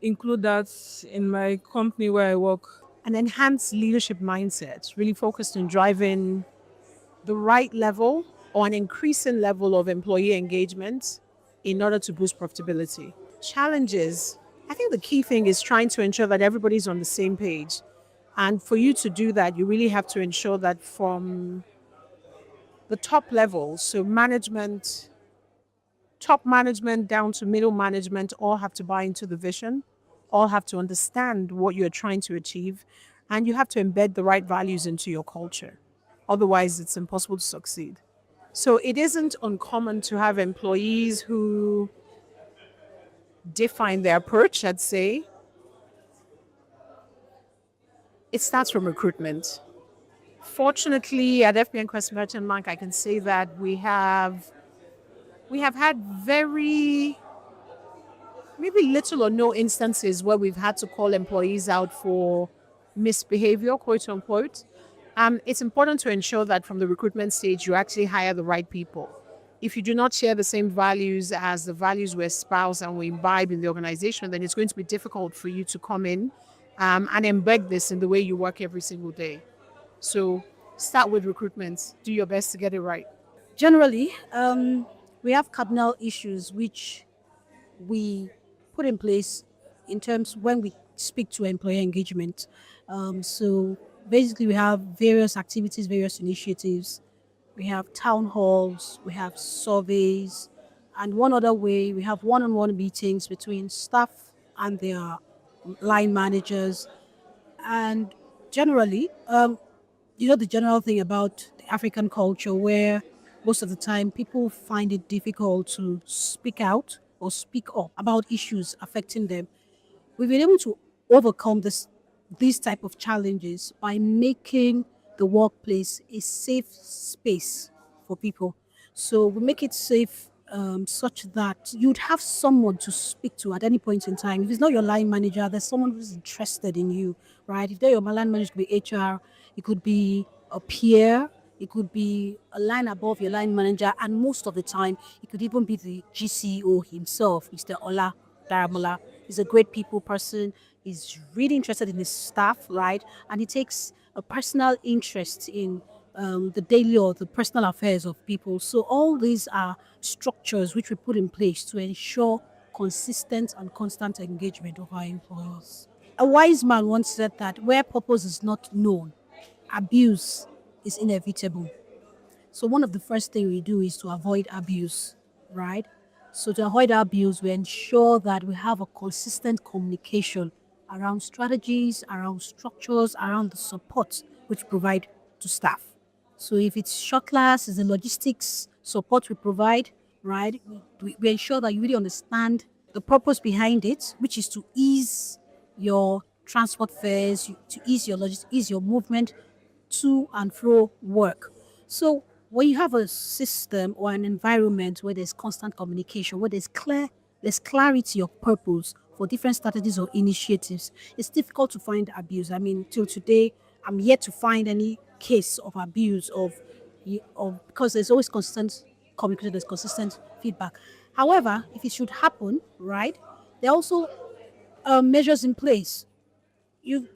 include that in my company where I work. An enhanced leadership mindset, really focused on driving the right level or an increasing level of employee engagement in order to boost profitability. Challenges, I think the key thing is trying to ensure that everybody's on the same page. And for you to do that, you really have to ensure that from the top levels, so management, top management down to middle management, all have to buy into the vision, all have to understand what you're trying to achieve, and you have to embed the right values into your culture. Otherwise, it's impossible to succeed. So it isn't uncommon to have employees who define their approach, I'd say. It starts from recruitment. Fortunately, at FBN Quest Merchant Bank, I can say that we have had maybe little or no instances where we've had to call employees out for misbehavior, quote unquote. It's important to ensure that from the recruitment stage, you actually hire the right people. If you do not share the same values as the values we espouse and we imbibe in the organization, then it's going to be difficult for you to come in and embed this in the way you work every single day. So start with recruitment. Do your best to get it right. Generally, we have cardinal issues which we put in place in terms when we speak to employer engagement. So basically, we have various activities, various initiatives. We have town halls, we have surveys, and one other way, we have one-on-one meetings between staff and their line managers. And generally, the general thing about the African culture where most of the time people find it difficult to speak out or speak up about issues affecting them. We've been able to overcome these type of challenges by making the workplace a safe space for people. So we make it safe such that you'd have someone to speak to at any point in time. If it's not your line manager, there's someone who's interested in you, right? If they're your line manager, it could be HR, it could be a peer, It could be a line above your line manager, and most of the time, it could even be the GCO himself, Mr. Ola Daramola. He's a great people person. He's really interested in his staff, right? And he takes a personal interest in the daily or the personal affairs of people. So all these are structures which we put in place to ensure consistent and constant engagement of our employees. A wise man once said that where purpose is not known, abuse is inevitable. So one of the first things we do is to avoid abuse, right? So to avoid abuse, we ensure that we have a consistent communication around strategies, around structures, around the support which we provide to staff. So if it's short class, it's the logistics support we provide, right? We ensure that you really understand the purpose behind it, which is to ease your transport fares, to ease your ease your movement to and fro work. So when you have a system or an environment where there's constant communication, where there's clarity of purpose for different strategies or initiatives, it's difficult to find abuse. I mean, till today, I'm yet to find any case of abuse of because there's always constant communication, there's consistent feedback. However, if it should happen, right, there are also measures in place. You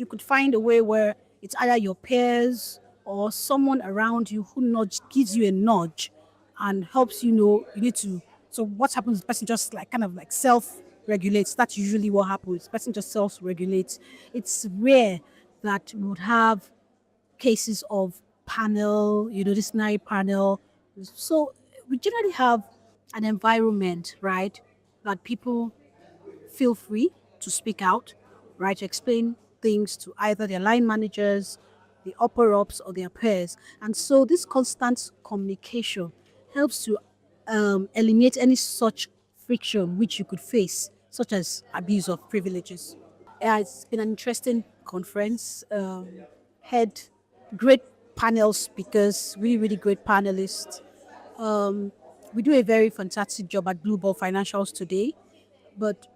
could find a way where it's either your peers or someone around you who gives you a nudge and helps you know you need to. So what happens? The person just like kind of like self-regulates. That's usually what happens. The person just self-regulates. It's rare that we would have cases of panel, disciplinary panel. So we generally have an environment, right, that people feel free to speak out, right, to explain things to either their line managers, the upper ups, or their peers. And so this constant communication helps to eliminate any such friction which you could face, such as abuse of privileges. Yeah, it's been an interesting conference. Had great panel speakers, really, really great panelists. We do a very fantastic job at Blue Ball Financials today, but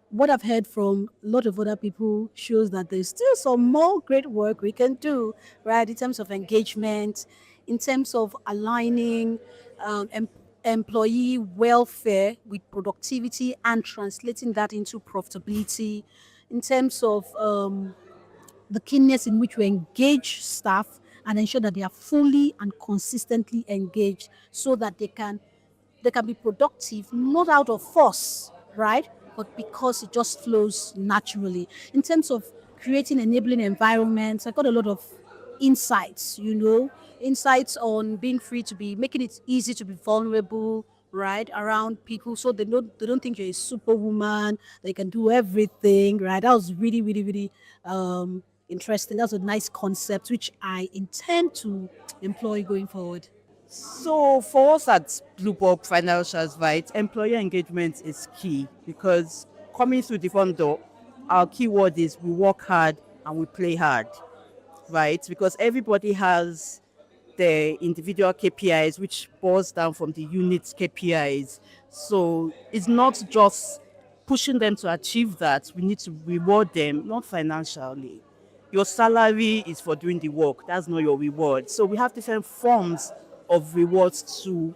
what I've heard from a lot of other people shows that there's still some more great work we can do, right? In terms of engagement, in terms of aligning employee welfare with productivity and translating that into profitability, in terms of the keenness in which we engage staff and ensure that they are fully and consistently engaged so that they can be productive, not out of force, right? But because it just flows naturally. In terms of creating enabling environments, I got a lot of insights, insights on being free to be, making it easy to be vulnerable, right, around people so they don't think you're a superwoman, they can do everything, right? That was really, really, really interesting. That was a nice concept, which I intend to employ going forward. So for us at Blue Bob Financials, right, employer engagement is key because coming through the front door, our keyword is we work hard and we play hard, right? Because everybody has their individual KPIs, which boils down from the unit's KPIs. So it's not just pushing them to achieve that. We need to reward them, not financially. Your salary is for doing the work. That's not your reward. So we have different forms of rewards to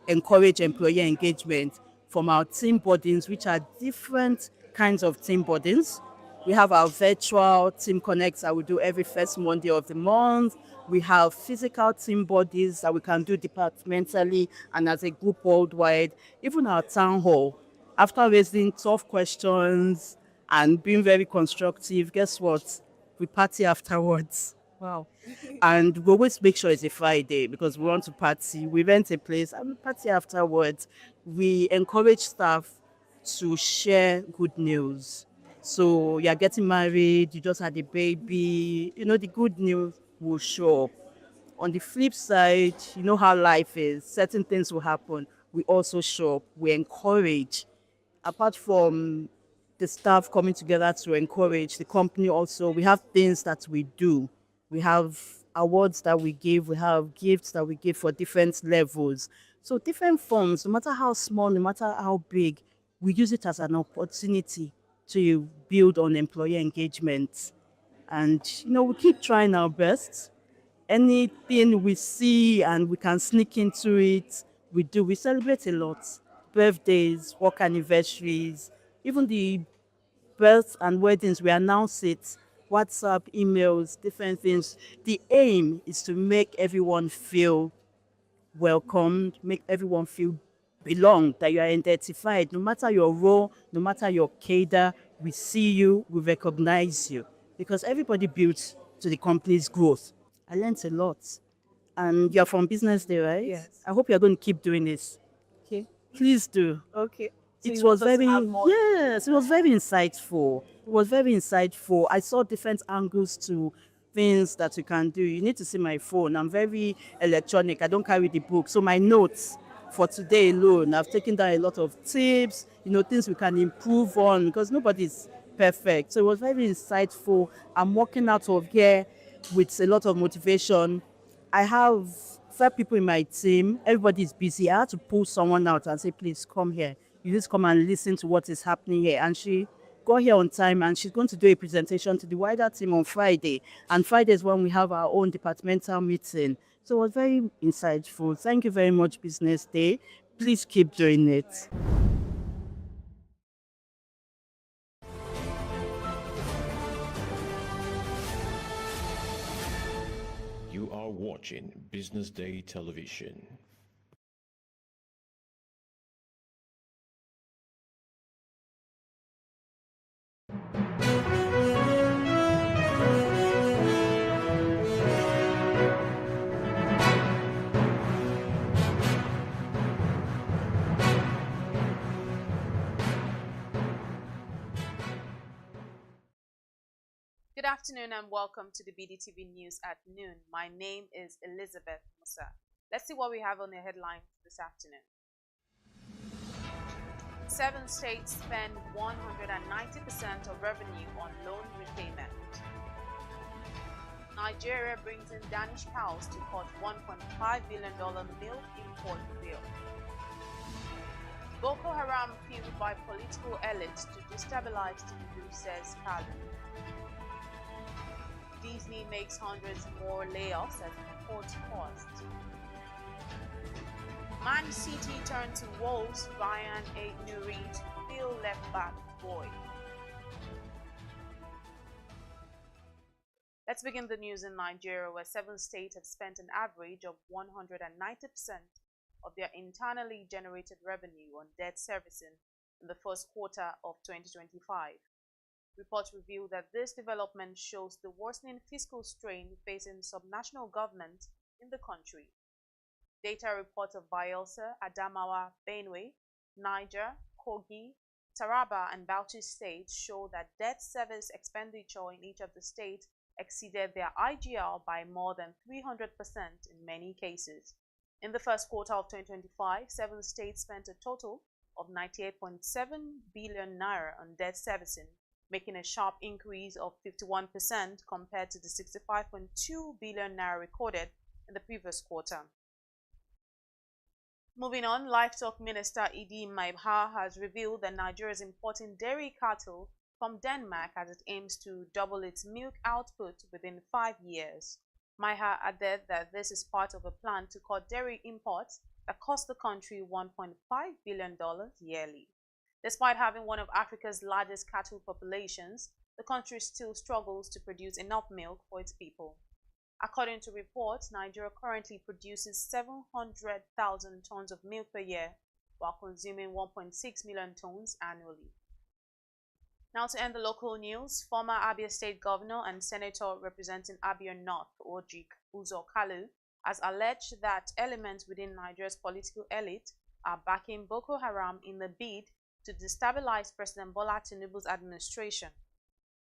encourage employee engagement from our team bondings, which are different kinds of team bondings. We have our virtual team connects that we do every first Monday of the month. We have physical team bodies that we can do departmentally and as a group worldwide. Even our town hall, after raising tough questions and being very constructive, guess what? We party afterwards. Wow. And we always make sure it's a Friday because we want to party. We rent a place and we party afterwards. We encourage staff to share good news. So you're getting married, you just had a baby, the good news will show up. On the flip side, you know how life is. Certain things will happen. We also show up. We encourage. Apart from the staff coming together to encourage the company also, we have things that we do. We have awards that we give. We have gifts that we give for different levels. So different forms, no matter how small, no matter how big, we use it as an opportunity to build on employee engagement. And, we keep trying our best. Anything we see and we can sneak into it, we do. We celebrate a lot. Birthdays, work anniversaries, even the births and weddings, we announce it. WhatsApp, emails, different things. The aim is to make everyone feel welcomed, make everyone feel belong, that you are identified. No matter your role, no matter your cadre, we see you, we recognize you. Because everybody builds to the company's growth. I learned a lot. And you're from Business Day, right? Yes. I hope you're going to keep doing this. Okay. Please do. Okay. So It you was want us to very, have more? yes, it was very insightful. It was very insightful. I saw different angles to things that you can do. You need to see my phone. I'm very electronic. I don't carry the book. So my notes for today alone, I've taken down a lot of tips, things we can improve on because nobody's perfect. So it was very insightful. I'm walking out of here with a lot of motivation. I have 5 people in my team. Everybody's busy. I had to pull someone out and say, please come here. You just come and listen to what is happening here. And she got here on time and she's going to do a presentation to the wider team on Friday. And Friday is when we have our own departmental meeting. So it was very insightful. Thank you very much, Business Day. Please keep doing it. You are watching Business Day Television. Good afternoon and welcome to the BDTV News at noon. My name is Elizabeth Musa. Let's see what we have on the headlines this afternoon. 7 states spend 190% of revenue on loan repayment. Nigeria brings in Danish cows to cut $1.5 billion milk import bill. Boko Haram fueled by political elites to destabilize Tinubu, says Kalu. Disney makes hundreds more layoffs as imports cost. Man City turned to Wolves via a Nuri to fill left back void. Let's begin the news in Nigeria, where 7 states have spent an average of 190% of their internally generated revenue on debt servicing in the first quarter of 2025. Reports reveal that this development shows the worsening fiscal strain facing subnational governments in the country. Data reports of Bayelsa, Adamawa, Benue, Niger, Kogi, Taraba, and Bauchi states show that debt service expenditure in each of the states exceeded their IGR by more than 300% in many cases. In the first quarter of 2025, 7 states spent a total of 98.7 billion naira on debt servicing, making a sharp increase of 51% compared to the 65.2 billion naira recorded in the previous quarter. Moving on, Livestock Minister Idi Maibha has revealed that Nigeria is importing dairy cattle from Denmark as it aims to double its milk output within 5 years. Maibha added that this is part of a plan to cut dairy imports that cost the country $1.5 billion yearly. Despite having one of Africa's largest cattle populations, the country still struggles to produce enough milk for its people. According to reports, Nigeria currently produces 700,000 tons of milk per year, while consuming 1.6 million tons annually. Now to end the local news, former Abia State Governor and Senator representing Abia North, Ojik Uzo Kalu, has alleged that elements within Nigeria's political elite are backing Boko Haram in the bid to destabilize President Bola Tinubu's administration.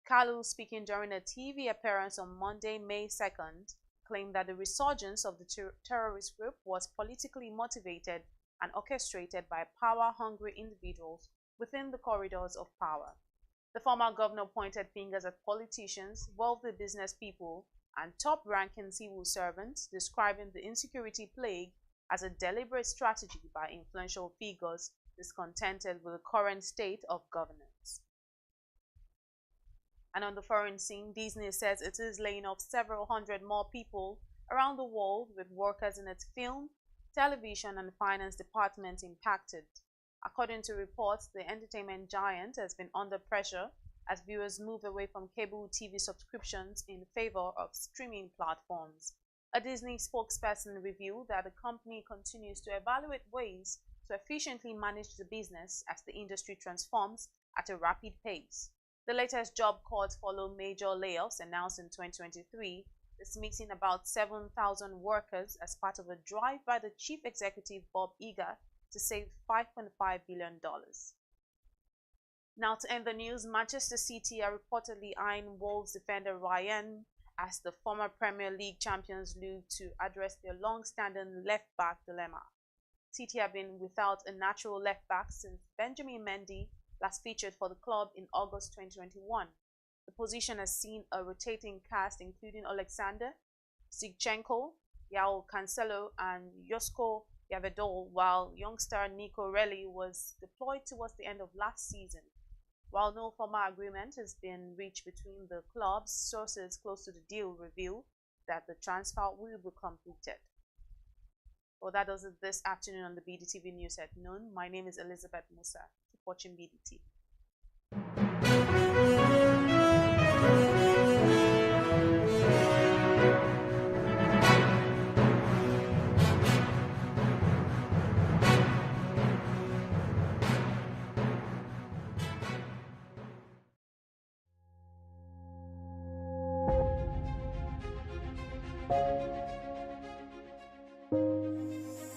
Kalu, speaking during a TV appearance on Monday, May 2nd, claimed that the resurgence of the terrorist group was politically motivated and orchestrated by power-hungry individuals within the corridors of power. The former governor pointed fingers at politicians, wealthy business people, and top-ranking civil servants, describing the insecurity plague as a deliberate strategy by influential figures discontented with the current state of governance. And on the foreign scene, Disney says it is laying off several hundred more people around the world, with workers in its film, television, and finance departments impacted. According to reports, the entertainment giant has been under pressure as viewers move away from cable TV subscriptions in favor of streaming platforms. A Disney spokesperson revealed that the company continues to evaluate ways to efficiently manage the business as the industry transforms at a rapid pace. The latest job cuts follow major layoffs announced in 2023, dismissing about 7,000 workers as part of a drive by the chief executive Bob Iger to save $5.5 billion. Now, to end the news, Manchester City are reportedly eyeing Wolves defender Ryan as the former Premier League champions look to address their long-standing left-back dilemma. City have been without a natural left-back since Benjamin Mendy last featured for the club in August 2021. The position has seen a rotating cast including Alexander Zinchenko, João Cancelo, and Josko Yavedol, while youngster Nico Relli was deployed towards the end of last season. While no formal agreement has been reached between the clubs, sources close to the deal reveal that the transfer will be completed. Well, that does it this afternoon on the BDTV News at noon. My name is Elizabeth Musa. Keep watching BDTV.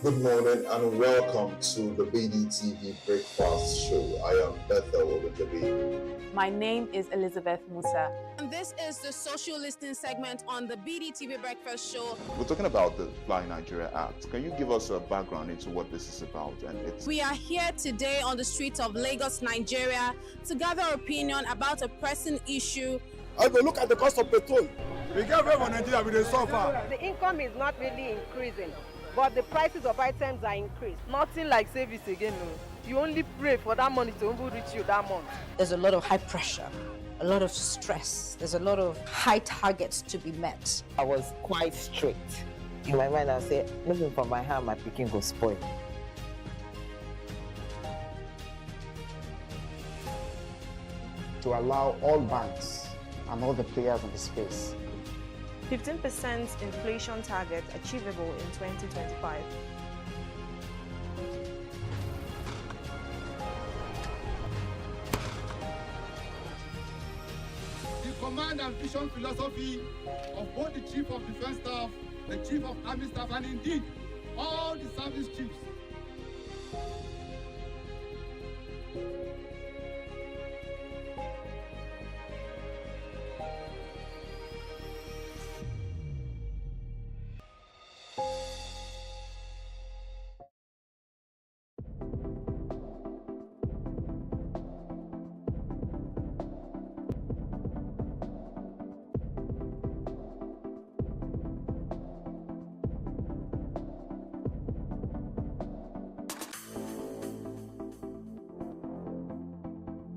Good morning and welcome to the BDTV Breakfast Show. I am Bethel Ogunjobi. My name is Elizabeth Musa. And this is the social listening segment on the BDTV Breakfast Show. We're talking about the Fly Nigeria Act. Can you give us a background into what this is about? We are here today on the streets of Lagos, Nigeria, to gather opinion about a pressing issue. I will look at the cost of petrol. We get very Nigeria with the suffer. The income is not really increasing, but the prices of items are increased. Nothing like service again. No. You only pray for that money to reach you that month. There's a lot of high pressure, a lot of stress. There's a lot of high targets to be met. I was quite strict. In my mind, I said, looking for my hand, my picking will spoil. To allow all banks and all the players in the space 15% inflation target achievable in 2025. The command and vision philosophy of both the Chief of Defense Staff, the Chief of Army Staff, and indeed all the service chiefs